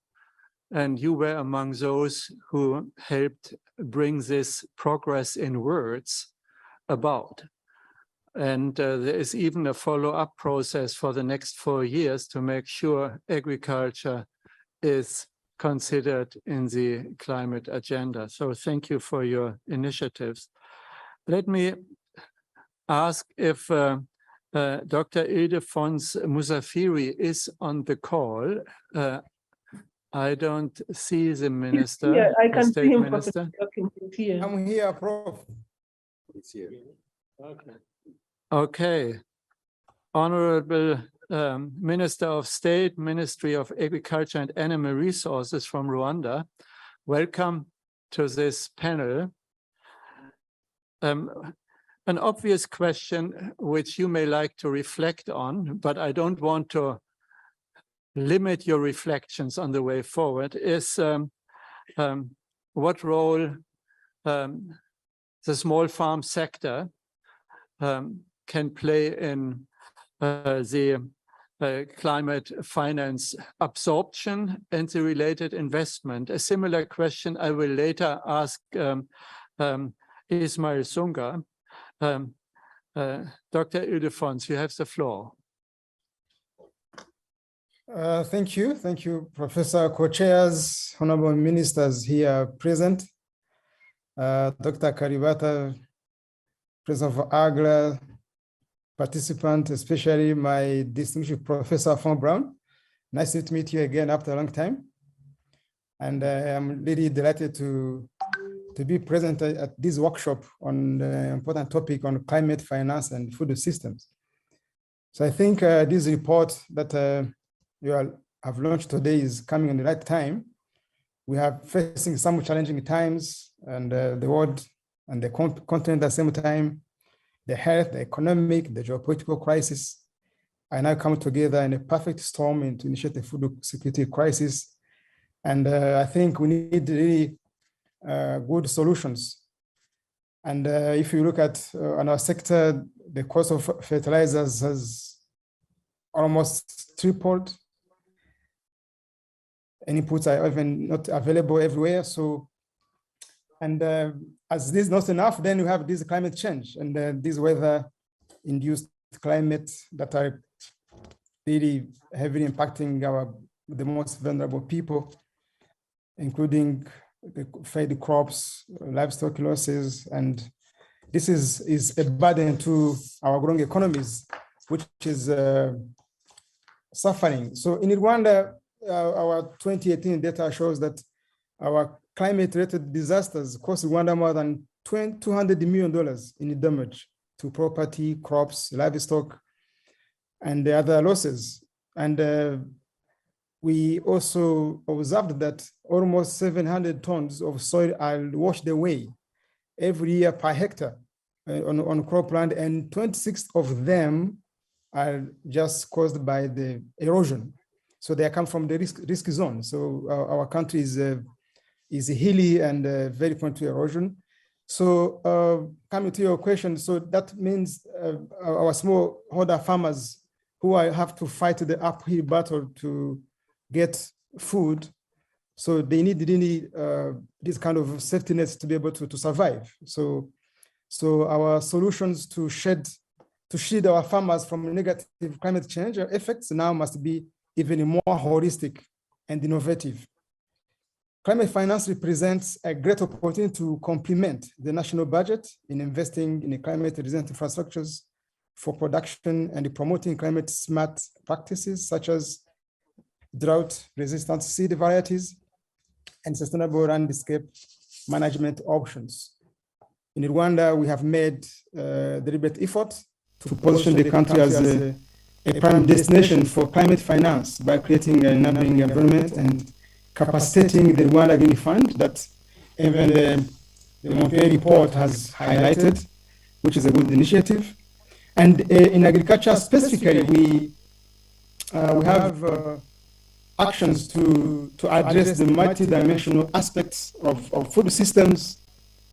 and you were among those who helped bring this progress in words about. And there is even a follow-up process for the next 4 years to make sure agriculture is considered in the climate agenda. So thank you for your initiatives. Let me ask if Dr. Ildefons Musafiri is on the call. I don't see the minister. Yeah, I the can see state him. minister. Here. I'm here, Prof. It's here. Okay. Okay. Honorable Minister of State, Ministry of Agriculture and Animal Resources from Rwanda, welcome to this panel. An obvious question which you may like to reflect on, but I don't want to limit your reflections on the way forward, is what role the small farm sector can play in the climate finance absorption and the related investment. A similar question I will later ask Ismail Sunga. Dr. Ildefons, you have the floor. Thank you. Thank you, Professor, co-chairs, honorable ministers here present. Dr. Karibata, President of AGLA, participant, especially my distinguished Professor Von Braun. Nice to meet you again after a long time. And I'm really delighted to be present at this workshop on the important topic on climate finance and food systems. So I think this report that you have launched today is coming in the right time. We are facing some challenging times, and the world and the continent at the same time, the health, the economic, the geopolitical crisis are now coming together in a perfect storm to initiate a food security crisis. And I think we need really good solutions. And if you look at on our sector, the cost of fertilizers has almost tripled. And inputs are even not available everywhere. So, and as this is not enough, then you have this climate change and this weather-induced climate that are really heavily impacting the most vulnerable people, including the fed crops, livestock losses, and this is a burden to our growing economies, which is suffering. So in Rwanda, our 2018 data shows that our climate-related disasters cost Rwanda more than $200 million in damage to property, crops, livestock, and the other losses. And we also observed that almost 700 tons of soil are washed away every year per hectare on cropland, and 26 of them are just caused by the erosion. So they come from the risk zone. So our country is hilly and very prone to erosion. So coming to your question, so that means our smallholder farmers who have to fight the uphill battle to get food. So they need this kind of safety nets to be able to survive. So our solutions to shield our farmers from negative climate change effects now must be even more holistic and innovative. Climate finance represents a great opportunity to complement the national budget in investing in climate-resilient infrastructures for production and promoting climate-smart practices such as drought-resistant seed varieties and sustainable landscape management options. In Rwanda, we have made deliberate effort to position the country as a prime destination for climate finance by creating an enabling environment and capacitating the Rwanda Green Fund that even the Montpellier report has highlighted, which is a good initiative. And in agriculture specifically, we have actions to address the multidimensional aspects of food systems.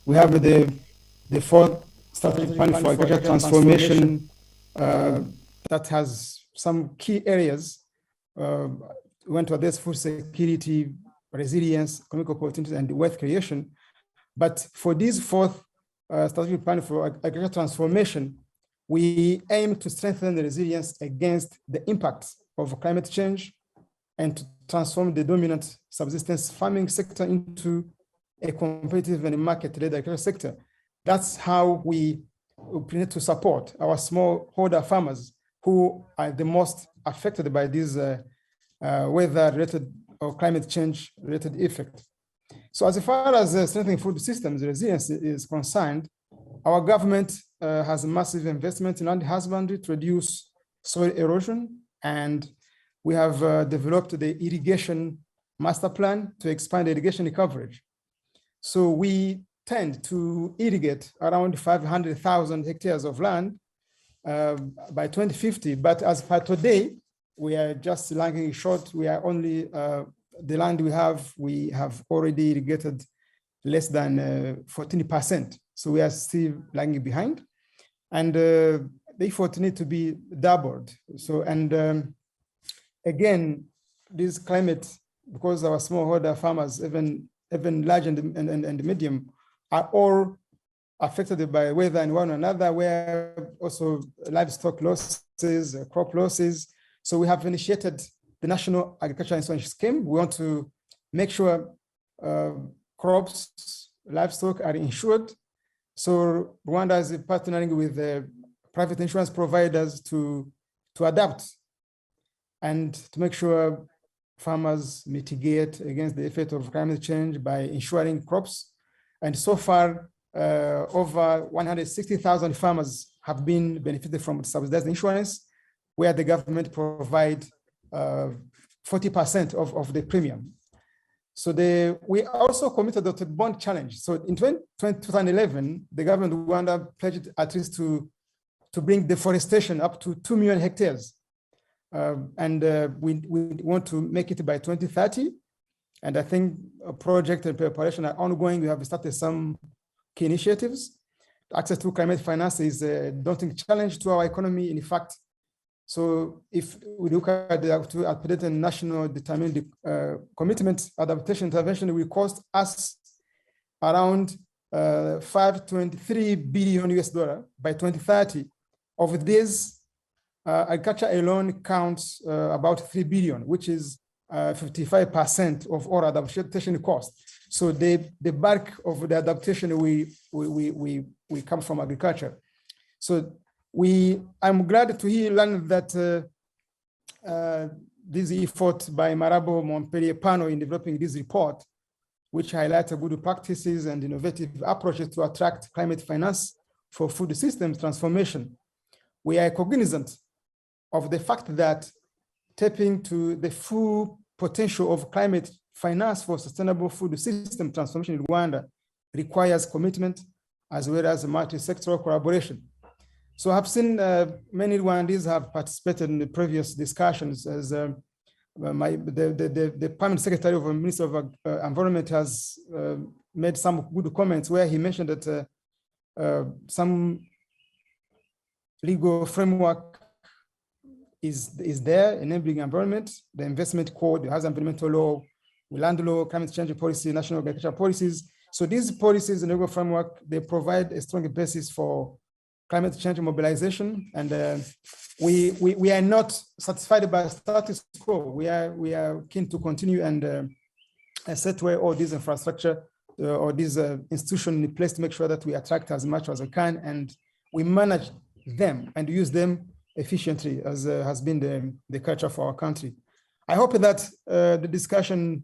We have the fourth strategic plan for agricultural transformation that has some key areas. We want to address food security, resilience, economic opportunities, and wealth creation. But for this fourth strategic plan for agricultural transformation, we aim to strengthen the resilience against the impacts of climate change and to transform the dominant subsistence farming sector into a competitive and market-led agricultural sector. That's how we need to support our smallholder farmers who are the most affected by these weather-related or climate change related effect. So as far as strengthening food systems resilience is concerned, our government has a massive investment in land husbandry to reduce soil erosion, and we have developed the irrigation master plan to expand irrigation coverage. So we tend to irrigate around 500,000 hectares of land by 2050, but as per today, we are just lagging short. We are only, the land we have already irrigated less than 14%. So we are still lagging behind. And the effort need to be doubled. So, and again, this climate, because our smallholder farmers, even large and medium, are all affected by weather and one another, where also livestock losses, crop losses. So we have initiated the National Agricultural Insurance Scheme. We want to make sure crops, livestock are insured. So Rwanda is partnering with the private insurance providers to adapt and to make sure farmers mitigate against the effect of climate change by insuring crops. And so far, over 160,000 farmers have been benefited from subsidized insurance, where the government provide 40% of the premium. So we also committed to bond challenge. So in 2011, the government of Rwanda pledged at least to bring deforestation up to 2 million hectares. And we want to make it by 2030. And I think a project and preparation are ongoing. We have started some key initiatives. Access to climate finance is a daunting challenge to our economy. In fact, so if we look at the updated national determined commitment, adaptation intervention will cost us around $523 billion by 2030. Of this, agriculture alone counts about 3 billion, which is 55% of all adaptation costs. So the bulk of the adaptation we come from agriculture. So I'm glad to learn that this effort by Malabo Montpellier Panel in developing this report, which highlights good practices and innovative approaches to attract climate finance for food systems transformation. We are cognizant of the fact that tapping to the full potential of climate finance for sustainable food system transformation in Rwanda requires commitment as well as multi-sectoral collaboration. So I've seen many Rwandese have participated in the previous discussions, as the Permanent Secretary of the Minister of Environment has made some good comments where he mentioned that some legal framework is there enabling environment, the investment code, the housing environmental law, land law, climate change policy, national agricultural policies. So these policies and legal framework, they provide a strong basis for climate change mobilization. And we are not satisfied by status quo. We are keen to continue and set where all these infrastructure or these institutions in place to make sure that we attract as much as we can and we manage them and use them efficiently, as has been the culture for our country. I hope that the discussion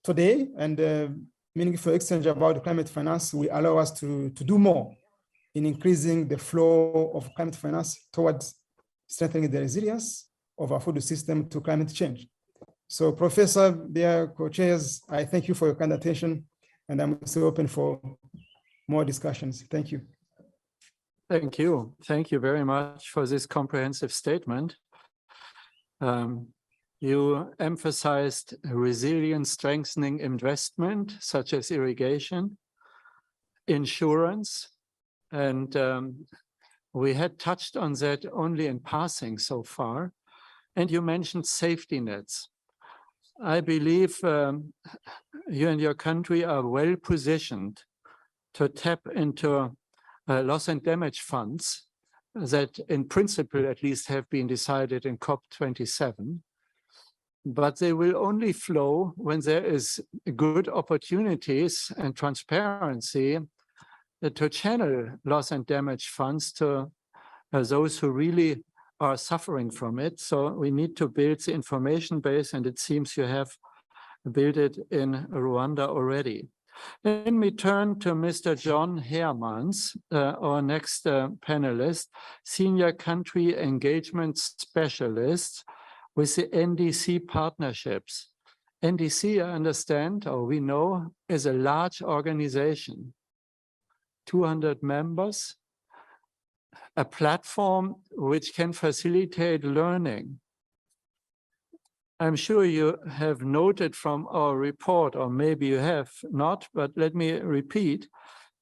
today and meaningful exchange about climate finance will allow us to do more in increasing the flow of climate finance towards strengthening the resilience of our food system to climate change. So Professor, dear co-chairs, I thank you for your kind attention, and I'm still open for more discussions. Thank you. Thank you. Thank you very much for this comprehensive statement. You emphasized resilience strengthening investment, such as irrigation, insurance, and we had touched on that only in passing so far. And you mentioned safety nets. I believe you and your country are well positioned to tap into loss and damage funds that in principle at least have been decided in COP27, but they will only flow when there is good opportunities and transparency to channel loss and damage funds to those who really are suffering from it. So we need to build the information base, and it seems you have built it in Rwanda already. Let me turn to Mr. John Hermans, our next panelist, Senior Country Engagement Specialist with the NDC Partnerships. NDC, I understand, or we know, is a large organization, 200 members, a platform which can facilitate learning. I'm sure you have noted from our report, or maybe you have not, but let me repeat,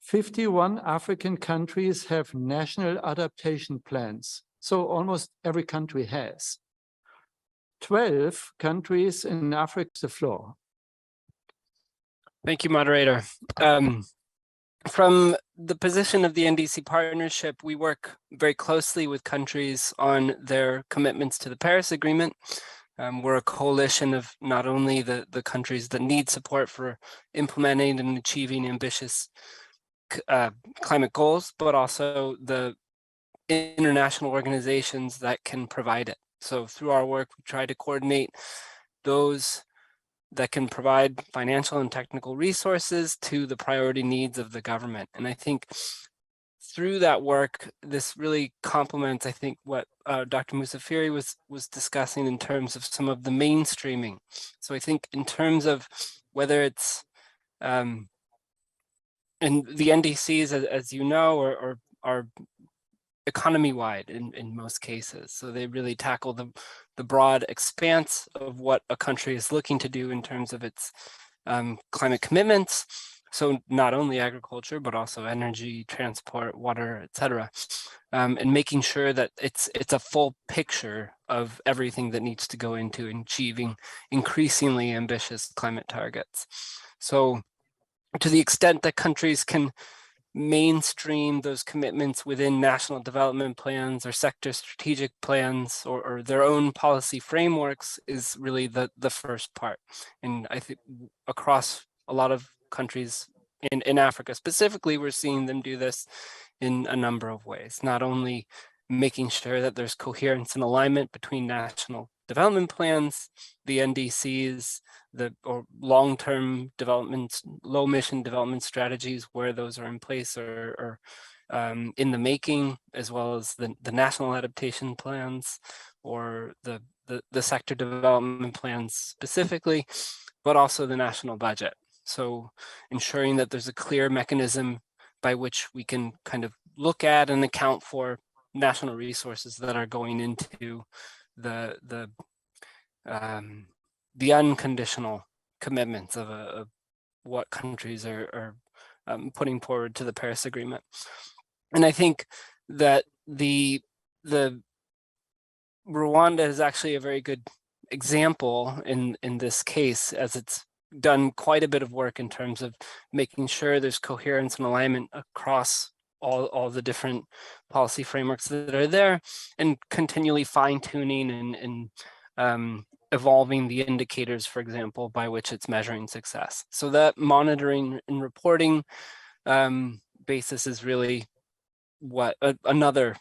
51 African countries have national adaptation plans. So almost every country has. 12 countries in Africa, the floor. Thank you, moderator. From the position of the NDC partnership, we work very closely with countries on their commitments to the Paris Agreement. We're a coalition of not only the countries that need support for implementing and achieving ambitious climate goals, but also the international organizations that can provide it. So through our work, we try to coordinate those that can provide financial and technical resources to the priority needs of the government. And I think through that work, this really complements, I think, what Dr. Musafiri was discussing in terms of some of the mainstreaming. So I think in terms of whether it's, and the NDCs, as you know, are economy-wide in most cases. So they really tackle the broad expanse of what a country is looking to do in terms of its climate commitments. So not only agriculture, but also energy, transport, water, etc. And making sure that it's a full picture of everything that needs to go into achieving increasingly ambitious climate targets. So to the extent that countries can mainstream those commitments within national development plans or sector strategic plans or their own policy frameworks is really the first part. And I think across a lot of countries in Africa specifically, we're seeing them do this in a number of ways, not only making sure that there's coherence and alignment between national development plans, the NDCs, or long-term development, low-emission development strategies where those are in place or in the making, as well as the national adaptation plans or the sector development plans specifically, but also the national budget. So ensuring that there's a clear mechanism by which we can kind of look at and account for national resources that are going into the unconditional commitments of what countries are putting forward to the Paris Agreement. And I think that the Rwanda is actually a very good example in this case, as it's done quite a bit of work in terms of making sure there's coherence and alignment across all the different policy frameworks that are there, and continually fine-tuning and evolving the indicators, for example, by which it's measuring success. So that monitoring and reporting basis is really what another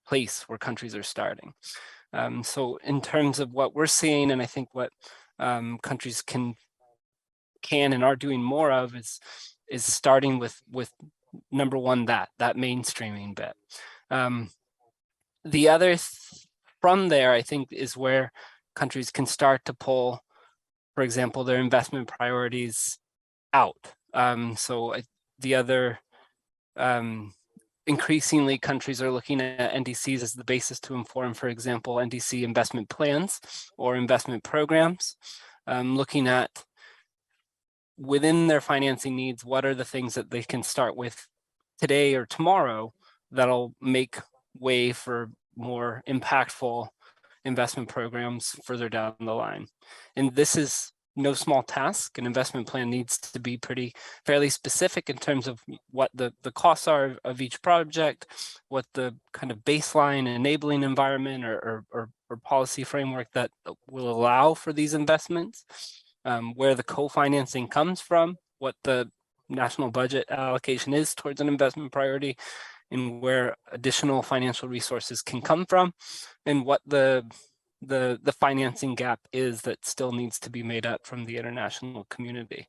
place where countries are starting. So in terms of what we're seeing, and I think what countries can and are doing more of is starting with number one, that mainstreaming bit. The other from there, I think, is where countries can start to pull, for example, their investment priorities out. The other, increasingly, countries are looking at NDCs as the basis to inform, for example, NDC investment plans or investment programs, looking at within their financing needs, what are the things that they can start with today or tomorrow that'll make way for more impactful investment programs further down the line. And this is no small task. An investment plan needs to be fairly specific in terms of what the costs are of each project, what the kind of baseline enabling environment or policy framework that will allow for these investments, where the co-financing comes from, what the national budget allocation is towards an investment priority, and where additional financial resources can come from, and what the the financing gap is that still needs to be made up from the international community.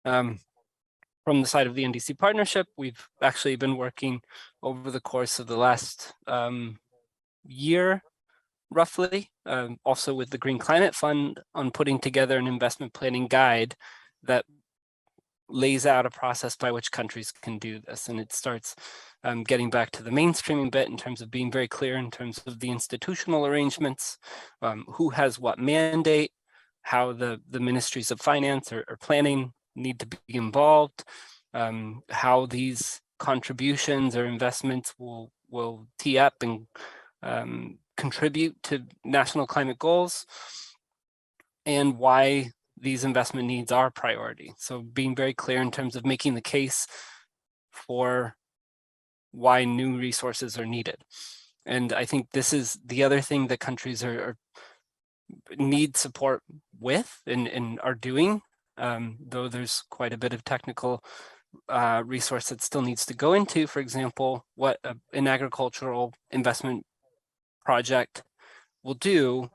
From the side of the NDC partnership, we've actually been working over the course of the last year, roughly, also with the Green Climate Fund on putting together an investment planning guide that lays out a process by which countries can do this. And it starts getting back to the mainstreaming bit in terms of being very clear in terms of the institutional arrangements, who has what mandate, how the ministries of finance or planning need to be involved, how these contributions or investments will tee up and contribute to national climate goals, and why these investment needs are priority. So being very clear in terms of making the case for why new resources are needed. And I think this is the other thing that countries need support with and are doing, though there's quite a bit of technical resource that still needs to go into, for example, what an agricultural investment project will do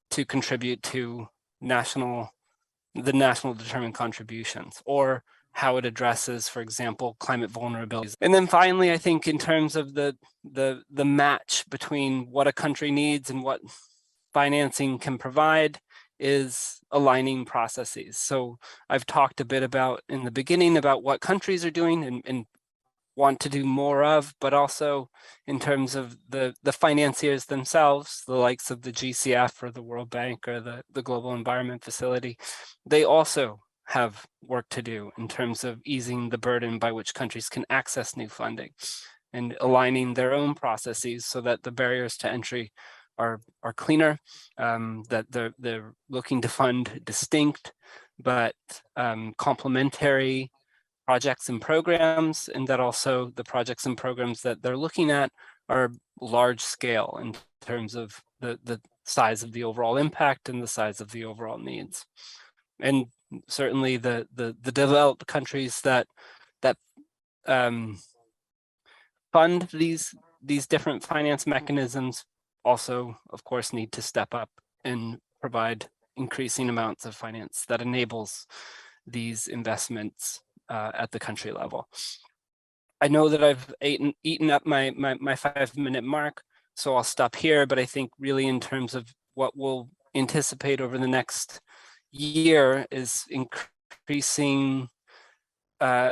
to contribute to the national determined contributions, or how it addresses, for example, climate vulnerabilities. And then finally, I think in terms of the match between what a country needs and what financing can provide is aligning processes. So I've talked a bit about in the beginning about what countries are doing and want to do more of, but also in terms of the financiers themselves, the likes of the GCF or the World Bank or the Global Environment Facility, they also have work to do in terms of easing the burden by which countries can access new funding and aligning their own processes so that the barriers to entry are cleaner, that they're looking to fund distinct but complementary projects and programs, and that also the projects and programs that they're looking at are large scale in terms of the size of the overall impact and the size of the overall needs. And certainly the developed countries that fund these different finance mechanisms also, of course, need to step up and provide increasing amounts of finance that enables these investments at the country level. I know that I've eaten up my 5-minute mark, so I'll stop here, but I think really in terms of what we'll anticipate over the next year is increasing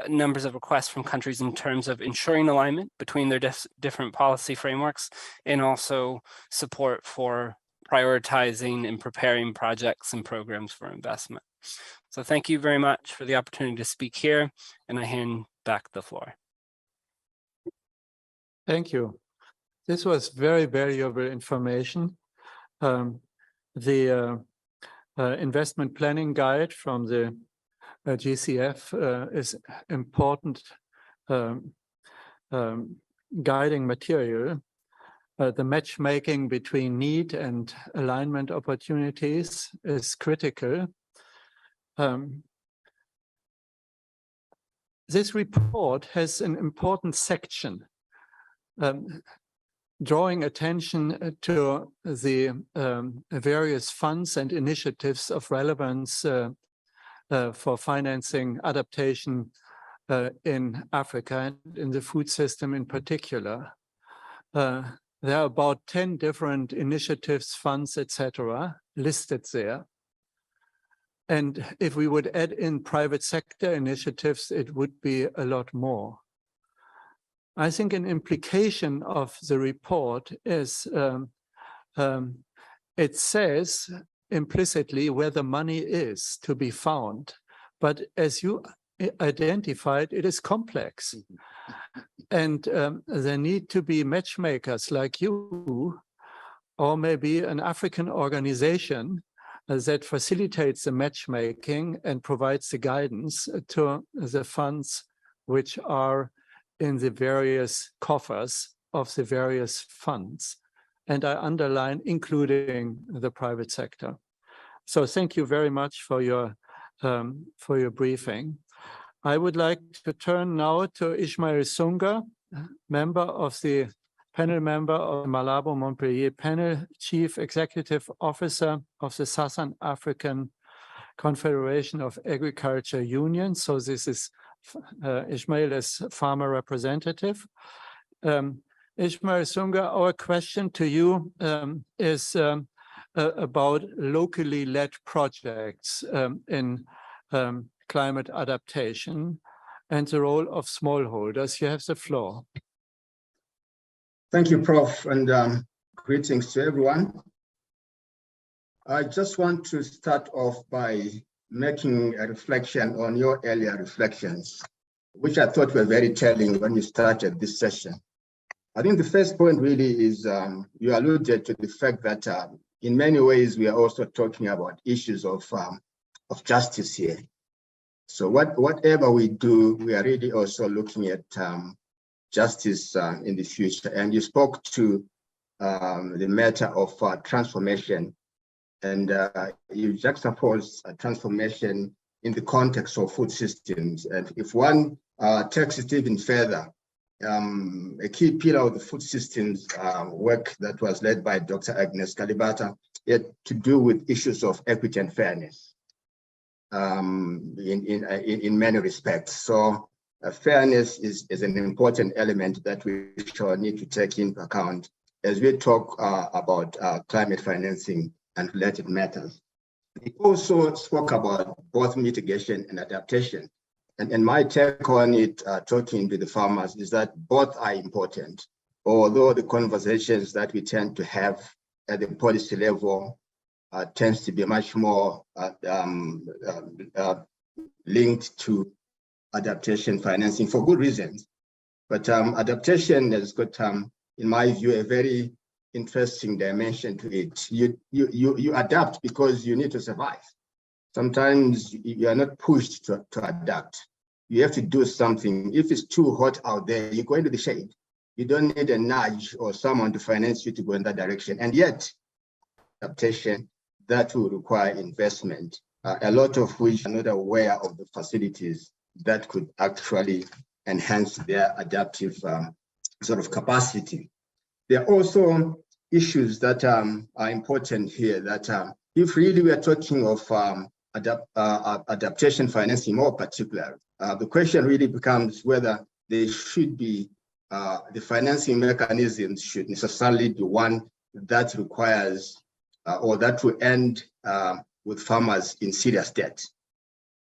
numbers of requests from countries in terms of ensuring alignment between their different policy frameworks, and also support for prioritizing and preparing projects and programs for investment. So thank you very much for the opportunity to speak here, and I hand back the floor. Thank you. This was very valuable information. The investment planning guide from the GCF is important guiding material. The matchmaking between need and alignment opportunities is critical. This report has an important section drawing attention to the various funds and initiatives of relevance for financing adaptation in Africa and in the food system in particular. There are about 10 different initiatives, funds, etc., listed there. And if we would add in private sector initiatives, it would be a lot more. I think an implication of the report is it says implicitly where the money is to be found. But as you identified, it is complex. And there need to be matchmakers like you, or maybe an African organization that facilitates the matchmaking and provides the guidance to the funds which are in the various coffers of the various funds. And I underline, including the private sector. So thank you very much for your briefing. I would like to turn now to Ismail Sunga, member of the panel member of the Malabo Montpellier Panel, Chief Executive Officer of the Southern African Confederation of Agriculture Unions. So this is Ismail as farmer representative. Ismail Sunga, our question to you is about locally led projects in climate adaptation and the role of smallholders. You have the floor. Thank you, Prof, and greetings to everyone. I just want to start off by making a reflection on your earlier reflections, which I thought were very telling when you started this session. I think the first point really is you alluded to the fact that in many ways we are also talking about issues of justice here. So whatever we do, we are really also looking at justice in the future. And you spoke to the matter of transformation, and you juxtaposed a transformation in the context of food systems. And if one takes it even further, a key pillar of the food systems work that was led by Dr. Agnes Kalibata had to do with issues of equity and fairness in many respects. So fairness is an important element that we sure need to take into account as we talk about climate financing and related matters. We also spoke about both mitigation and adaptation. And my take on it, talking to the farmers, is that both are important, although the conversations that we tend to have at the policy level tends to be much more linked to adaptation financing for good reasons. But adaptation has got, in my view, a very interesting dimension to it. You adapt because you need to survive. Sometimes you are not pushed to adapt. You have to do something. If it's too hot out there, you go into the shade. You don't need a nudge or someone to finance you to go in that direction. And yet, adaptation, that will require investment, a lot of which are not aware of the facilities that could actually enhance their adaptive sort of capacity. There are also issues that are important here that if really we are talking of adaptation financing more particular, the question really becomes whether there should be the financing mechanisms should necessarily be one that requires or that will end with farmers in serious debt.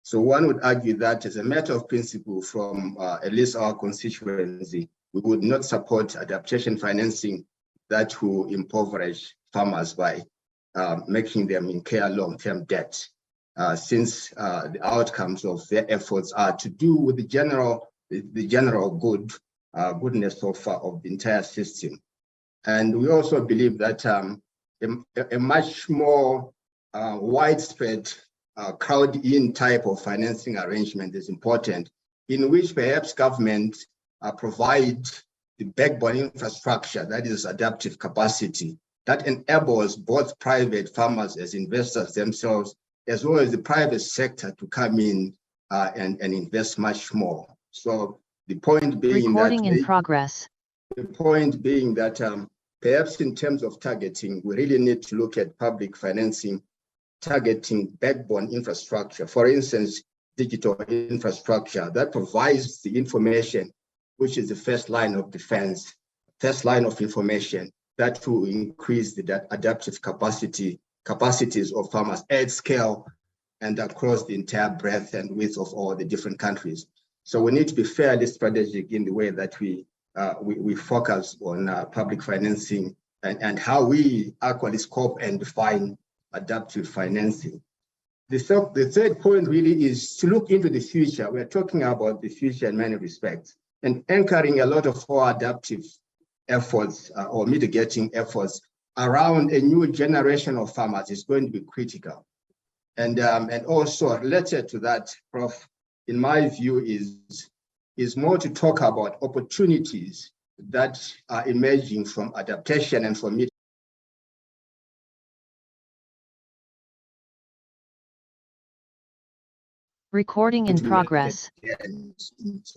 So one would argue that as a matter of principle from at least our constituency, we would not support adaptation financing that will impoverish farmers by making them incur long-term debt, since the outcomes of their efforts are to do with the general goodness of the entire system. And we also believe that a much more widespread crowd-in type of financing arrangement is important, in which perhaps government provide the backbone infrastructure, that is adaptive capacity, that enables both private farmers as investors themselves, as well as the private sector to come in and invest much more. So the point being the point being that perhaps in terms of targeting, we really need to look at public financing, targeting backbone infrastructure. For instance, digital infrastructure that provides the information, which is the first line of defense, first line of information that will increase the adaptive capacities of farmers at scale and across the entire breadth and width of all the different countries. So we need to be fairly strategic in the way that we focus on public financing and how we actually scope and define adaptive financing. The third point really is to look into the future. We're talking about the future in many respects, and anchoring a lot of our adaptive efforts or mitigating efforts around a new generation of farmers is going to be critical. And also related to that, Prof, in my view, is more to talk about opportunities that are emerging from adaptation and from Recording in progress. In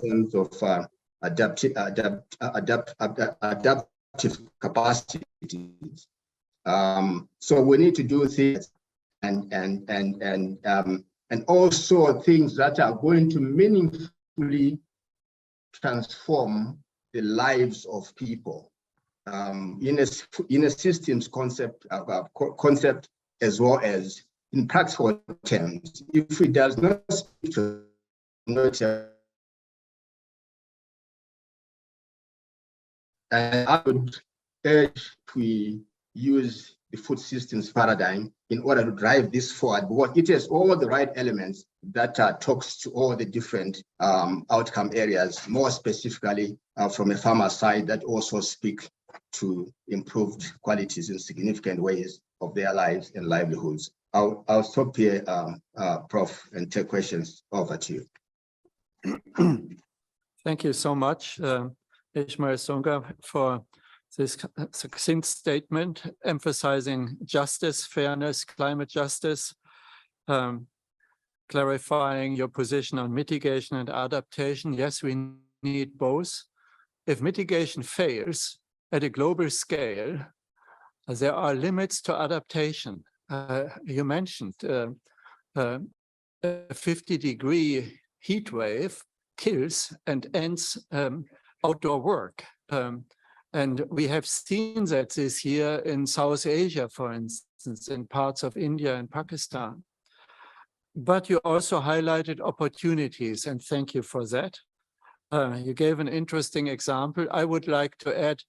terms of adaptive productive capacities. So we need to do things and also things that are going to meaningfully transform the lives of people in a systems concept as well as in practical terms. If it does not speak to and I would urge we use the food systems paradigm in order to drive this forward, because it has all the right elements that talks to all the different outcome areas, more specifically from a farmer side, that also speak to improved qualities in significant ways of their lives and livelihoods. I'll stop here, Prof, and take questions. Over to you. Thank you so much, Ishmael Songa, for this succinct statement emphasizing justice, fairness, climate justice, clarifying your position on mitigation and adaptation. Yes, we need both. If mitigation fails at a global scale, there are limits to adaptation. You mentioned a 50-degree heat wave kills and ends outdoor work. And we have seen that this year in South Asia, for instance, in parts of India and Pakistan. But you also highlighted opportunities, and thank you for that. You gave an interesting example. I would like to add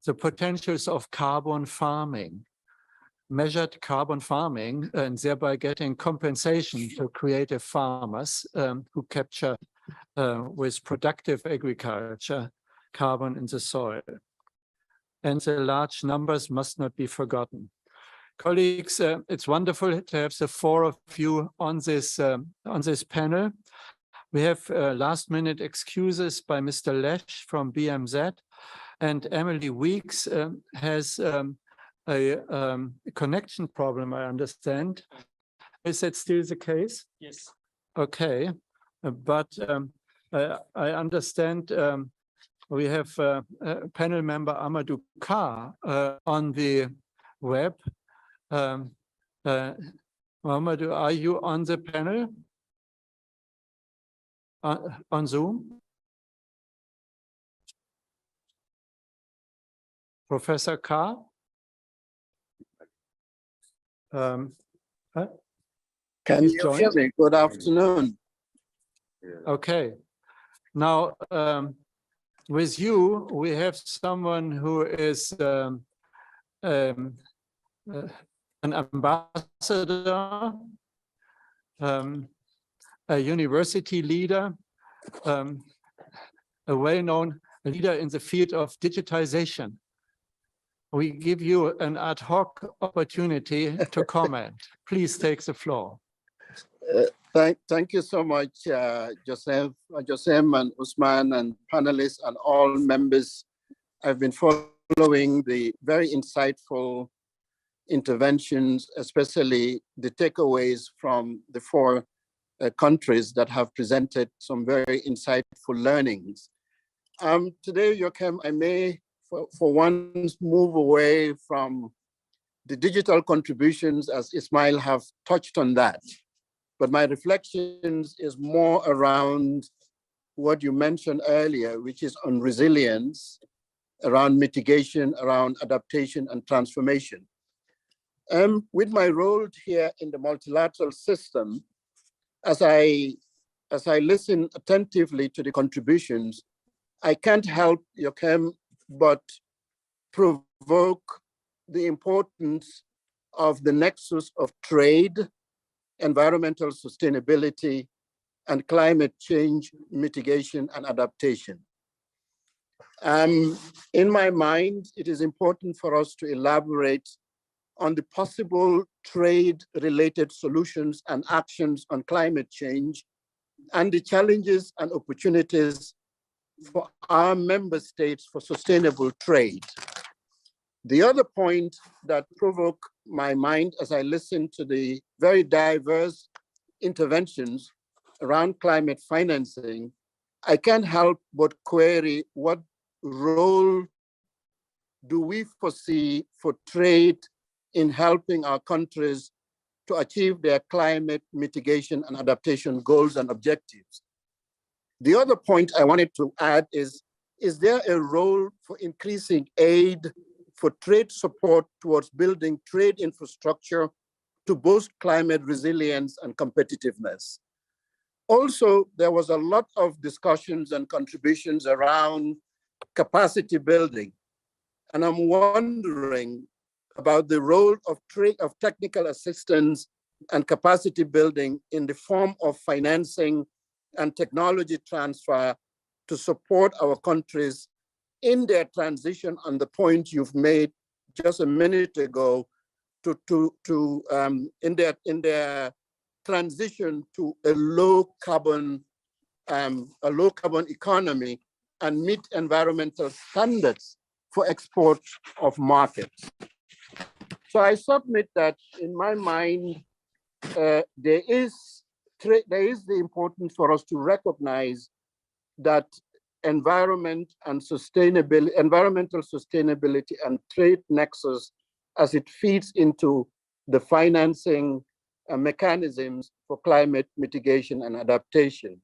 the potentials of carbon farming, measured carbon farming, and thereby getting compensation to creative farmers who capture with productive agriculture carbon in the soil. And the large numbers must not be forgotten. Colleagues, it's wonderful to have the four of you on this panel. We have last-minute excuses by Mr. Lesch from BMZ, and Emily Weeks has a connection problem, I understand. Is that still the case? Yes. Okay, but I understand we have panel member Amadou Ka on the web. Amadou, are you on the panel? On Zoom? Professor Ka? Can you hear me? Good afternoon. Okay. Now, with you, we have someone who is an ambassador, a university leader, a well-known leader in the field of digitization. We give you an ad hoc opportunity to comment. Please take the floor. Thank you so much, Joseph and Usman and panelists and all members. I've been following the very insightful interventions, especially the takeaways from the four countries that have presented some very insightful learnings. Today, Joachim, I may for once move away from the digital contributions, as Ismail have touched on that. But my reflections is more around what you mentioned earlier, which is on resilience, around mitigation, around adaptation and transformation. With my role here in the multilateral system, as I listen attentively to the contributions, I can't help, Joachim, but provoke the importance of the nexus of trade, environmental sustainability, and climate change mitigation and adaptation. In my mind, it is important for us to elaborate on the possible trade-related solutions and actions on climate change and the challenges and opportunities for our member states for sustainable trade. The other point that provoked my mind as I listened to the very diverse interventions around climate financing, I can't help but query what role do we foresee for trade in helping our countries to achieve their climate mitigation and adaptation goals and objectives? The other point I wanted to add is there a role for increasing aid for trade support towards building trade infrastructure to boost climate resilience and competitiveness? Also, there was a lot of discussions and contributions around capacity building. And I'm wondering about the role of technical assistance and capacity building in the form of financing and technology transfer to support our countries in their transition on the point you've made just a minute ago in their transition to a low carbon economy and meet environmental standards for export of markets. So I submit that in my mind, there is the importance for us to recognize that environmental sustainability and trade nexus as it feeds into the financing mechanisms for climate mitigation and adaptation.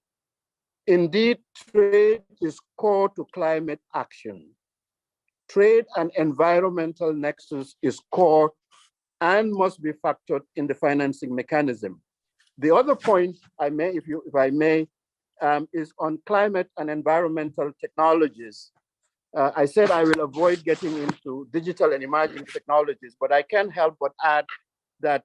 Indeed, trade is core to climate action. Trade and environmental nexus is core and must be factored in the financing mechanism. The other point I may, if I may, is on climate and environmental technologies. I said I will avoid getting into digital and emerging technologies, but I can't help but add that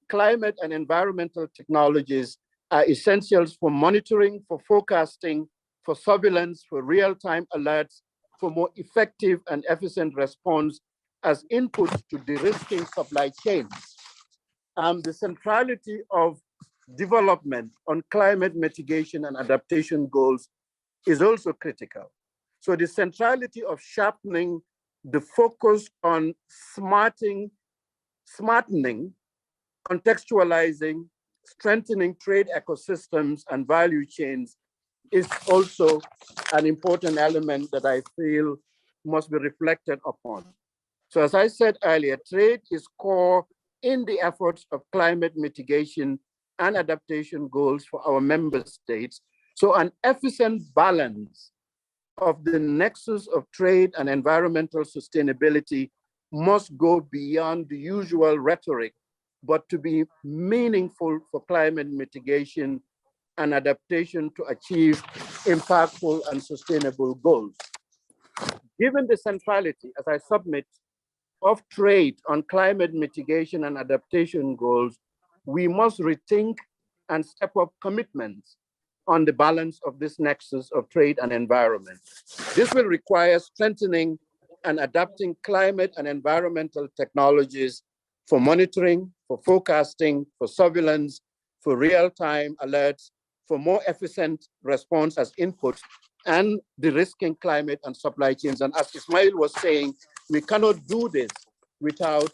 climate and environmental technologies are essentials for monitoring, for forecasting, for surveillance, for real-time alerts, for more effective and efficient response as inputs to de-risking supply chains. The centrality of development on climate mitigation and adaptation goals is also critical. So the centrality of sharpening the focus on smartening, contextualizing, strengthening trade ecosystems and value chains is also an important element that I feel must be reflected upon. So as I said earlier, trade is core in the efforts of climate mitigation and adaptation goals for our member states. So an efficient balance of the nexus of trade and environmental sustainability must go beyond the usual rhetoric, but to be meaningful for climate mitigation and adaptation to achieve impactful and sustainable goals. Given the centrality, as I submit, of trade on climate mitigation and adaptation goals, we must rethink and step up commitments on the balance of this nexus of trade and environment. This will require strengthening and adapting climate and environmental technologies for monitoring, for forecasting, for surveillance, for real-time alerts, for more efficient response as inputs, and de-risking climate and supply chains. And as Ismail was saying, we cannot do this without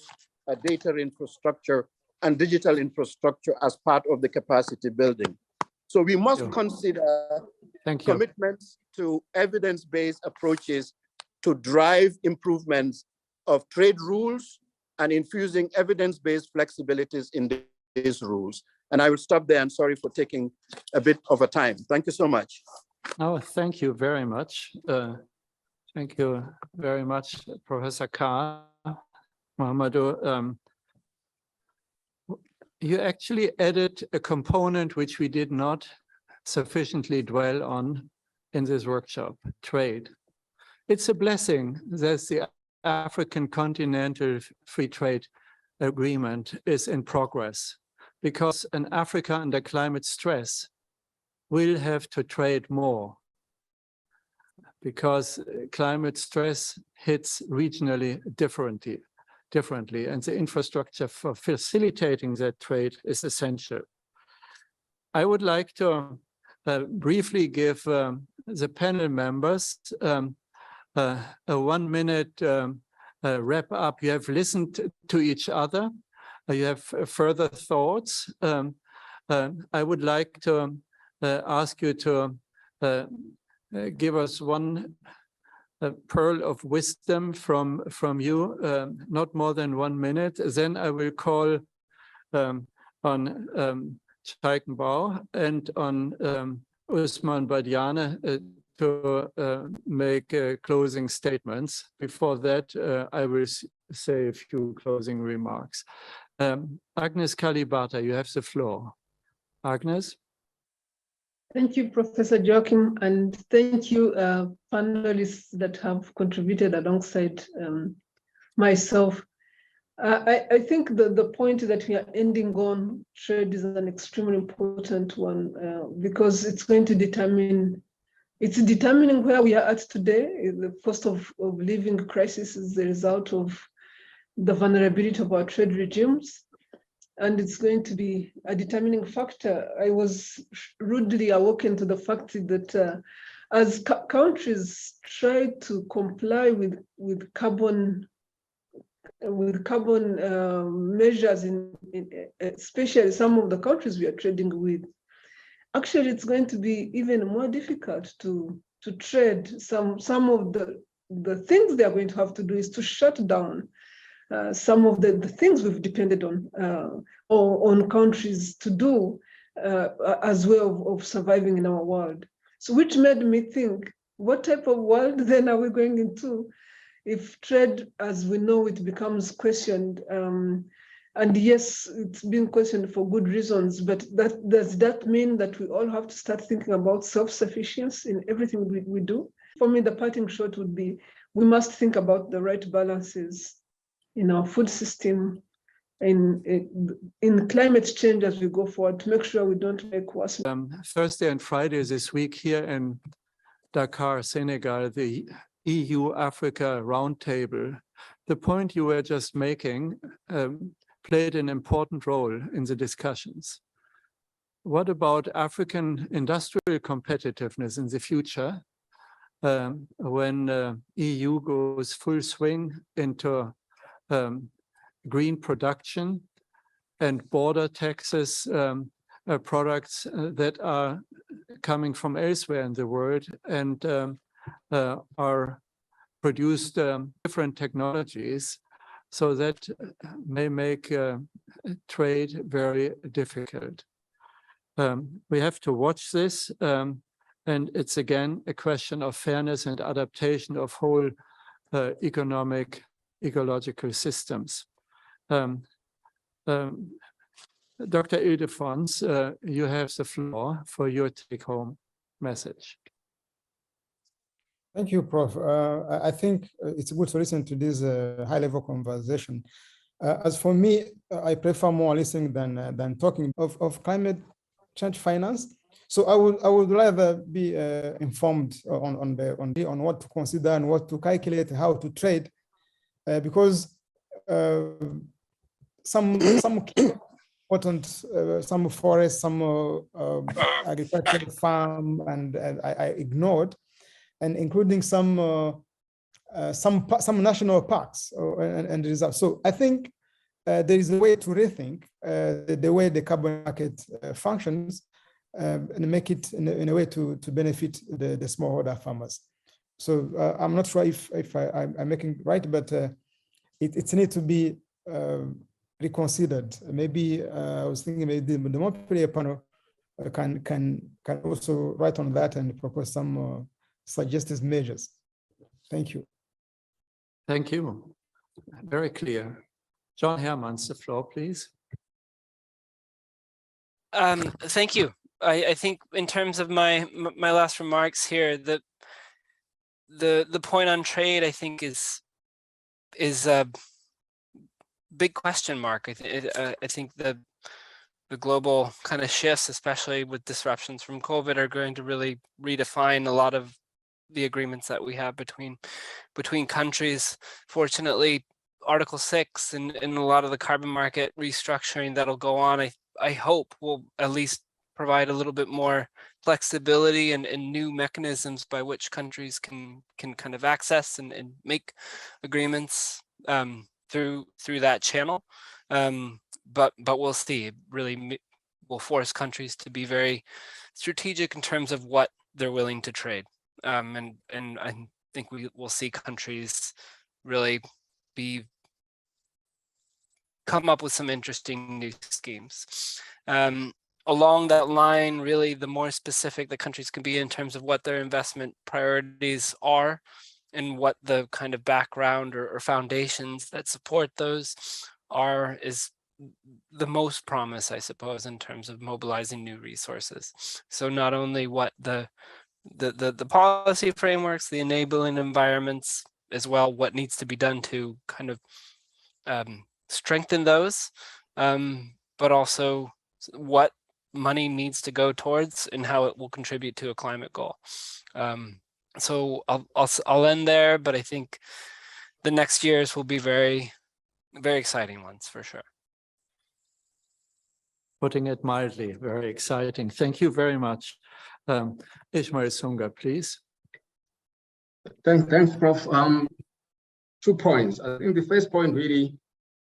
a data infrastructure and digital infrastructure as part of the capacity building. So we must consider commitments to evidence-based approaches to drive improvements of trade rules and infusing evidence-based flexibilities in these rules. And I will stop there, and sorry for taking a bit of a time. Thank you so much. Oh, thank you very much. Thank you very much, Professor Khan. Mahamadou, you actually added a component which we did not sufficiently dwell on in this workshop, trade. It's a blessing that the African Continental Free Trade Agreement is in progress, because an Africa under climate stress will have to trade more, because climate stress hits regionally differently, and the infrastructure for facilitating that trade is essential. I would like to briefly give the panel members a 1 minute wrap up. You have listened to each other. You have further thoughts. I would like to ask you to give us one pearl of wisdom from you, not more than 1 minute. Then I will call on Scheikenbauer and on Usman Badiane to make closing statements. Before that, I will say a few closing remarks. Agnes Kalibata, you have the floor. Agnes? Thank you, Professor Joachim, and thank you, panelists that have contributed alongside myself. I think the point that we are ending on trade is an extremely important one because it's going to determining where we are at today. The cost of living crisis is the result of the vulnerability of our trade regimes, and it's going to be a determining factor. I was rudely awoken to the fact that as countries try to comply with carbon measures especially some of the countries we are trading with, actually it's going to be even more difficult to trade. Some of the things they are going to have to do is to shut down some of the things we've depended on countries to do as way of surviving in our world. So which made me think, what type of world then are we going into if trade as we know it becomes questioned? And yes, it's been questioned for good reasons, but does that mean that we all have to start thinking about self-sufficiency in everything we do? For me, the parting shot would be, we must think about the right balances in our food system, in climate change as we go forward, to make sure we don't make worse. Thursday and Friday this week here in Dakar, Senegal, the EU-Africa roundtable. The point you were just making played an important role in the discussions. What about African industrial competitiveness in the future when EU goes full swing into green production and border taxes products that are coming from elsewhere in the world and are produced different technologies, so that may make trade very difficult. We have to watch this, and it's again a question of fairness and adaptation of whole ecological systems. Dr. Ildefons, you have the floor for your take-home message. Thank you, Prof. I think it's good to listen to this high-level conversation. As for me, I prefer more listening than talking of climate change finance. So I would rather be informed on what to consider and what to calculate, how to trade, because some important, some forests, some agricultural farm, and I ignored, and including some national parks and reserves. So I think there is a way to rethink the way the carbon market functions and make it in a way to benefit the smallholder farmers. So I'm not sure if I'm making right, but it needs to be reconsidered. Maybe I was thinking maybe the Montpellier panel can also write on that and propose some suggested measures. Thank you. Thank you. Very clear. John Hermans, the floor, please. Thank you. I think in terms of my last remarks here, the point on trade, I think, is a big question mark. I think the global kind of shifts, especially with disruptions from COVID, are going to really redefine a lot of the agreements that we have between countries. Fortunately, Article 6 and a lot of the carbon market restructuring that'll go on, I hope will at least provide a little bit more flexibility and new mechanisms by which countries can kind of access and make agreements through that channel. But we'll see. It really will force countries to be very strategic in terms of what they're willing to trade. And think we will see countries really come up with some interesting new schemes. Along that line, really, the more specific the countries can be in terms of what their investment priorities are and what the kind of background or foundations that support those are is the most promise, I suppose, in terms of mobilizing new resources. So not only what the policy frameworks, the enabling environments, as well, what needs to be done to kind of strengthen those, but also what money needs to go towards and how it will contribute to a climate goal. So I'll end there, but I think the next years will be very, very exciting ones for sure. Putting it mildly, very exciting. Thank you very much. Ismail Sunga, please. Thanks, Prof. 2 points. I think the first point really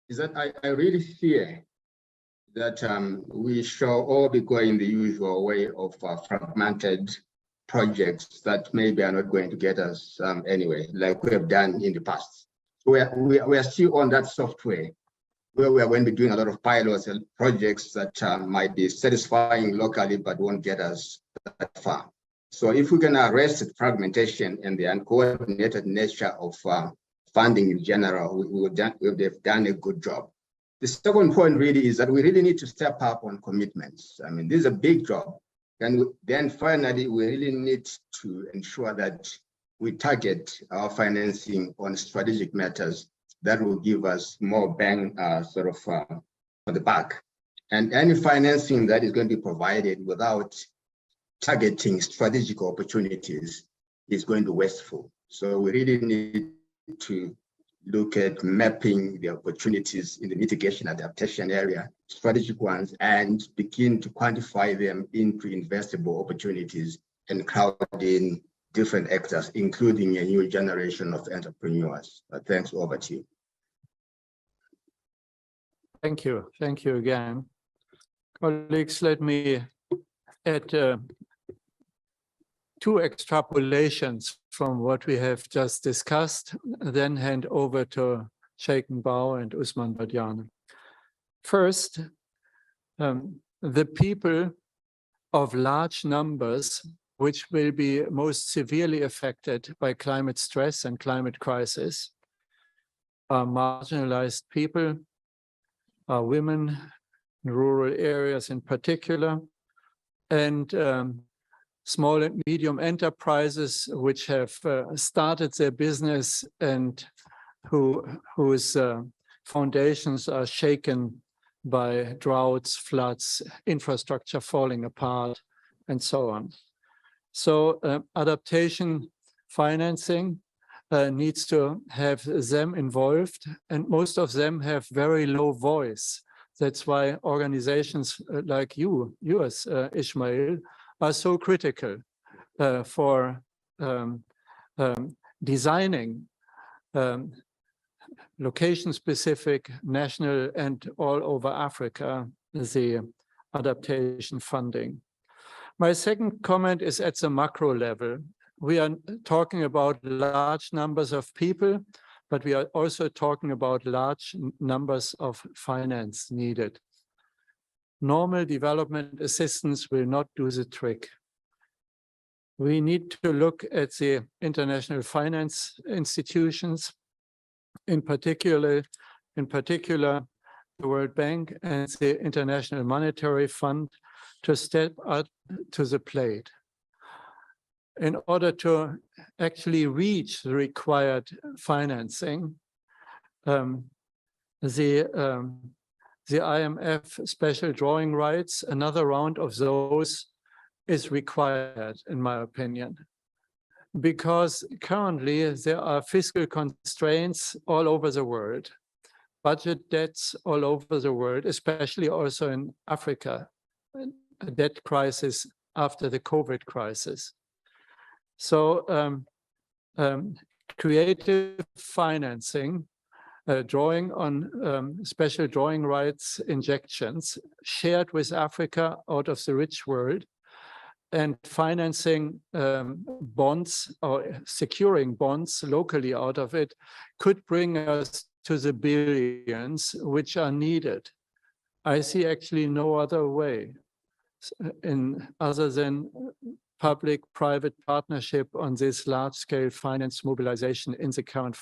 is that I really fear that we shall all be going the usual way of fragmented projects that maybe are not going to get us anyway, like we have done in the past. We are still on that software where we are going to be doing a lot of pilots and projects that might be satisfying locally but won't get us that far. So if we can arrest the fragmentation and the uncoordinated nature of funding in general, we've done a good job. The second point really is that we really need to step up on commitments. I mean, this is a big job. And then finally, we really need to ensure that we target our financing on strategic matters that will give us more bang for the buck. And any financing that is going to be provided without targeting strategic opportunities is going to be wasteful. So we really need to look at mapping the opportunities in the mitigation adaptation area, strategic ones, and begin to quantify them into investable opportunities and crowd in different actors, including a new generation of entrepreneurs. Thanks, over to you. Thank you. Thank you again. Colleagues, let me add 2 extrapolations from what we have just discussed, then hand over to Sheikh Mbao and Usman Badiane. First, the people of large numbers which will be most severely affected by climate stress and climate crisis are marginalized people, are women in rural areas in particular, and small and medium enterprises which have started their business and whose foundations are shaken by droughts, floods, infrastructure falling apart, and so on. So adaptation financing needs to have them involved, and most of them have very low voice. That's why organizations like yours, Ismail, are so critical for designing location-specific, national, and all over Africa, the adaptation funding. My second comment is at the macro level. We are talking about large numbers of people, but we are also talking about large numbers of finance needed. Normal development assistance will not do the trick. We need to look at the international finance institutions, in particular the World Bank and the International Monetary Fund, to step up to the plate in order to actually reach the required financing. The IMF special drawing rights, another round of those is required, in my opinion, because currently there are fiscal constraints all over the world, budget debts all over the world, especially also in Africa, a debt crisis after the COVID crisis. So creative financing, drawing on special drawing rights injections shared with Africa out of the rich world and financing bonds or securing bonds locally out of it could bring us to the billions which are needed. I see actually no other way other than public-private partnership on this large-scale finance mobilization in the current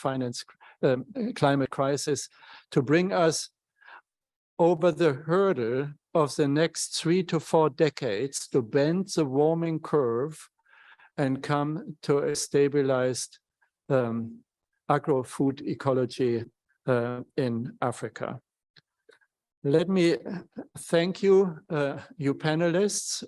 climate crisis to bring us over the hurdle of the next 3 to 4 decades to bend the warming curve and come to a stabilized agro-food ecology in Africa. Let me thank you, you panelists.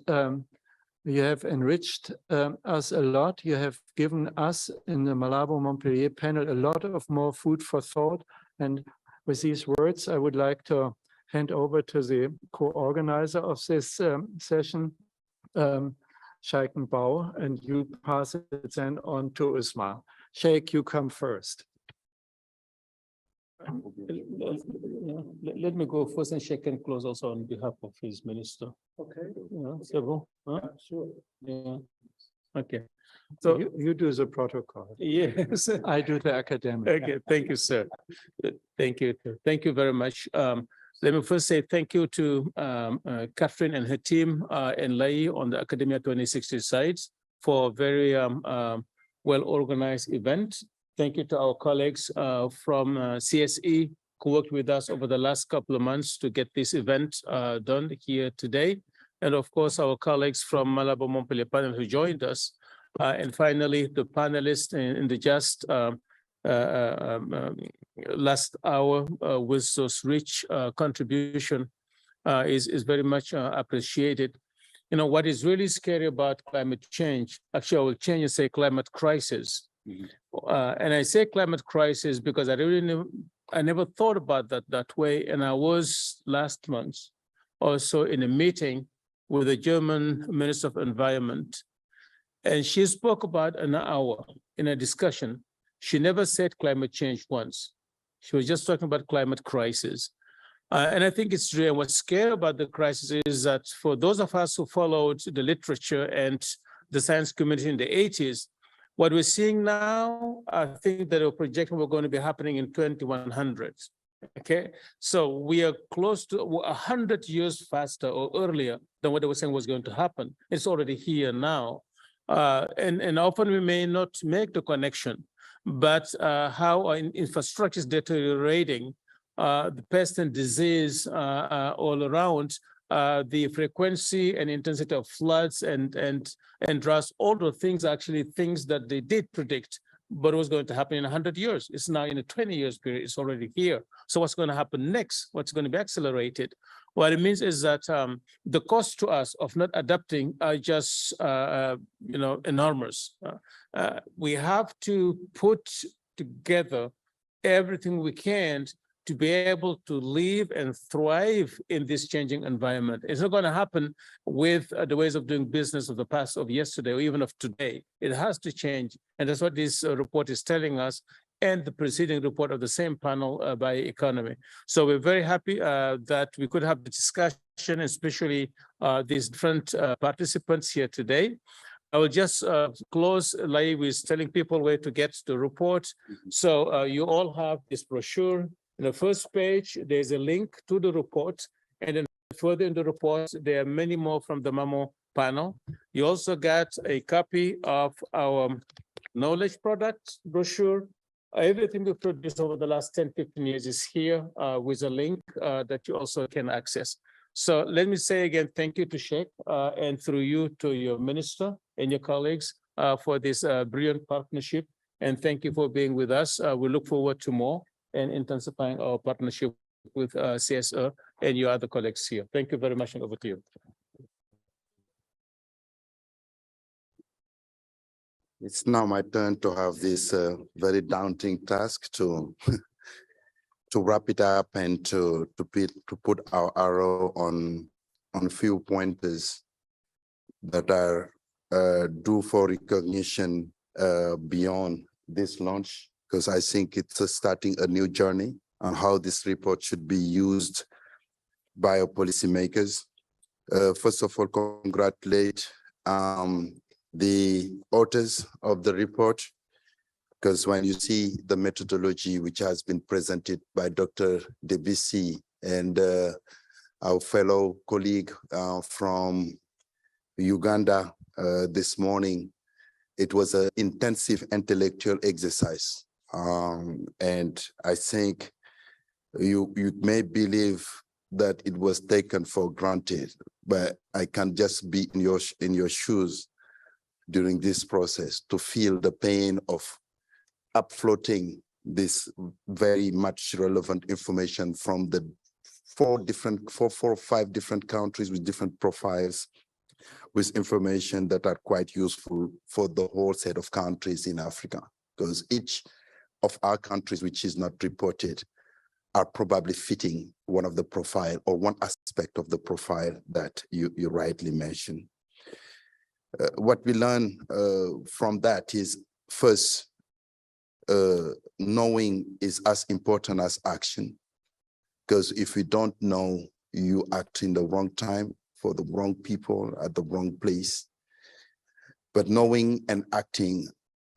You have enriched us a lot. You have given us in the Malabo Montpellier panel a lot of more food for thought. And with these words, I would like to hand over to the co-organizer of this session, Sheikh Mbao, and you pass it then on to Usman. Sheikh, you come first. Let me go first, and Sheikh can close also on behalf of his minister. Okay. Yeah, c'est bon? Huh? Sure. Yeah. Okay. So you do the protocol. Yes, I do the academic. Okay, thank you, sir. Thank you. Thank you very much. Let me first say thank you to Catherine and her team and Lai on the Academia 2060 side for a very well-organized event. Thank you to our colleagues from CSE who worked with us over the last couple of months to get this event done here today. And of course, our colleagues from Malabo Montpellier Panel who joined us. And finally, the panelists in the just last hour with those rich contribution is very much appreciated. You know, what is really scary about climate change, actually I will change and say climate crisis. And I say climate crisis because I never thought about that way. And I was last month also in a meeting with the German Minister of Environment. And she spoke about an hour in a discussion. She never said climate change once. She was just talking about climate crisis. And I think it's real. What's scary about the crisis is that for those of us who followed the literature and the science community in the 80s, what we're seeing now, I think that a projection we're going to be happening in 2100. Okay, so we are close to 100 years faster or earlier than what they were saying was going to happen. It's already here now. And often we may not make the connection, but how our infrastructure is deteriorating, the pest and disease all around, the frequency and intensity of floods and droughts, all the things are actually things that they did predict, but it was going to happen in 100 years. It's now in a 20 years period, it's already here. So what's going to happen next? What's going to be accelerated? What it means is that the cost to us of not adapting are just, enormous. We have to put together everything we can to be able to live and thrive in this changing environment. It's not going to happen with the ways of doing business of the past, of yesterday, or even of today. It has to change. And that's what this report is telling us, and the preceding report of the same panel by economy. So we're very happy that we could have the discussion, especially these different participants here today. I will just close with telling people where to get the report. So you all have this brochure. In the first page, there's a link to the report. And then further in the report, there are many more from the MAMO panel. You also got a copy of our knowledge product brochure. Everything we produced over the last 10, 15 years is here with a link that you also can access. So let me say again, thank you to Sheikh and through you to your minister and your colleagues for this brilliant partnership. And thank you for being with us. We look forward to more and intensifying our partnership with CSE and your other colleagues here. Thank you very much, and over to you. It's now my turn to have this very daunting task to wrap it up and to put our arrow on a few pointers that are due for recognition beyond this launch, because I think it's starting a new journey on how this report should be used by our policymakers. First of all, congratulate the authors of the report, because when you see the methodology which has been presented by Dr. Debisi and our fellow colleague from Uganda this morning, it was an intensive intellectual exercise. And I think you may believe that it was taken for granted, but I can just be in your shoes during this process to feel the pain of upfloating this very much relevant information from the four or five different countries with different profiles, with information that are quite useful for the whole set of countries in Africa, because each of our countries which is not reported are probably fitting one of the profile or one aspect of the profile that you rightly mentioned. What we learn from that is, first, knowing is as important as action, because if you don't know, you act in the wrong time for the wrong people at the wrong place. But knowing and acting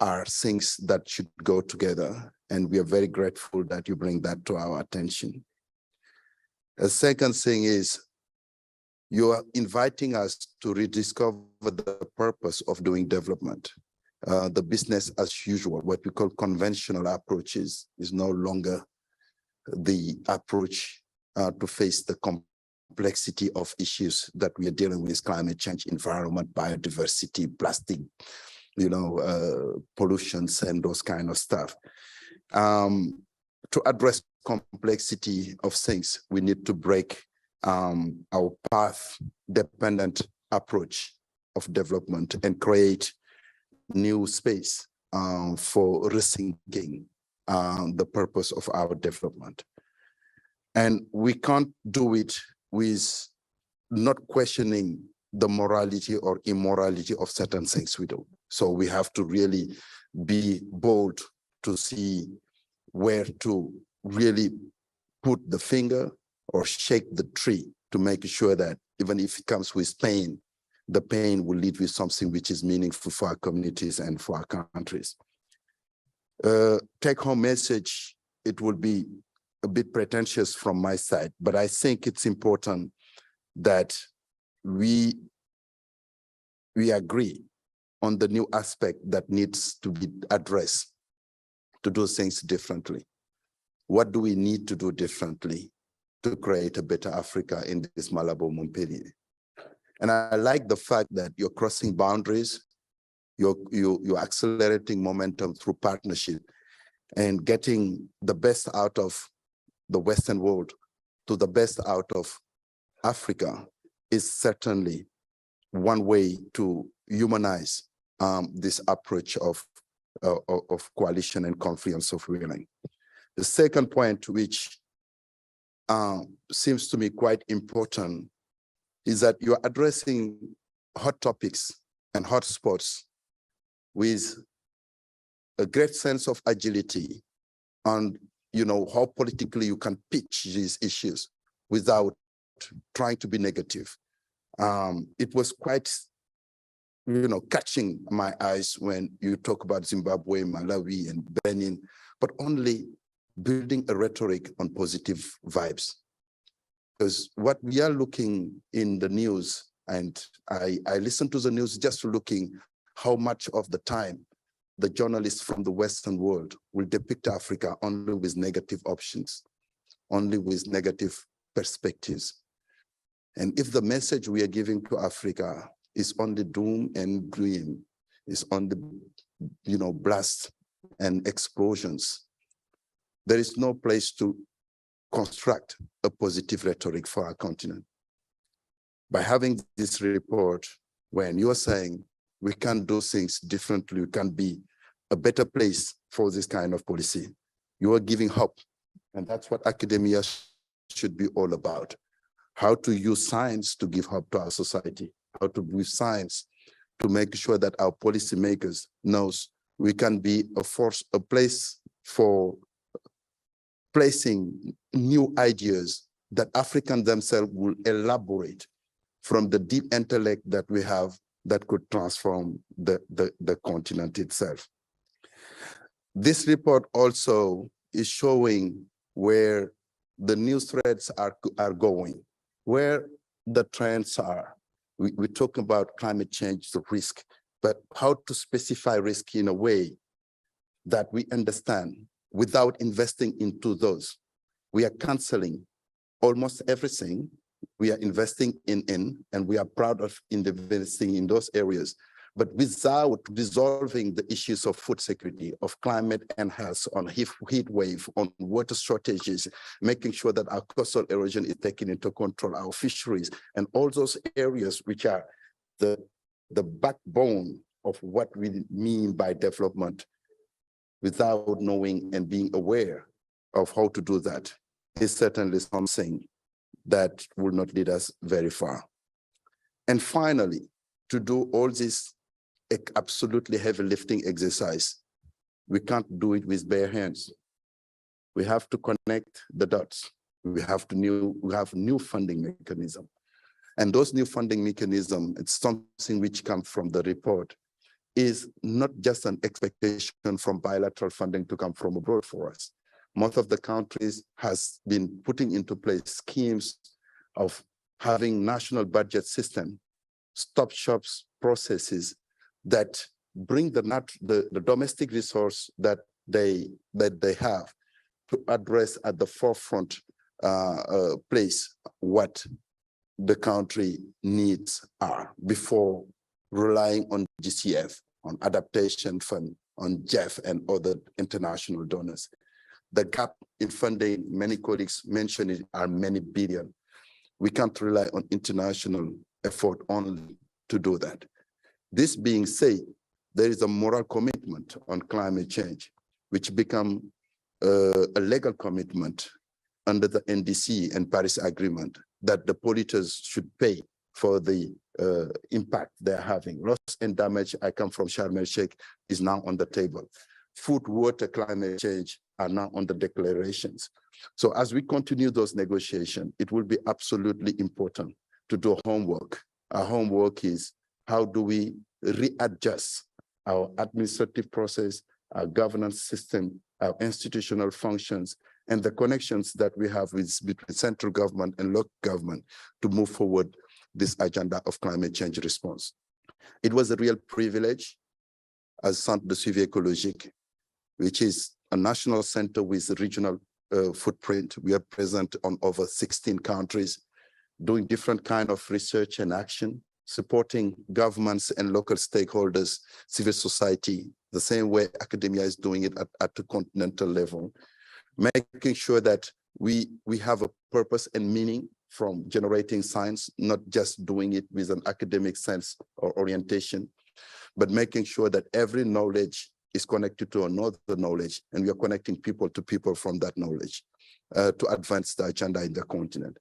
are things that should go together, and we are very grateful that you bring that to our attention. The second thing is, you are inviting us to rediscover the purpose of doing development. The business as usual, what we call conventional approaches, is no longer the approach to face the complexity of issues that we are dealing with: climate change, environment, biodiversity, plastic, pollutions, and those kind of stuff. To address complexity of things, we need to break our path-dependent approach of development and create new space for rethinking the purpose of our development. And we can't do it with not questioning the morality or immorality of certain things we do. So we have to really be bold to see where to really put the finger or shake the tree to make sure that even if it comes with pain, the pain will lead with something which is meaningful for our communities and for our countries. Take-home message, it will be a bit pretentious from my side, but I think it's important that we agree on the new aspect that needs to be addressed to do things differently. What do we need to do differently to create a better Africa in this Malabo Montpellier? And I like the fact that you're crossing boundaries, you're accelerating momentum through partnership and getting the best out of the Western world to the best out of Africa is certainly one way to humanize this approach of coalition and confluence of willing. The second point, which seems to me quite important, is that you're addressing hot topics and hot spots with a great sense of agility on, how politically you can pitch these issues without trying to be negative. It was quite, catching my eyes when you talk about Zimbabwe, Malawi, and Benin, but only building a rhetoric on positive vibes. Because what we are looking in the news, and I listen to the news just looking how much of the time the journalists from the Western world will depict Africa only with negative options, only with negative perspectives. And if the message we are giving to Africa is only doom and gloom, is on the, blast and explosions, there is no place to construct a positive rhetoric for our continent. By having this report, when you're saying we can do things differently, we can be a better place for this kind of policy, you are giving hope. And that's what academia should be all about. How to use science to give hope to our society, how to use science to make sure that our policymakers knows we can be a force, a place for placing new ideas that Africans themselves will elaborate from the deep intellect that we have, that could transform the continent itself. This report also is showing where the new threats are going, where the trends are. We talk about climate change, the risk, but how to specify risk in a way that we understand without investing into those. We are canceling almost everything we are investing in, and we are proud of investing in those areas, but without resolving the issues of food security, of climate and health, on heat wave, on water shortages, making sure that our coastal erosion is taken into control, our fisheries, and all those areas which are the backbone of what we mean by development, without knowing and being aware of how to do that, is certainly something that will not lead us very far. And finally, to do all this absolutely heavy lifting exercise, we can't do it with bare hands. We have to connect the dots. We have new funding mechanism. And those new funding mechanism, it's something which comes from the report, is not just an expectation from bilateral funding to come from abroad for us. Most of the countries has been putting into place schemes of having national budget system, stop shops processes that bring the domestic resource that they have to address at the forefront place what the country needs are before relying on GCF, on adaptation fund, on JEF and other international donors. The gap in funding, many colleagues mentioned it, are many billion. We can't rely on international effort only to do that. This being said, there is a moral commitment on climate change, which become a legal commitment under the NDC and Paris Agreement that the polluters should pay for the impact they're having. Loss and damage, I come from Sharm el-Sheikh, is now on the table. Food, water, climate change are now on the declarations. So as we continue those negotiations, it will be absolutely important to do homework. Our homework is how do we readjust our administrative process, our governance system, our institutional functions, and the connections that we have between central government and local government to move forward this agenda of climate change response. It was a real privilege as Centre de Suivi Écologique, which is a national center with a regional footprint. We are present on over 16 countries, doing different kind of research and action, supporting governments and local stakeholders, civil society, the same way academia is doing it at the continental level, making sure that we have a purpose and meaning from generating science, not just doing it with an academic sense or orientation, but making sure that every knowledge is connected to another knowledge, and we are connecting people to people from that knowledge to advance the agenda in the continent.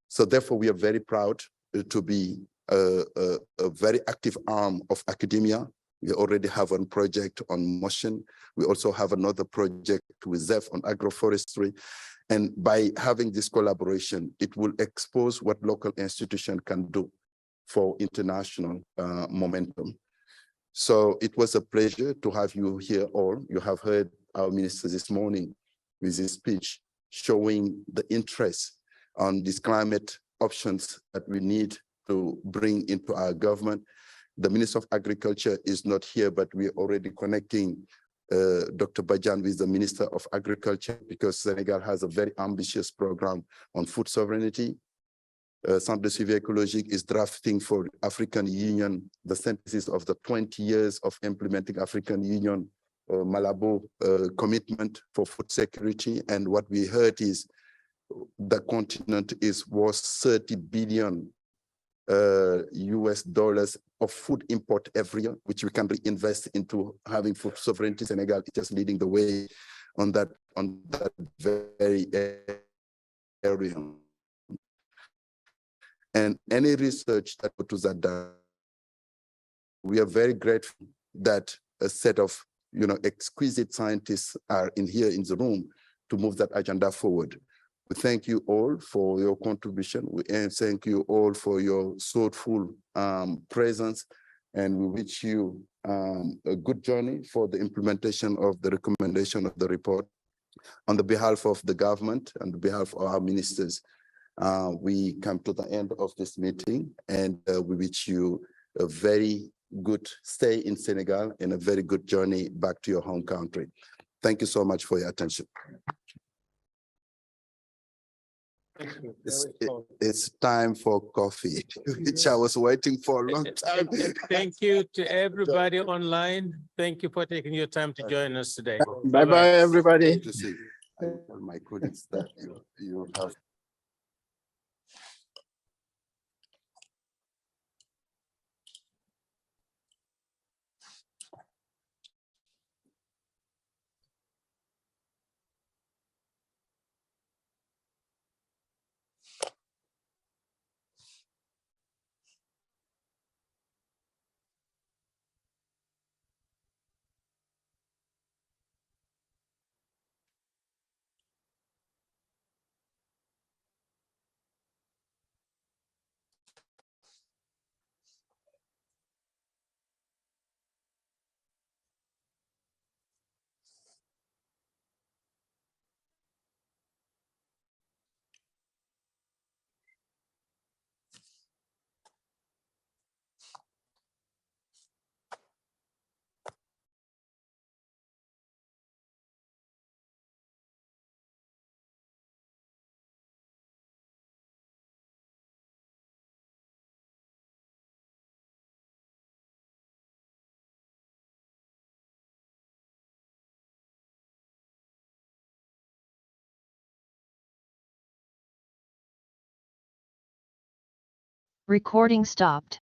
So therefore, we are very proud to be a very active arm of academia. We already have one project on motion. We also have another project with ZEF on agroforestry. And by having this collaboration, it will expose what local institutions can do for international momentum. So it was a pleasure to have you here all. You have heard our minister this morning with his speech showing the interest on these climate options that we need to bring into our government. The Minister of Agriculture is not here, but we're already connecting Dr. Bajan with the Minister of Agriculture because Senegal has a very ambitious program on food sovereignty. Centre de Suivi Écologique is drafting for African Union the synthesis of the 20 years of implementing African Union Malabo commitment for food security. And what we heard is the continent is worth 30 billion US dollars of food import every year, which we can reinvest into having food sovereignty. Senegal is just leading the way on that very area. And any research that goes to that, we are very grateful that a set of exquisite scientists are here in the room to move that agenda forward. We thank you all for your contribution. We thank you all for your thoughtful presence And we wish you a good journey for the implementation of the recommendation of the report. On the behalf of the government and the behalf of our ministers, we come to the end of this meeting, and we wish you a very good stay in Senegal and a very good journey back to your home country. Thank you so much for your attention. It's time for coffee, which I was waiting for a long time. Thank you to everybody online. Thank you for taking your time to join us today. Bye-bye, everybody. Good to see. I will tell my colleagues that you have. Recording stopped.